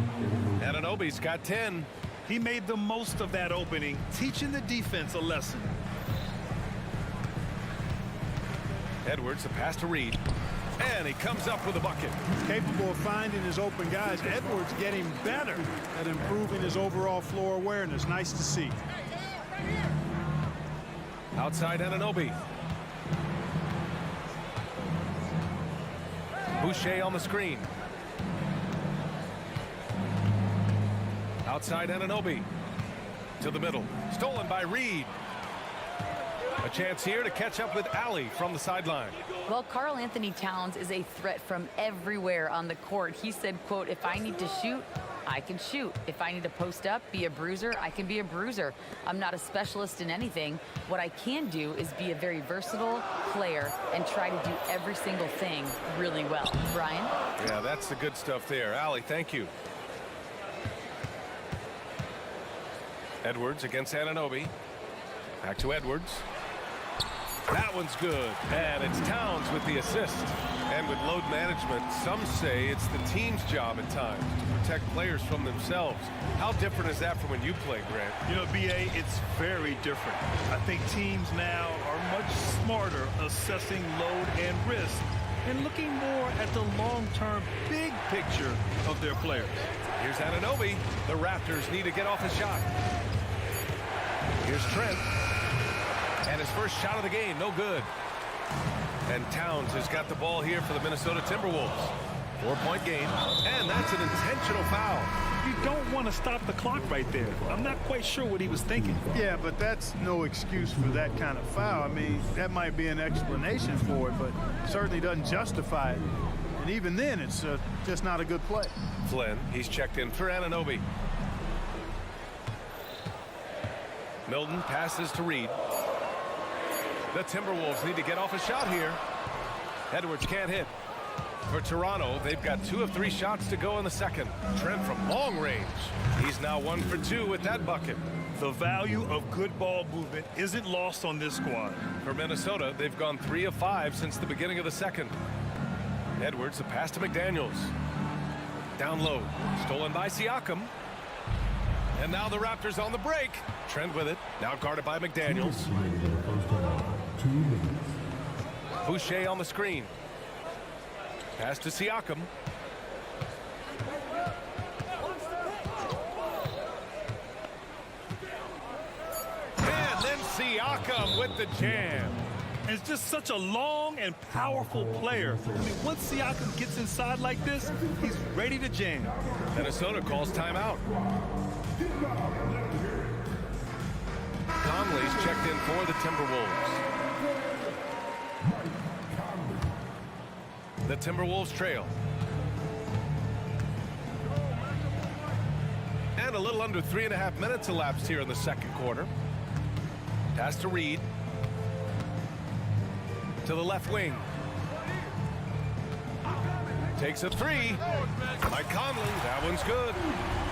Anunoby's got 10. He made the most of that opening, teaching the defense a lesson. Edwards, the pass to Reed. And he comes up with a bucket. Capable of finding his open guys. Edwards getting better at improving his overall floor awareness. Nice to see. Outside Anunoby. Boucher on the screen. Outside Anunoby. To the middle. Stolen by Reed. A chance here to catch up with Allie from the sideline. Well, Karl Anthony Towns is a threat from everywhere on the court. He said, quote, if I need to shoot, I can shoot. If I need to post up, be a bruiser, I can be a bruiser. I'm not a specialist in anything. What I can do is be a very versatile player and try to do every single thing really well. Brian? Yeah, that's the good stuff there. Allie, thank you. Edwards against Anunoby. Back to Edwards. That one's good. And it's Towns with the assist. And with load management, some say it's the team's job at times to protect players from themselves. How different is that from when you played, Grant? You know, B.A., it's very different. I think teams now are much smarter assessing load and risk and looking more at the long-term big picture of their players. Here's Anunoby. The Raptors need to get off a shot. Here's Trent. And his first shot of the game, no good. And Towns has got the ball here for the Minnesota Timberwolves. 4-point game, and that's an intentional foul. You don't want to stop the clock right there. I'm not quite sure what he was thinking. Yeah, but that's no excuse for that kind of foul. I mean, that might be an explanation for it, but certainly doesn't justify it. And even then, it's just not a good play. Flynn, he's checked in for Anunoby. Milton passes to Reed. The Timberwolves need to get off a shot here. Edwards can't hit. For Toronto, they've got 2 of 3 shots to go in the second. Trent from long range. He's now 1 for 2 with that bucket. The value of good ball movement isn't lost on this squad. For Minnesota, they've gone 3 of 5 since the beginning of the second. Edwards, the pass to McDaniels. Down low. Stolen by Siakam. And now the Raptors on the break. Trent with it. Now guarded by McDaniels. Boucher on the screen. Pass to Siakam. And then Siakam with the jam. It's just such a long and powerful player. I mean, once Siakam gets inside like this, he's ready to jam. Minnesota calls timeout. Conley's checked in for the Timberwolves. The Timberwolves trail. And a little under 3.5 minutes elapsed here in the second quarter. Pass to Reed. To the left wing. Takes a 3. By Conley. That one's good.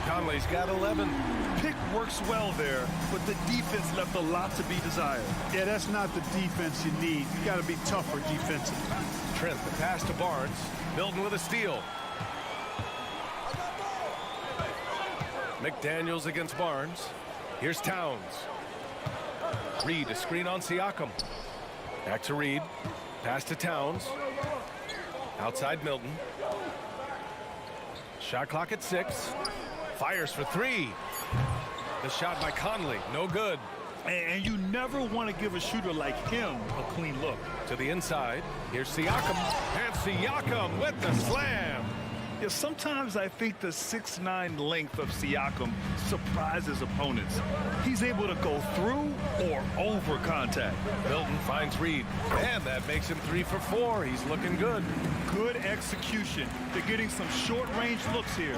Conley's got 11. Pick works well there, but the defense left a lot to be desired. Yeah, that's not the defense you need. You got to be tougher defensively. Trent, the pass to Barnes. Milton with a steal. McDaniels against Barnes. Here's Towns. Reed, a screen on Siakam. Back to Reed. Pass to Towns. Outside Milton. Shot clock at 6. Fires for 3. The shot by Conley, no good. And you never want to give a shooter like him a clean look. To the inside, here's Siakam. And Siakam with the slam. Yeah, sometimes I think the 6'9" length of Siakam surprises opponents. He's able to go through or over contact. Milton finds Reed, and that makes him 3 for 4. He's looking good. Good execution. They're getting some short-range looks here.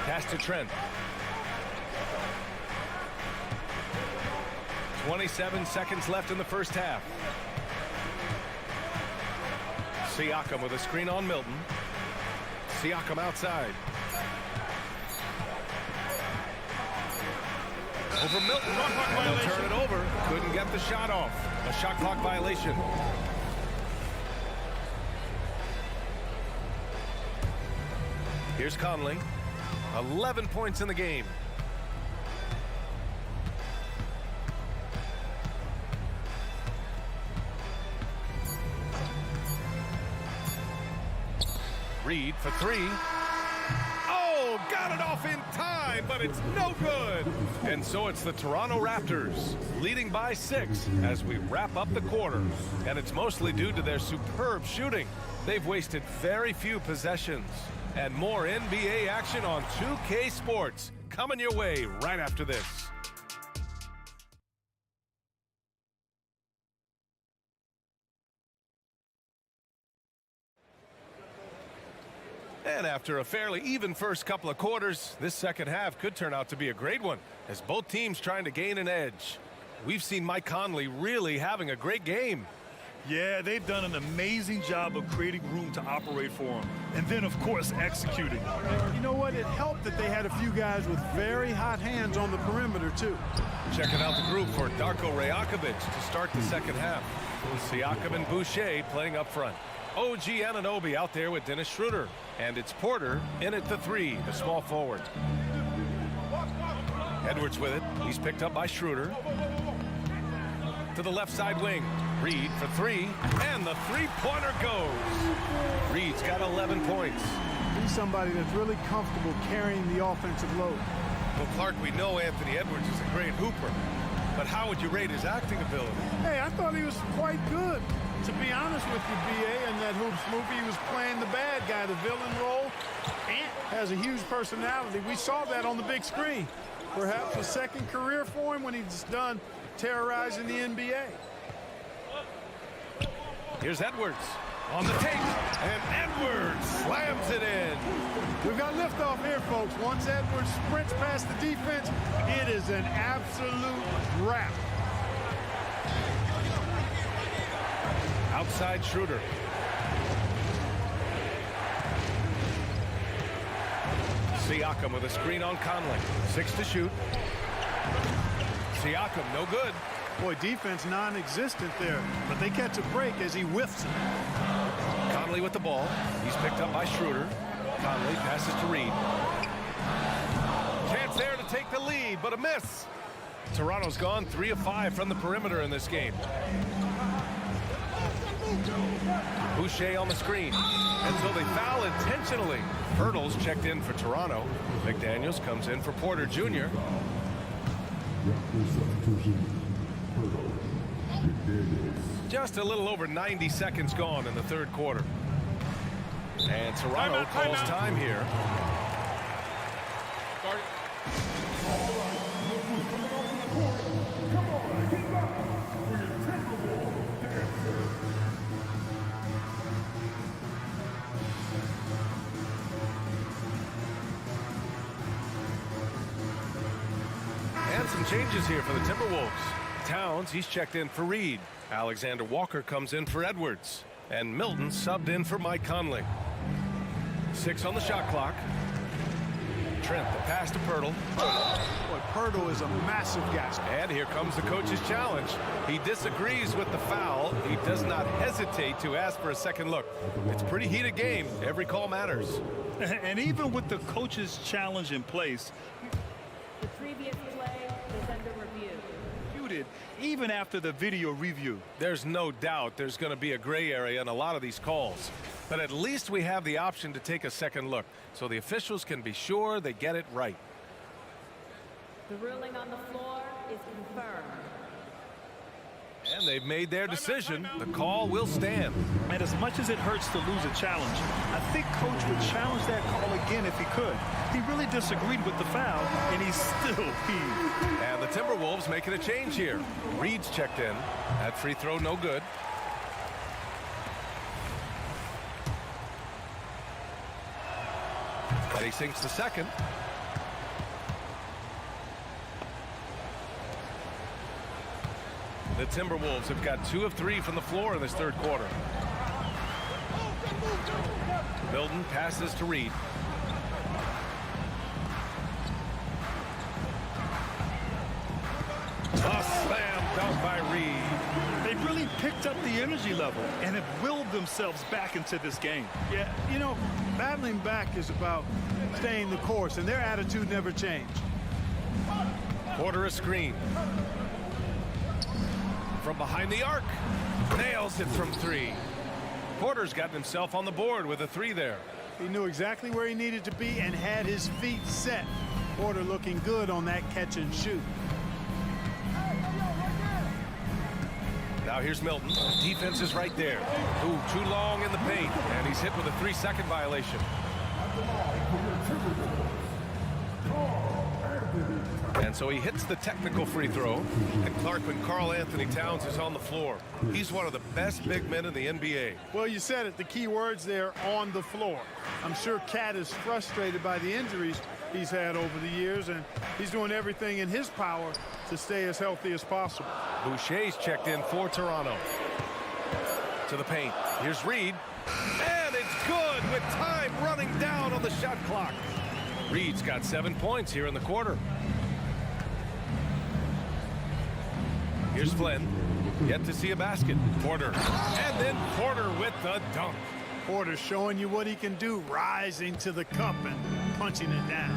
Pass to Trent. 27 seconds left in the first half. Siakam with a screen on Milton. Siakam outside. Over Milton. And they'll turn it over. Couldn't get the shot off. A shot clock violation. Here's Conley. 11 points in the game. Reed for 3. Oh, got it off in time, but it's no good. And so it's the Toronto Raptors leading by 6 as we wrap up the quarter. And it's mostly due to their superb shooting. They've wasted very few possessions. And more NBA action on 2K Sports coming your way right after this. And after a fairly even first couple of quarters, this second half could turn out to be a great one as both teams trying to gain an edge. We've seen Mike Conley really having a great game. Yeah, they've done an amazing job of creating room to operate for him. And then, of course, executing. You know what? It helped that they had a few guys with very hot hands on the perimeter, too. Checking out the group for Darko Rajakovic to start the second half. Siakam and Boucher playing up front. OG Anunoby out there with Dennis Schroeder. And it's Porter in at the 3, the small forward. Edwards with it. He's picked up by Schroeder. To the left side wing. Reed for 3, and the three-pointer goes. Reed's got 11 points. He's somebody that's really comfortable carrying the offensive load. Well, Clark, we know Anthony Edwards is a great hooper, but how would you rate his acting ability? Hey, I thought he was quite good. To be honest with you, B.A., in that Hoops movie, he was playing the bad guy, the villain role. Ant has a huge personality. We saw that on the big screen. Perhaps a second career for him when he's done terrorizing the NBA. Here's Edwards on the tape, and Edwards slams it in. We've got liftoff here, folks. Once Edwards sprints past the defense, it is an absolute wrap. Outside Schroeder. Siakam with a screen on Conley. 6 to shoot. Siakam, no good. Boy, defense non-existent there, but they catch a break as he whiffs it. Conley with the ball. He's picked up by Schroeder. Conley passes to Reed. Chance there to take the lead, but a miss. Toronto's gone 3 of 5 from the perimeter in this game. Boucher on the screen until they foul intentionally. Hurdles checked in for Toronto. McDaniels comes in for Porter Jr. Just a little over 90 seconds gone in the third quarter. And Toronto calls time here. And some changes here for the Timberwolves. Towns, he's checked in for Reed. Alexander Walker comes in for Edwards. And Milton subbed in for Mike Conley. 6 on the shot clock. Trent, the pass to Pirtle. Boy, Pirtle is a massive guy. And here comes the coach's challenge. He disagrees with the foul. He does not hesitate to ask for a second look. It's a pretty heated game. Every call matters. And even with the coach's challenge in place, The previous play is under review. even after the video review. There's no doubt there's going to be a gray area in a lot of these calls. But at least we have the option to take a second look, so the officials can be sure they get it right. The ruling on the floor is confirmed. And they've made their decision. The call will stand. And as much as it hurts to lose a challenge, I think Coach would challenge that call again if he could. He really disagreed with the foul, and he's still heaved. And the Timberwolves making a change here. Reed's checked in. That free throw no good. But he sinks the second. The Timberwolves have got 2 of 3 from the floor in this third quarter. Milton passes to Reed. A slam dunk by Reed. They really picked up the energy level and have willed themselves back into this game. Yeah, you know, battling back is about staying the course, and their attitude never changed. Porter a screen. From behind the arc. Nails it from 3. Porter's gotten himself on the board with a 3 there. He knew exactly where he needed to be and had his feet set. Porter looking good on that catch and shoot. Now here's Milton. Defense is right there. Ooh, too long in the paint. And he's hit with a 3-second violation. And so he hits the technical free throw. And Clark, when Karl Anthony Towns is on the floor, he's one of the best big men in the NBA. Well, you said it, the key words there, on the floor. I'm sure Cat is frustrated by the injuries he's had over the years, and he's doing everything in his power to stay as healthy as possible. Boucher's checked in for Toronto. To the paint. Here's Reed. And it's good with time running down on the shot clock. Reed's got 7 points here in the quarter. Here's Flynn. Yet to see a basket. Porter. And then Porter with the dunk. Porter showing you what he can do, rising to the cup and punching it down.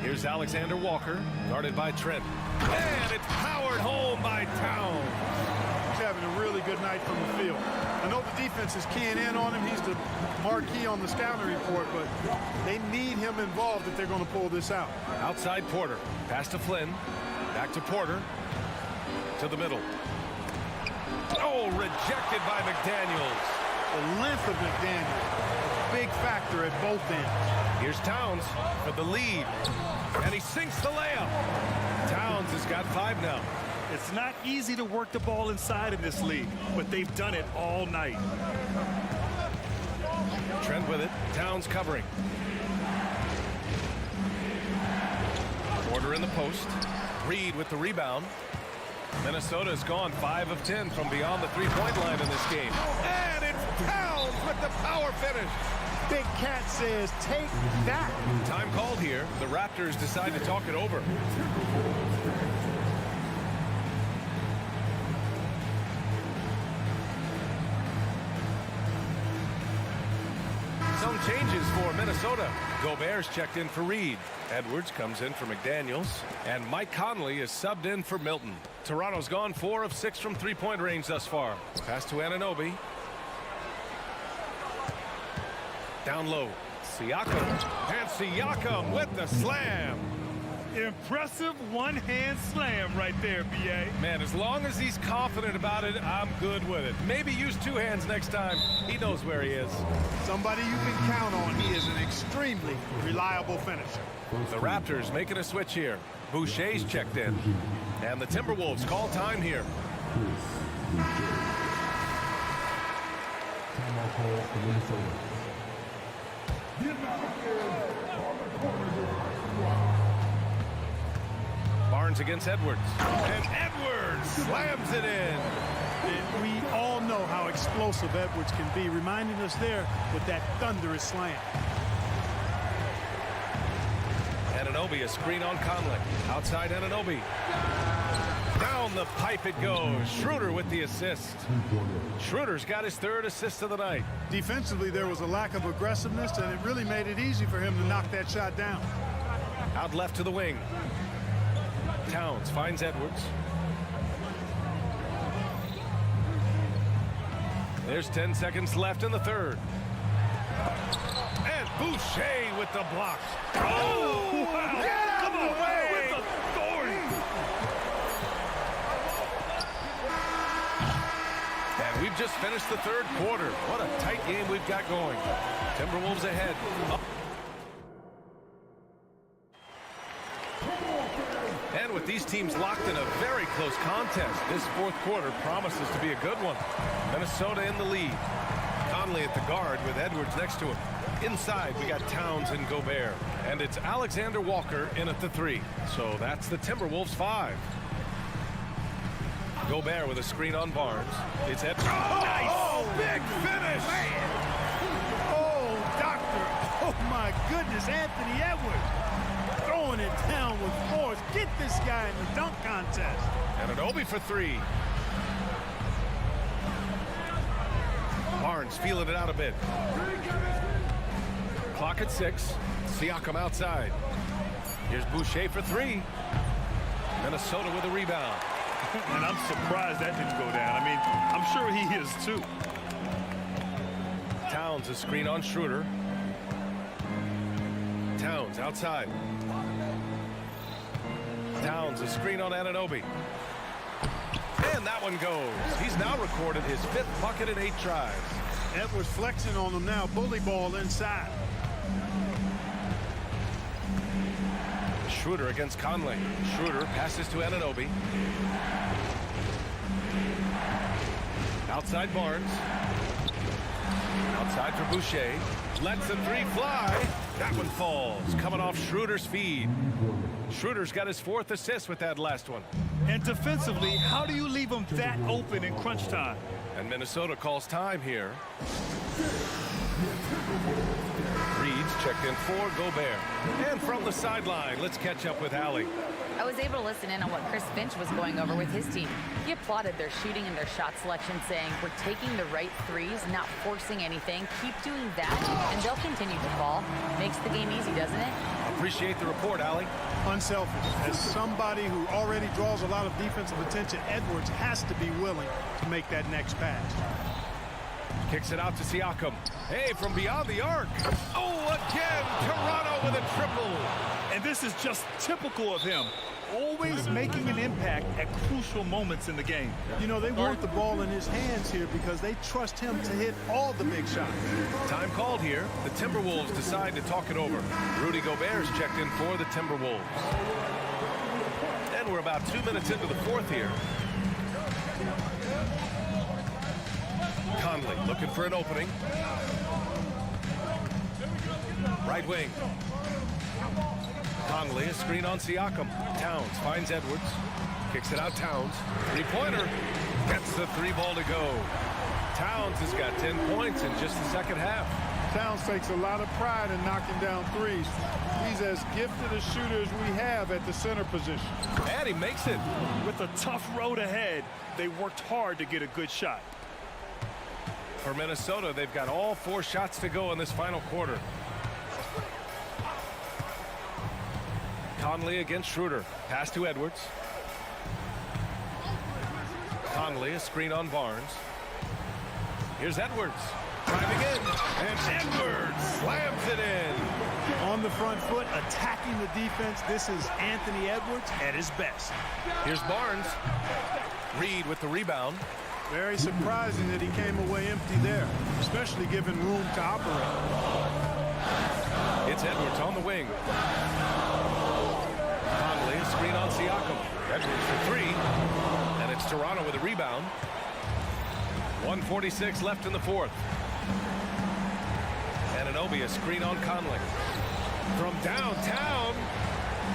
Here's Alexander Walker, guarded by Trent. And it's powered home by Towns. He's having a really good night from the field. I know the defense is keying in on him. He's the marquee on the scouting report, but they need him involved if they're going to pull this out. Outside Porter. Pass to Flynn. Back to Porter. To the middle. Oh, rejected by McDaniels. The length of McDaniels, a big factor at both ends. Here's Towns for the lead. And he sinks the layup. Towns has got 5 now. It's not easy to work the ball inside in this league, but they've done it all night. Trent with it. Towns covering. Porter in the post. Reed with the rebound. Minnesota's gone 5 of 10 from beyond the three-point line in this game. And it's Towns with the power finish. Big Cat says, take that. Time called here. The Raptors decide to talk it over. Some changes for Minnesota. Gobert's checked in for Reed. Edwards comes in for McDaniels. And Mike Conley is subbed in for Milton. Toronto's gone 4 of 6 from three-point range thus far. Pass to Anunoby. Down low. Siakam. And Siakam with the slam. Impressive one-hand slam right there, B.A. Man, as long as he's confident about it, I'm good with it. Maybe use 2 hands next time. He knows where he is. Somebody you can count on. He is an extremely reliable finisher. The Raptors making a switch here. Boucher's checked in. And the Timberwolves call time here. Barnes against Edwards. And Edwards slams it in. And we all know how explosive Edwards can be, reminding us there with that thunderous slam. Anunoby, a screen on Conley. Outside Anunoby. Down the pipe it goes. Schroeder with the assist. Schroeder's got his 3rd assist of the night. Defensively, there was a lack of aggressiveness, and it really made it easy for him to knock that shot down. Out left to the wing. Towns finds Edwards. There's 10 seconds left in the 3rd. And Boucher with the block. Oh! Wow. Get out of the way! With authority. And we've just finished the 3rd quarter. What a tight game we've got going. Timberwolves ahead. And with these teams locked in a very close contest, this 4th quarter promises to be a good one. Minnesota in the lead. Conley at the guard with Edwards next to him. Inside, we got Towns and Gobert. And it's Alexander Walker in at the 3. So that's the Timberwolves 5. Gobert with a screen on Barnes. It's Edwards. Oh, nice! Oh, big finish! Man. Oh, doctor. Oh, my goodness, Anthony Edwards. Throwing it down with force. Get this guy in the dunk contest. And Anunoby for 3. Barnes feeling it out a bit. Clock at 6. Siakam outside. Here's Boucher for 3. Minnesota with a rebound. And I'm surprised that didn't go down. I mean, I'm sure he is too. Towns a screen on Schroeder. Towns outside. Towns a screen on Anunoby. And that one goes. He's now recorded his 5th bucket in 8 tries. Edwards flexing on him now. Bully ball inside. Schroeder against Conley. Schroeder passes to Anunoby. Outside Barnes. Outside for Boucher. Lets the three fly. That one falls. Coming off Schroeder's feed. Schroeder's got his 4th assist with that last one. And defensively, how do you leave them that open in crunch time? And Minnesota calls time here. Reed's checked in for Gobert. And from the sideline, let's catch up with Allie. I was able to listen in on what Chris Finch was going over with his team. He applauded their shooting and their shot selection, saying, we're taking the right threes, not forcing anything. Keep doing that, and they'll continue to fall. Makes the game easy, doesn't it? Appreciate the report, Allie. Unselfish. As somebody who already draws a lot of defensive attention, Edwards has to be willing to make that next pass. Kicks it out to Siakam. Hey, from beyond the arc. Oh, again, Toronto with a triple. And this is just typical of him. Always making an impact at crucial moments in the game. You know, they want the ball in his hands here because they trust him to hit all the big shots. Time called here. The Timberwolves decide to talk it over. Rudy Gobert's checked in for the Timberwolves. And we're about 2 minutes into the 4th here. Conley looking for an opening. Right wing. Conley, a screen on Siakam. Towns finds Edwards. Kicks it out, Towns. Three-pointer. Gets the 3-ball to go. Towns has got 10 points in just the second half. Towns takes a lot of pride in knocking down threes. He's as gifted a shooter as we have at the center position. And he makes it. With a tough road ahead, they worked hard to get a good shot. For Minnesota, they've got all 4 shots to go in this final quarter. Conley against Schroeder. Pass to Edwards. Conley, a screen on Barnes. Here's Edwards. Driving in. And Edwards slams it in. On the front foot, attacking the defense. This is Anthony Edwards at his best. Here's Barnes. Reed with the rebound. Very surprising that he came away empty there, especially given room to operate. It's Edwards on the wing. Conley, a screen on Siakam. Edwards for 3. And it's Toronto with a rebound. 1:46 left in the 4th. Anunoby, a screen on Conley. From downtown,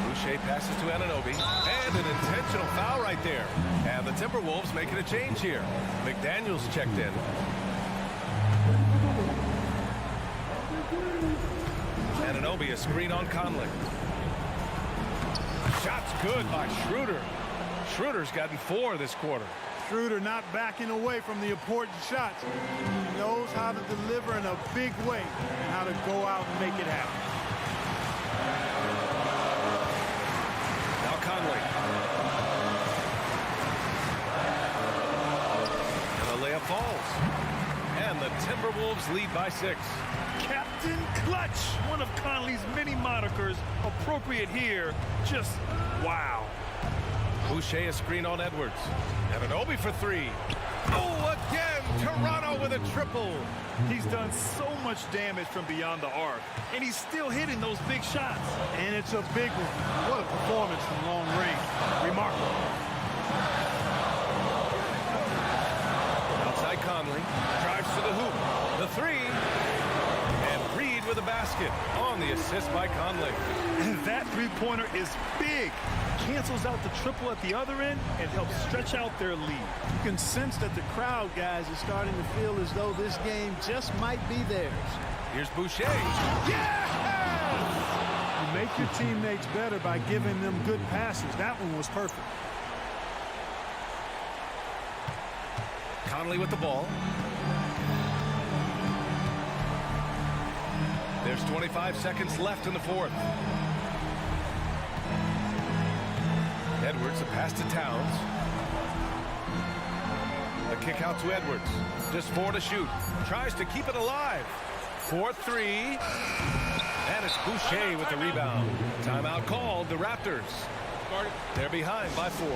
Boucher passes to Anunoby. And an intentional foul right there. And the Timberwolves making a change here. McDaniels checked in. Anunoby, a screen on Conley. Shot's good by Schroeder. Schroeder's gotten 4 this quarter. Schroeder not backing away from the important shots. He knows how to deliver in a big way and how to go out and make it happen. Now Conley. And the layup falls. And the Timberwolves lead by 6. Captain Clutch, one of Conley's many monikers, appropriate here. Just wow. Boucher, a screen on Edwards. Anunoby for 3. Oh, again, Toronto with a triple. He's done so much damage from beyond the arc, and he's still hitting those big shots. And it's a big one. What a performance from long range. Remarkable. Outside Conley, drives to the hoop. The 3. And Reed with a basket on the assist by Conley. And that three-pointer is big. Cancels out the triple at the other end and helps stretch out their lead. You can sense that the crowd, guys, is starting to feel as though this game just might be theirs. Here's Boucher. Yes! You make your teammates better by giving them good passes. That one was perfect. Conley with the ball. There's 25 seconds left in the 4th. Edwards, a pass to Towns. A kick out to Edwards. Just 4 to shoot. Tries to keep it alive. 4-3. And it's Boucher with the rebound. Timeout called, the Raptors. They're behind by 4.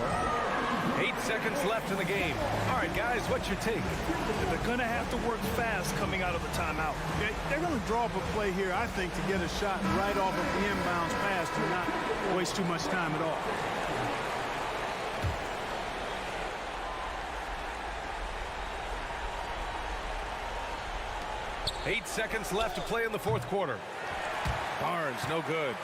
8 seconds left in the game. All right, guys, what's your take? They're going to have to work fast coming out of the timeout. They're going to draw up a play here, I think, to get a shot right off of the inbounds pass to not waste too much time at all. 8 seconds left to play in the fourth quarter. Barnes, no good.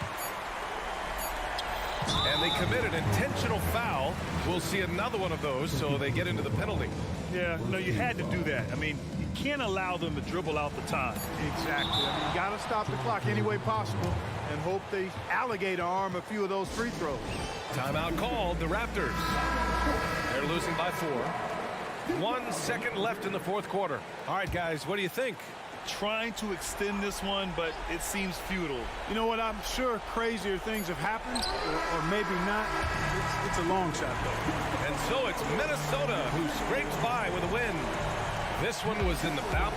And they committed intentional foul. We'll see another one of those, so they get into the penalty. Yeah, no, you had to do that. I mean, you can't allow them to dribble out the time. Exactly. I mean, you got to stop the clock any way possible and hope they alligator arm a few of those free throws. Timeout called, the Raptors. They're losing by 4. 1 second left in the fourth quarter. All right, guys, what do you think? Trying to extend this one, but it seems futile. You know what? I'm sure crazier things have happened, or maybe not. It's a long shot, though. And so it's Minnesota who scrapes by with a win. This one was in the foul.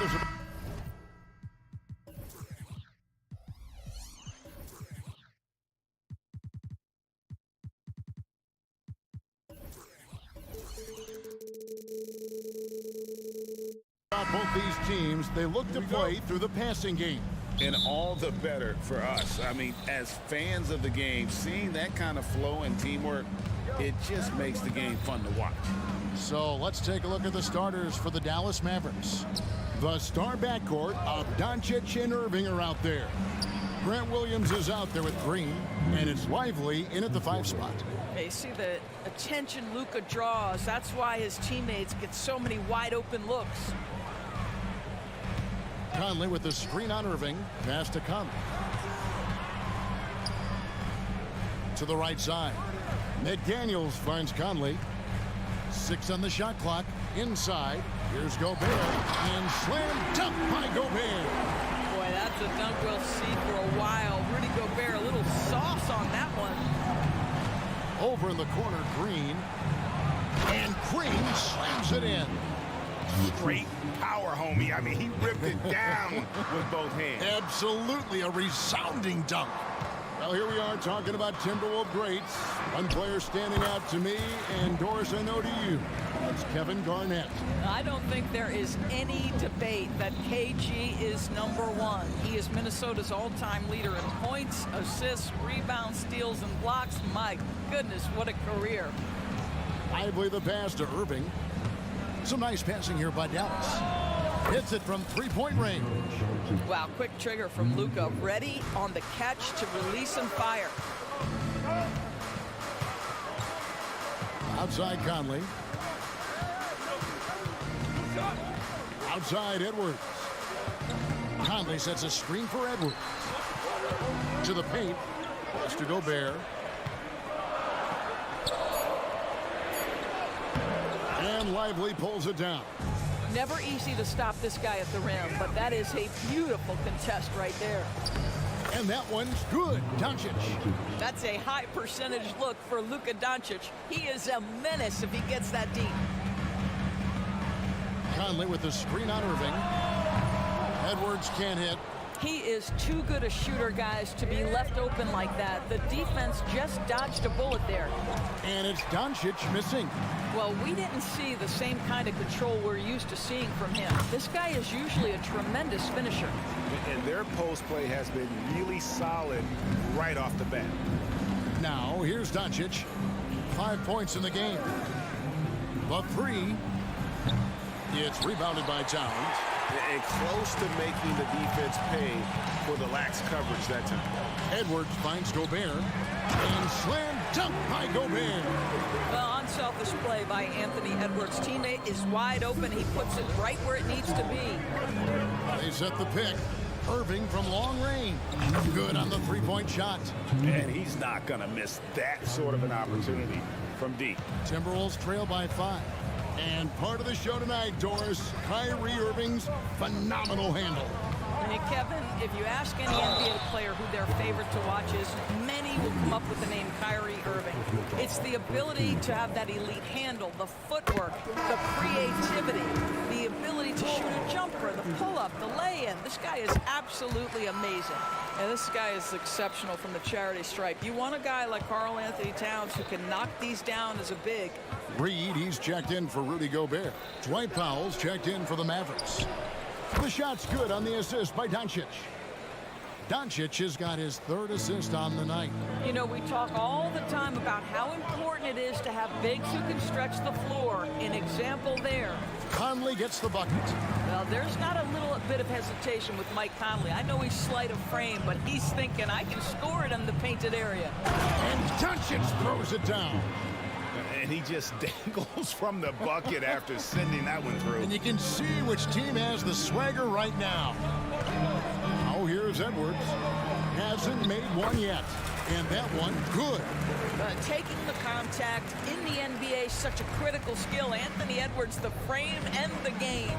Minnesota's... Both these teams, they look to play through the passing game. And all the better for us. I mean, as fans of the game, seeing that kind of flow and teamwork, it just makes the game fun to watch. So let's take a look at the starters for the Dallas Mavericks. The star backcourt of Doncic and Irving are out there. Grant Williams is out there with Green, and it's Lively in at the 5 spot. You see the attention Luka draws. That's why his teammates get so many wide open looks. Conley with the screen on Irving. Pass to Conley. To the right side. McDaniels finds Conley. 6 on the shot clock. Inside. Here's Gobert. And slam dunk by Gobert. Boy, that's a dunk we'll see for a while. Rudy Gobert, a little sauce on that one. Over in the corner, Green. And Green slams it in. Great power, homie. I mean, he ripped it down with both hands. Absolutely a resounding dunk. Well, here we are talking about Timberwolves greats. One player standing out to me, and Doris, I know to you. That's Kevin Garnett. I don't think there is any debate that KG is #1. He is Minnesota's all-time leader in points, assists, rebounds, steals, and blocks. My goodness, what a career. Lively the pass to Irving. Some nice passing here by Dallas. Hits it from 3-point range. Wow, quick trigger from Luka. Ready on the catch to release and fire. Outside Conley. Outside Edwards. Conley sets a screen for Edwards. To the paint. Pass to Gobert. And Lively pulls it down. Never easy to stop this guy at the rim, but that is a beautiful contest right there. And that one's good. Doncic. That's a high percentage look for Luka Doncic. He is a menace if he gets that deep. Conley with the screen on Irving. Edwards can't hit. He is too good a shooter, guys, to be left open like that. The defense just dodged a bullet there. And it's Doncic missing. Well, we didn't see the same kind of control we're used to seeing from him. This guy is usually a tremendous finisher. And their post play has been really solid right off the bat. Now, here's Doncic. 5 points in the game. The 3. It's rebounded by Towns. And close to making the defense pay for the lax coverage that time. Edwards finds Gobert. And slam dunk by Gobert. Well, unselfish play by Anthony Edwards' teammate is wide open. He puts it right where it needs to be. They set the pick. Irving from long range. Good on the 3-point shot. And he's not going to miss that sort of an opportunity from deep. Timberwolves trail by 5. And part of the show tonight, Doris, Kyrie Irving's phenomenal handle. Hey, Kevin, if you ask any NBA player who their favorite to watch is, many will come up with the name Kyrie Irving. It's the ability to have that elite handle, the footwork, the creativity, the ability to shoot a jumper, the pull-up, the lay-in. This guy is absolutely amazing. And this guy is exceptional from the charity stripe. You want a guy like Karl Anthony Towns who can knock these down as a big. Reed, he's checked in for Rudy Gobert. Dwight Powell's checked in for the Mavericks. The shot's good on the assist by Doncic. Doncic has got his 3rd assist on the night. You know, we talk all the time about how important it is to have bigs who can stretch the floor. An example there. Conley gets the bucket. Well, there's not a little bit of hesitation with Mike Conley. I know he's slight of frame, but he's thinking, I can score it in the painted area. And Doncic throws it down. And he just dangles from the bucket after sending that one through. And you can see which team has the swagger right now. Now here's Edwards. Hasn't made one yet. And that one, good. Taking the contact in the NBA is such a critical skill. Anthony Edwards, the frame and the game.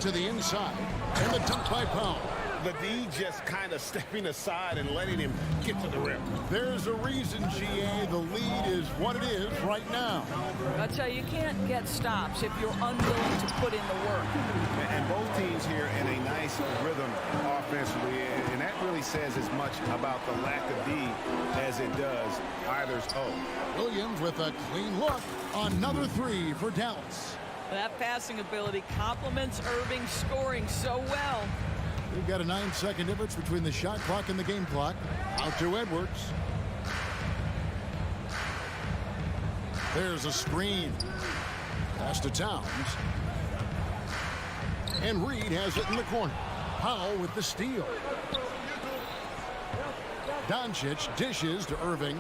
To the inside. And the dunk by Powell. the D just kind of stepping aside and letting him get to the rim. There's a reason, GA, the lead is what it is right now. I tell you, you can't get stops if you're unwilling to put in the work. And both teams here in a nice rhythm offensively, and that really says as much about the lack of D as it does either's O. Williams with a clean look. Another three for Dallas. That passing ability complements Irving's scoring so well. We've got a 9-second difference between the shot clock and the game clock. Out to Edwards. There's a screen. Pass to Towns. And Reed has it in the corner. Powell with the steal. Doncic dishes to Irving.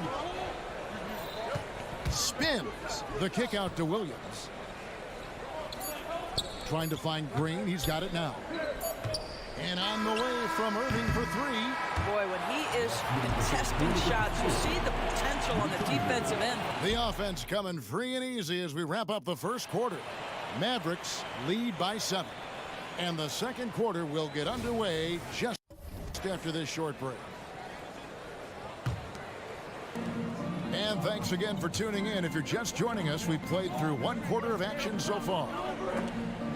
Spins. The kick out to Williams. Trying to find Green. He's got it now. And on the way from Irving for three. Boy, when he is contesting shots, you see the potential on the defensive end. The offense coming free and easy as we wrap up the first quarter. Mavericks lead by 7. And the second quarter will get underway just after this short break. And thanks again for tuning in. If you're just joining us, we've played through one quarter of action so far.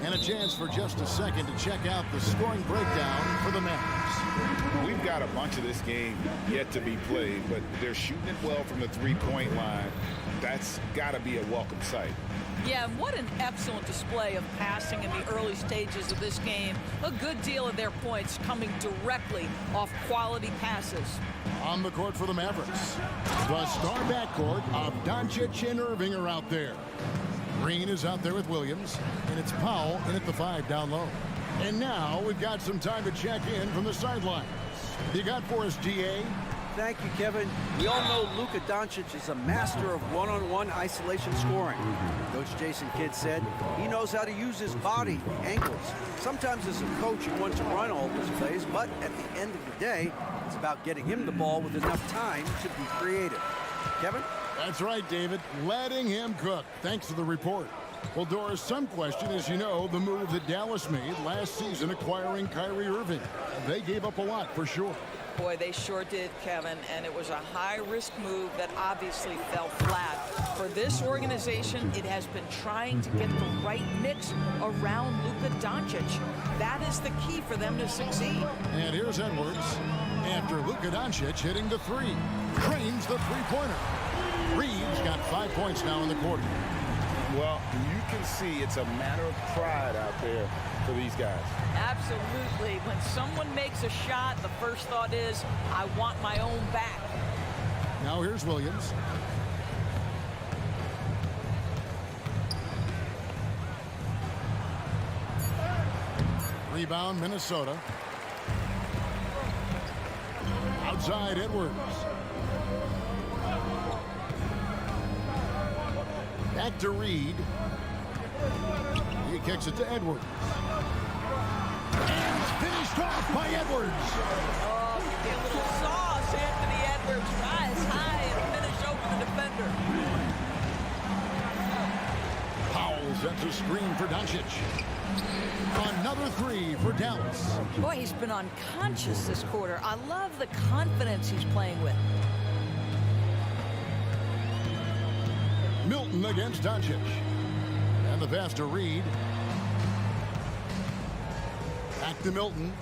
And a chance for just a second to check out the scoring breakdown for the Mavericks. We've got a bunch of this game yet to be played, but they're shooting it well from the three-point line. That's got to be a welcome sight. Yeah, and what an excellent display of passing in the early stages of this game. A good deal of their points coming directly off quality passes. On the court for the Mavericks, the star backcourt of Doncic and Irving are out there. Green is out there with Williams, and it's Powell in at the 5 down low. And now we've got some time to check in from the sidelines. You got for us, GA? Thank you, Kevin. We all know Luka Doncic is a master of one-on-one isolation scoring. Coach Jason Kidd said he knows how to use his body, ankles. Sometimes as a coach, you want to run all those plays, but at the end of the day, it's about getting him the ball with enough time to be creative. Kevin? That's right, David. Letting him cook. Thanks for the report. Well, Doris, some question, as you know, the move that Dallas made last season acquiring Kyrie Irving. They gave up a lot for sure. Boy, they sure did, Kevin, and it was a high-risk move that obviously fell flat. For this organization, it has been trying to get the right mix around Luka Doncic. That is the key for them to succeed. And here's Edwards. After Luka Doncic hitting the three. Drains the three-pointer. Reed's got 5 points now in the quarter. Well, you can see it's a matter of pride out there for these guys. Absolutely. When someone makes a shot, the first thought is, I want my own back. Now here's Williams. Rebound, Minnesota. Outside, Edwards. Back to Reed. He kicks it to Edwards. And finished off by Edwards. Oh, you get a little sauce. Anthony Edwards rise high and finish over the defender. Powell sets a screen for Doncic. Another three for Dallas. Boy, he's been unconscious this quarter. I love the confidence he's playing with. Milton against Doncic. And the pass to Reed. Back to Milton.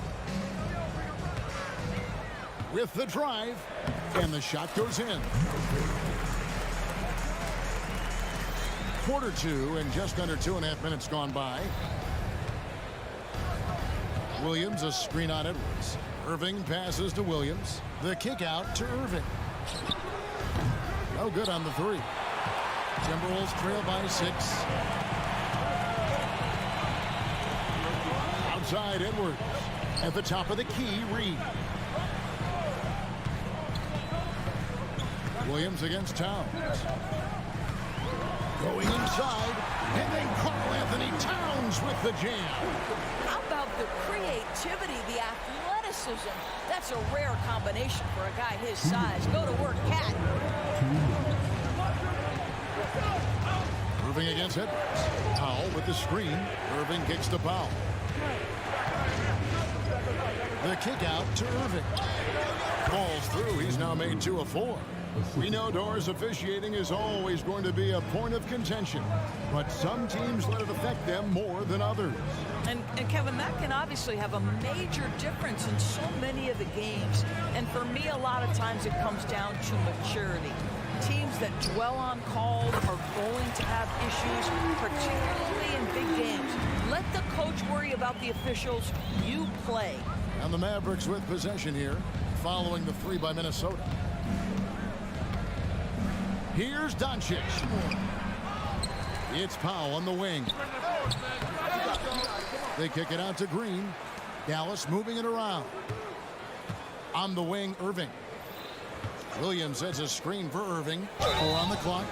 With the drive. And the shot goes in. Quarter two and just under 2.5 minutes gone by. Williams a screen on Edwards. Irving passes to Williams. The kick out to Irving. No good on the three. Timberwolves trail by 6. Outside Edwards. At the top of the key, Reed. Williams against Towns. Going inside. And then Karl-Anthony Towns with the jam. How about the creativity, the athleticism? That's a rare combination for a guy his size. Go to work, Cat. Irving against Edwards. Powell with the screen. Irving kicks to Powell. The kick out to Irving. Falls through. He's now made 2 of 4. We know Doors officiating is always going to be a point of contention, but some teams let it affect them more than others. And Kevin, that can obviously have a major difference in so many of the games. And for me, a lot of times it comes down to maturity. Teams that dwell on calls are going to have issues, particularly in big games. Let the coach worry about the officials. You play. And the Mavericks with possession here, following the 3 by Minnesota. Here's Doncic. It's Powell on the wing. They kick it out to Green. Dallas moving it around. On the wing, Irving. Williams sets a screen for Irving. 4 on the clock.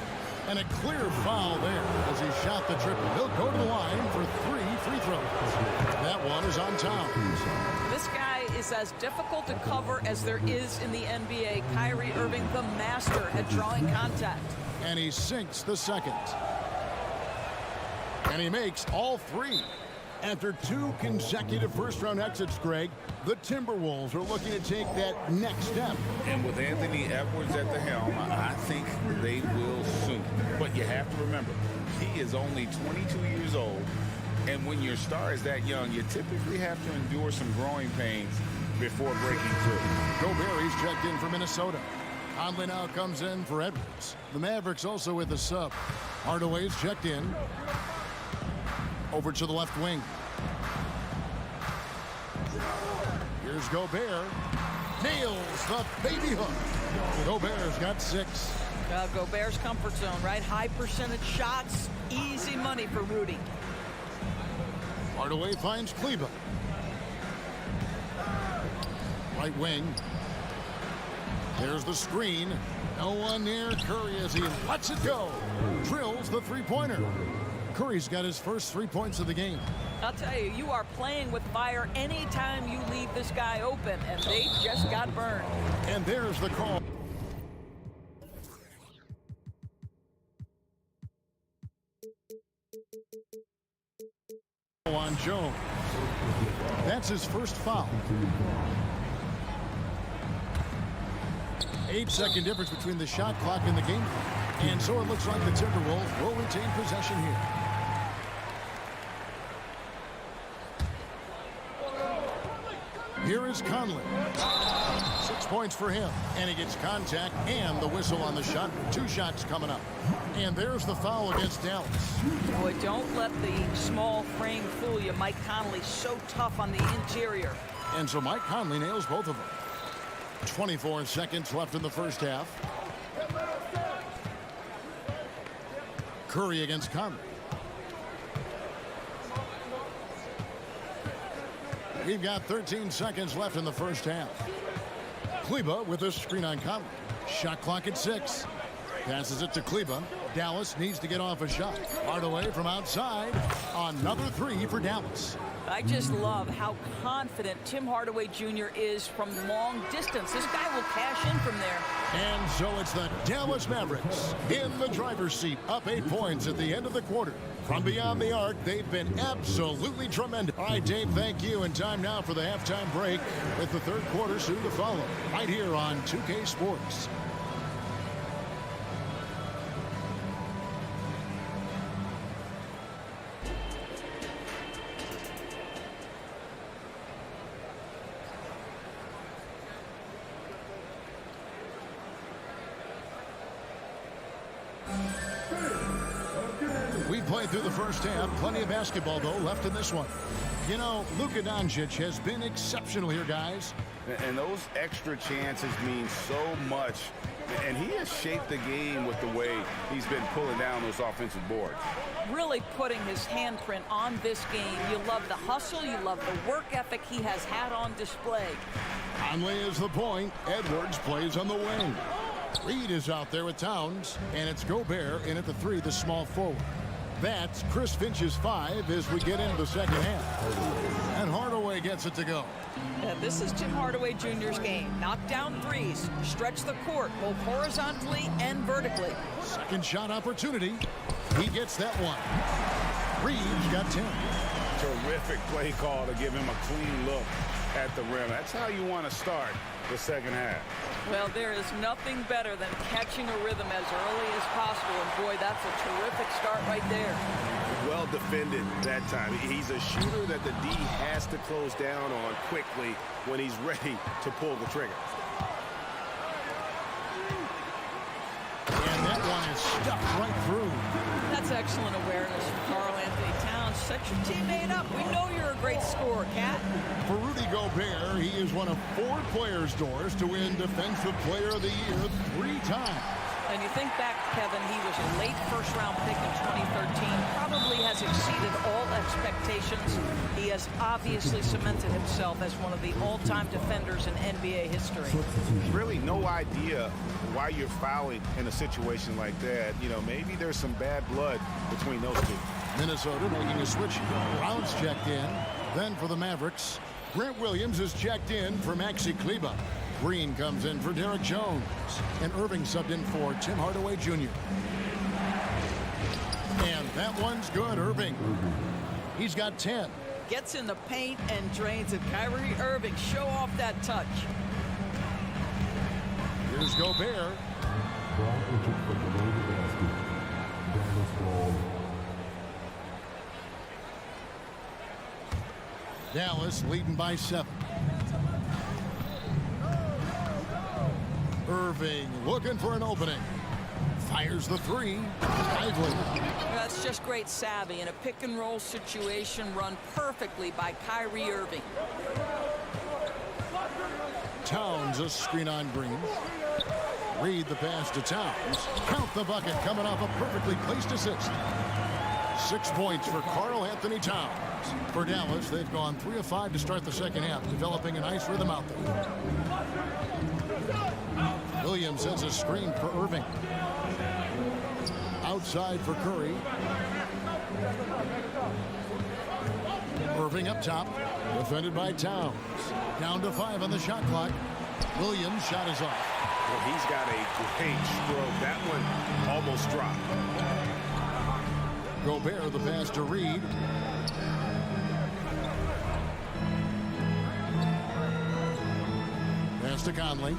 And a clear foul there as he shot the triple. He'll go to the line for 3 free throws. That one is on Towns. This guy is as difficult to cover as there is in the NBA. Kyrie Irving, the master at drawing contact. And he sinks the second. And he makes all 3. After 2 consecutive first-round exits, Greg, the Timberwolves are looking to take that next step. And with Anthony Edwards at the helm, I think they will soon. But you have to remember, he is only 22 years old. And when your star is that young, you typically have to endure some growing pains before breaking through. Gobert checked in for Minnesota. Conley now comes in for Edwards. The Mavericks also with a sub. Hardaway's checked in. Over to the left wing. Here's Gobert. Nails the baby hook. Gobert's got 6. Gobert's comfort zone, right? High percentage shots. Easy money for Rudy. Hardaway finds Kleba. Right wing. There's the screen. No one near Curry as he lets it go. Drills the three-pointer. Curry's got his first 3 points of the game. I'll tell you, you are playing with fire anytime you leave this guy open, and they just got burned. And there's the call. On Jones. That's his first foul. 8-second difference between the shot clock and the game clock. And so it looks like the Timberwolves will retain possession here. Here is Conley. 6 points for him. And he gets contact and the whistle on the shot. 2 shots coming up. And there's the foul against Dallas. Boy, don't let the small frame fool you. Mike Conley so tough on the interior. And so Mike Conley nails both of them. 24 seconds left in the first half. Curry against Conley. We've got 13 seconds left in the first half. Kleba with a screen on Conley. Shot clock at 6. Passes it to Kleba. Dallas needs to get off a shot. Hardaway from outside. Another 3 for Dallas. I just love how confident Tim Hardaway Jr. is from long distance. This guy will cash in from there. And so it's the Dallas Mavericks in the driver's seat, up 8 points at the end of the quarter. From beyond the arc, they've been absolutely tremendous. All right, Dave, thank you. And time now for the halftime break with the third quarter soon to follow. Right here on 2K Sports. We played through the first half. Plenty of basketball, though, left in this one. You know, Luka Doncic has been exceptional here, guys. And those extra chances mean so much. And he has shaped the game with the way he's been pulling down those offensive boards. Really putting his handprint on this game. You love the hustle. You love the work ethic he has had on display. Conley is the point. Edwards plays on the wing. Reed is out there with Towns. And it's Gobert in at the 3, the small forward. That's Chris Finch's 5 as we get into the second half. And Hardaway gets it to go. This is Tim Hardaway Jr.'s game. Knock down threes, stretch the court, both horizontally and vertically. Second shot opportunity. He gets that one. Reed's got 10. Terrific play call to give him a clean look. at the rim. That's how you want to start the second half. Well, there is nothing better than catching a rhythm as early as possible. And boy, that's a terrific start right there. Well defended that time. He's a shooter that the D has to close down on quickly when he's ready to pull the trigger. And that one is stuffed right through. That's excellent awareness from Karl-Anthony Towns. Set your teammate up. We know you're a great scorer, Cat. For Rudy Gobert, he is one of 4 players, Doris, to win Defensive Player of the Year 3 times. And you think back, Kevin, he was a late first-round pick in 2013. Probably has exceeded all expectations. He has obviously cemented himself as one of the all-time defenders in NBA history. Really no idea why you're fouling in a situation like that. You know, maybe there's some bad blood between those two. Minnesota making a switch. Brown's checked in. Then for the Mavericks, Grant Williams is checked in for Maxi Kleber. Green comes in for Derek Jones. And Irving subbed in for Tim Hardaway Jr. And that one's good, Irving. He's got 10. Gets in the paint and drains it. Kyrie Irving, show off that touch. Here's Gobert. Dallas leading by 7. Irving looking for an opening. Fires the 3. Lively. That's just great savvy in a pick-and-roll situation run perfectly by Kyrie Irving. Towns a screen on Green. Read the pass to Towns. Count the bucket coming off a perfectly placed assist. 6 points for Karl-Anthony Towns. For Dallas, they've gone 3 of 5 to start the second half, developing a nice rhythm out there. Williams sends a screen for Irving. Outside for Curry. Irving up top, defended by Towns. Down to 5 on the shot clock. Williams' shot is off. Well, he's got a great stroke. That one almost dropped. Gobert the pass to Reed. Pass to Conley.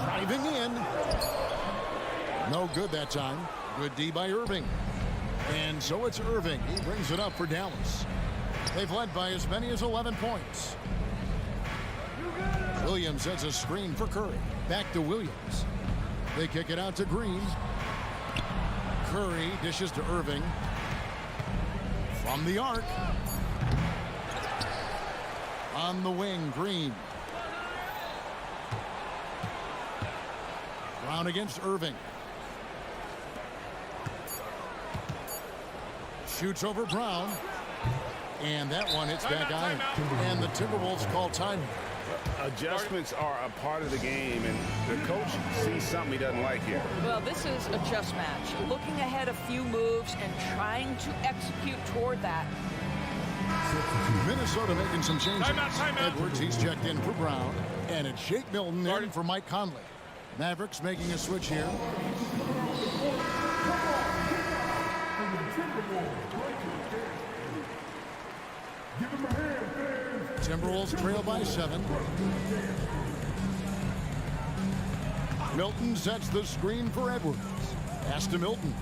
Driving in. No good that time. Good D by Irving. And so it's Irving. He brings it up for Dallas. They've led by as many as 11 points. Williams sets a screen for Curry. Back to Williams. They kick it out to Green. Curry dishes to Irving. From the arc. On the wing, Green. Brown against Irving. Shoots over Brown. And that one hits back iron. And the Timberwolves call time. Adjustments are a part of the game, and the coach sees something he doesn't like here. Well, this is a chess match. Looking ahead a few moves and trying to execute toward that. Minnesota making some changes. Edwards, he's checked in for Brown. And it's Shake Milton in for Mike Conley. Mavericks making a switch here. Timberwolves trail by 7. Milton sets the screen for Edwards. Pass to Milton.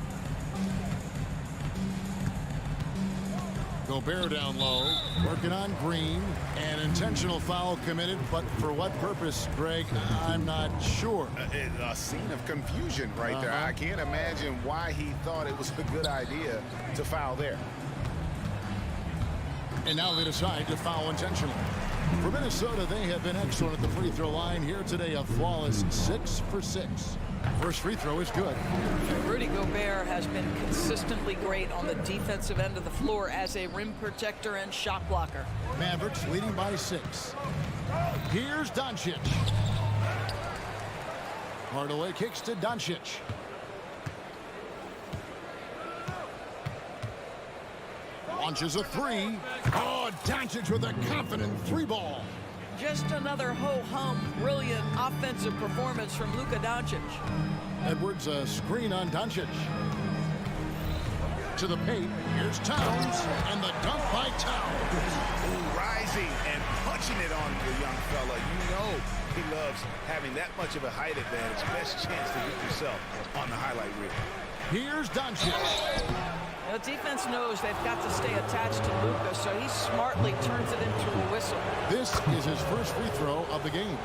Gobert down low, working on Green. An intentional foul committed, but for what purpose, Greg? I'm not sure. A scene of confusion right there. I can't imagine why he thought it was a good idea to foul there. And now they decide to foul intentionally. For Minnesota, they have been excellent at the free throw line here today, a flawless 6 for 6. First free throw is good. Rudy Gobert has been consistently great on the defensive end of the floor as a rim protector and shot blocker. Mavericks leading by 6. Here's Doncic. Hardaway kicks to Doncic. Launches a 3. Oh, Doncic with a confident 3-ball. Just another ho-hum, brilliant offensive performance from Luka Doncic. Edwards a screen on Doncic. To the paint, here's Towns, and the dunk by Towns. Ooh, rising and punching it on the young fella. You know he loves having that much of a height advantage. Best chance to get yourself on the highlight reel. Here's Doncic. The defense knows they've got to stay attached to Luka, so he smartly turns it into a whistle. This is his first free throw of the game.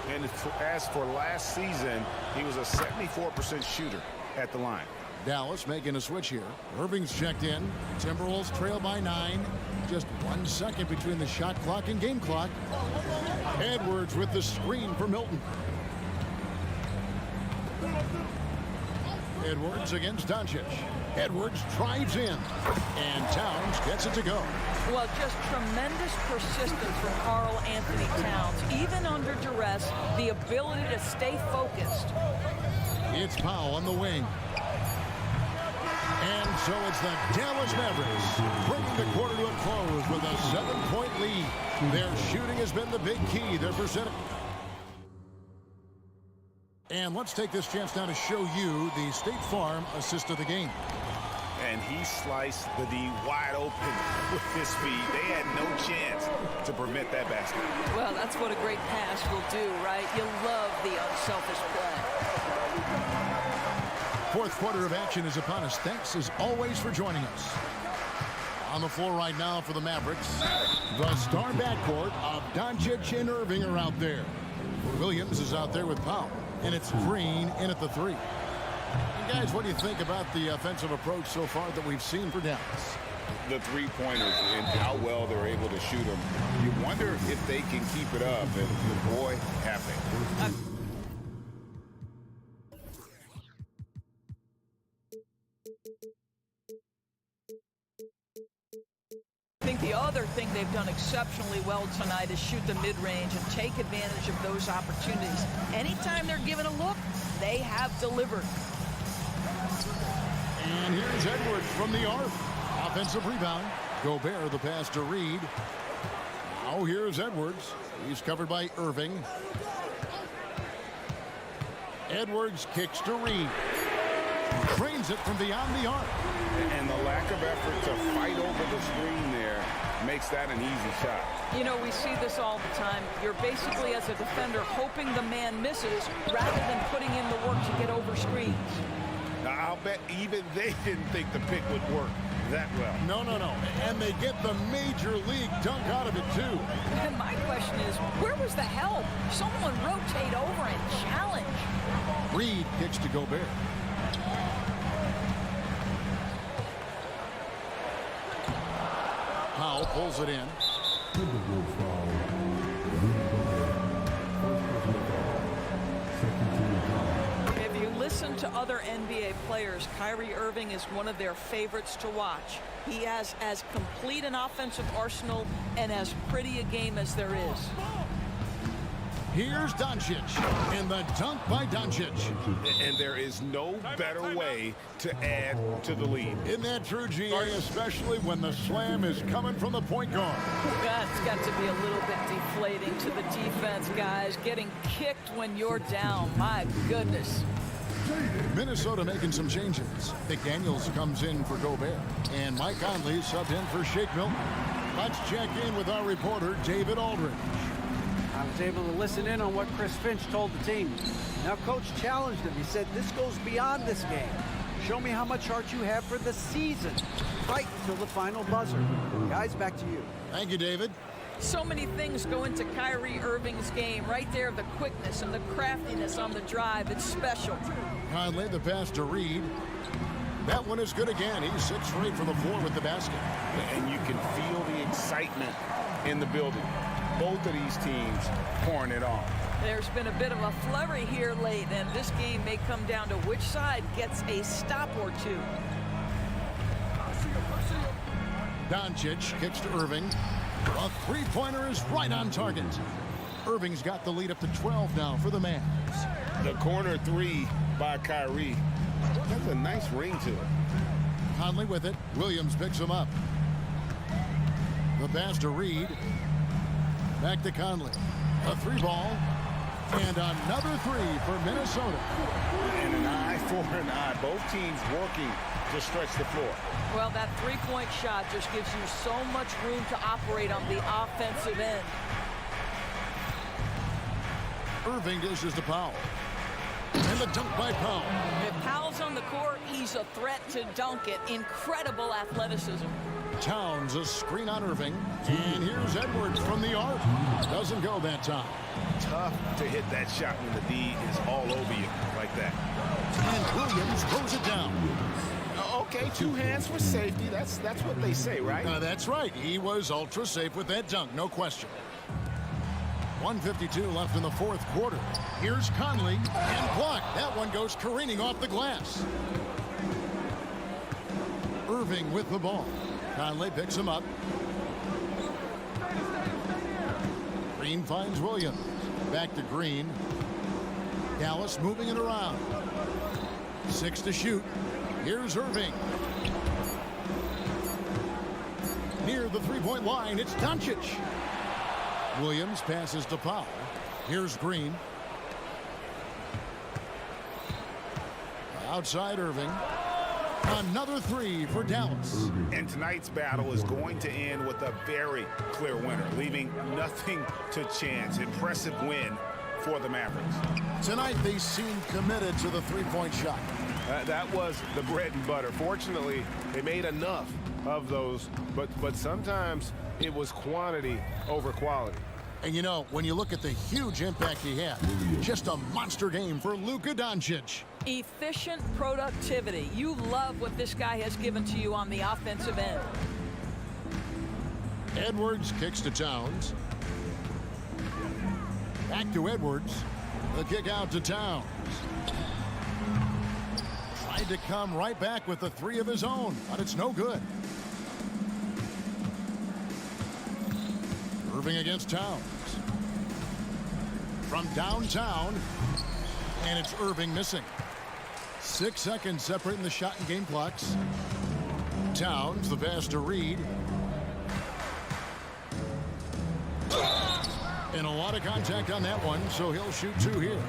And as for last season, he was a 74% shooter at the line. Dallas making a switch here. Irving's checked in. Timberwolves trail by 9. Just 1 second between the shot clock and game clock. Edwards with the screen for Milton. Edwards against Doncic. Edwards drives in. And Towns gets it to go. Well, just tremendous persistence from Karl Anthony Towns. Even under duress, the ability to stay focused. It's Powell on the wing. And so it's the Dallas Mavericks bringing the quarter to a close with a 7-point lead. Their shooting has been the big key. Their percentage. And let's take this chance now to show you the State Farm assist of the game. And he sliced the D wide open with his feet. They had no chance to prevent that basket. Well, that's what a great pass will do, right? You love the unselfish play. Fourth quarter of action is upon us. Thanks, as always, for joining us. On the floor right now for the Mavericks, the star backcourt of Doncic and Irving are out there. Williams is out there with Powell, and it's Green in at the 3. And guys, what do you think about the offensive approach so far that we've seen for Dallas? The three-pointers and how well they're able to shoot them. You wonder if they can keep it up, and boy, have they. I think the other thing they've done exceptionally well tonight is shoot the mid-range and take advantage of those opportunities. Anytime they're given a look, they have delivered. And here's Edwards from the arc. Offensive rebound. Gobert the pass to Reed. Now here's Edwards. He's covered by Irving. Edwards kicks to Reed. Trains it from beyond the arc. And the lack of effort to fight over the screen there makes that an easy shot. You know, we see this all the time. You're basically, as a defender, hoping the man misses rather than putting in the work to get over screens. Now, I'll bet even they didn't think the pick would work that well. No. And they get the major league dunk out of it, too. And my question is, where was the help? Someone rotate over and challenge. Reed kicks to Gobert. Powell pulls it in. If you listen to other NBA players, Kyrie Irving is one of their favorites to watch. He has as complete an offensive arsenal and as pretty a game as there is. Here's Doncic, and the dunk by Doncic. And there is no better way to add to the lead. Isn't that true, GA, especially when the slam is coming from the point guard? That's got to be a little bit deflating to the defense, guys. Getting kicked when you're down, my goodness. Minnesota making some changes. McDaniels comes in for Gobert, and Mike Conley subbed in for Shake Milton. Let's check in with our reporter, David Aldridge. I was able to listen in on what Chris Finch told the team. Now, Coach challenged him. He said, this goes beyond this game. Show me how much heart you have for the season. Fight until the final buzzer. Guys, back to you. Thank you, David. So many things go into Kyrie Irving's game. Right there, the quickness and the craftiness on the drive. It's special. Conley, the pass to Reed. That one is good again. He's 6 for 8 from the floor with the basket. And you can feel the excitement in the building. Both of these teams pouring it on. There's been a bit of a flurry here late, and this game may come down to which side gets a stop or two. Doncic kicks to Irving. A three-pointer is right on target. Irving's got the lead up to 12 now for the Mavs. The corner three by Kyrie. That's a nice ring to it. Conley with it. Williams picks him up. The pass to Reed. Back to Conley. A 3-ball. And another 3 for Minnesota. And an eye for an eye. Both teams working to stretch the floor. Well, that three-point shot just gives you so much room to operate on the offensive end. Irving dishes to Powell. And the dunk by Powell. If Powell's on the court, he's a threat to dunk it. Incredible athleticism. Towns a screen on Irving. And here's Edwards from the arc. Doesn't go that time. Tough to hit that shot when the D is all over you like that. And Williams throws it down. Okay, 2 hands for safety. That's what they say, right? That's right. He was ultra safe with that dunk, no question. 1:52 left in the fourth quarter. Here's Conley and blocked. That one goes careening off the glass. Irving with the ball. Conley picks him up. Green finds Williams. Back to Green. Dallas moving it around. 6 to shoot. Here's Irving. Near the three-point line, it's Doncic. Williams passes to Powell. Here's Green. Outside Irving. Another 3 for Dallas. And tonight's battle is going to end with a very clear winner, leaving nothing to chance. Impressive win for the Mavericks. Tonight they seem committed to the three-point shot. That was the bread and butter. Fortunately, they made enough of those, but sometimes it was quantity over quality. And you know, when you look at the huge impact he had, just a monster game for Luka Doncic. Efficient productivity. You love what this guy has given to you on the offensive end. Edwards kicks to Towns. Back to Edwards. The kick out to Towns. Tried to come right back with the 3 of his own, but it's no good. Irving against Towns. From downtown, and it's Irving missing. 6 seconds separating the shot and game clocks. Towns, the pass to Reed. And a lot of contact on that one, so he'll shoot 2 here.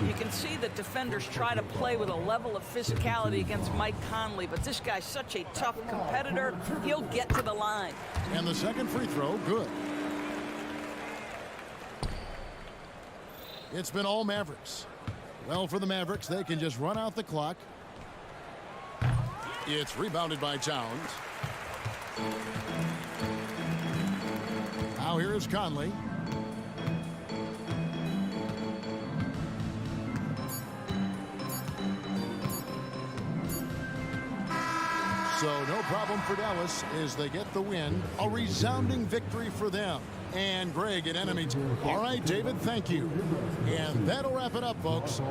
You can see that defenders try to play with a level of physicality against Mike Conley, but this guy's such a tough competitor, he'll get to the line. And the second free throw, good. It's been all Mavericks. Well, for the Mavericks, they can just run out the clock. It's rebounded by Towns. Now here is Conley. So no problem for Dallas as they get the win. A resounding victory for them. And Greg at enemy. All right, David, thank you. And that'll wrap it up, folks.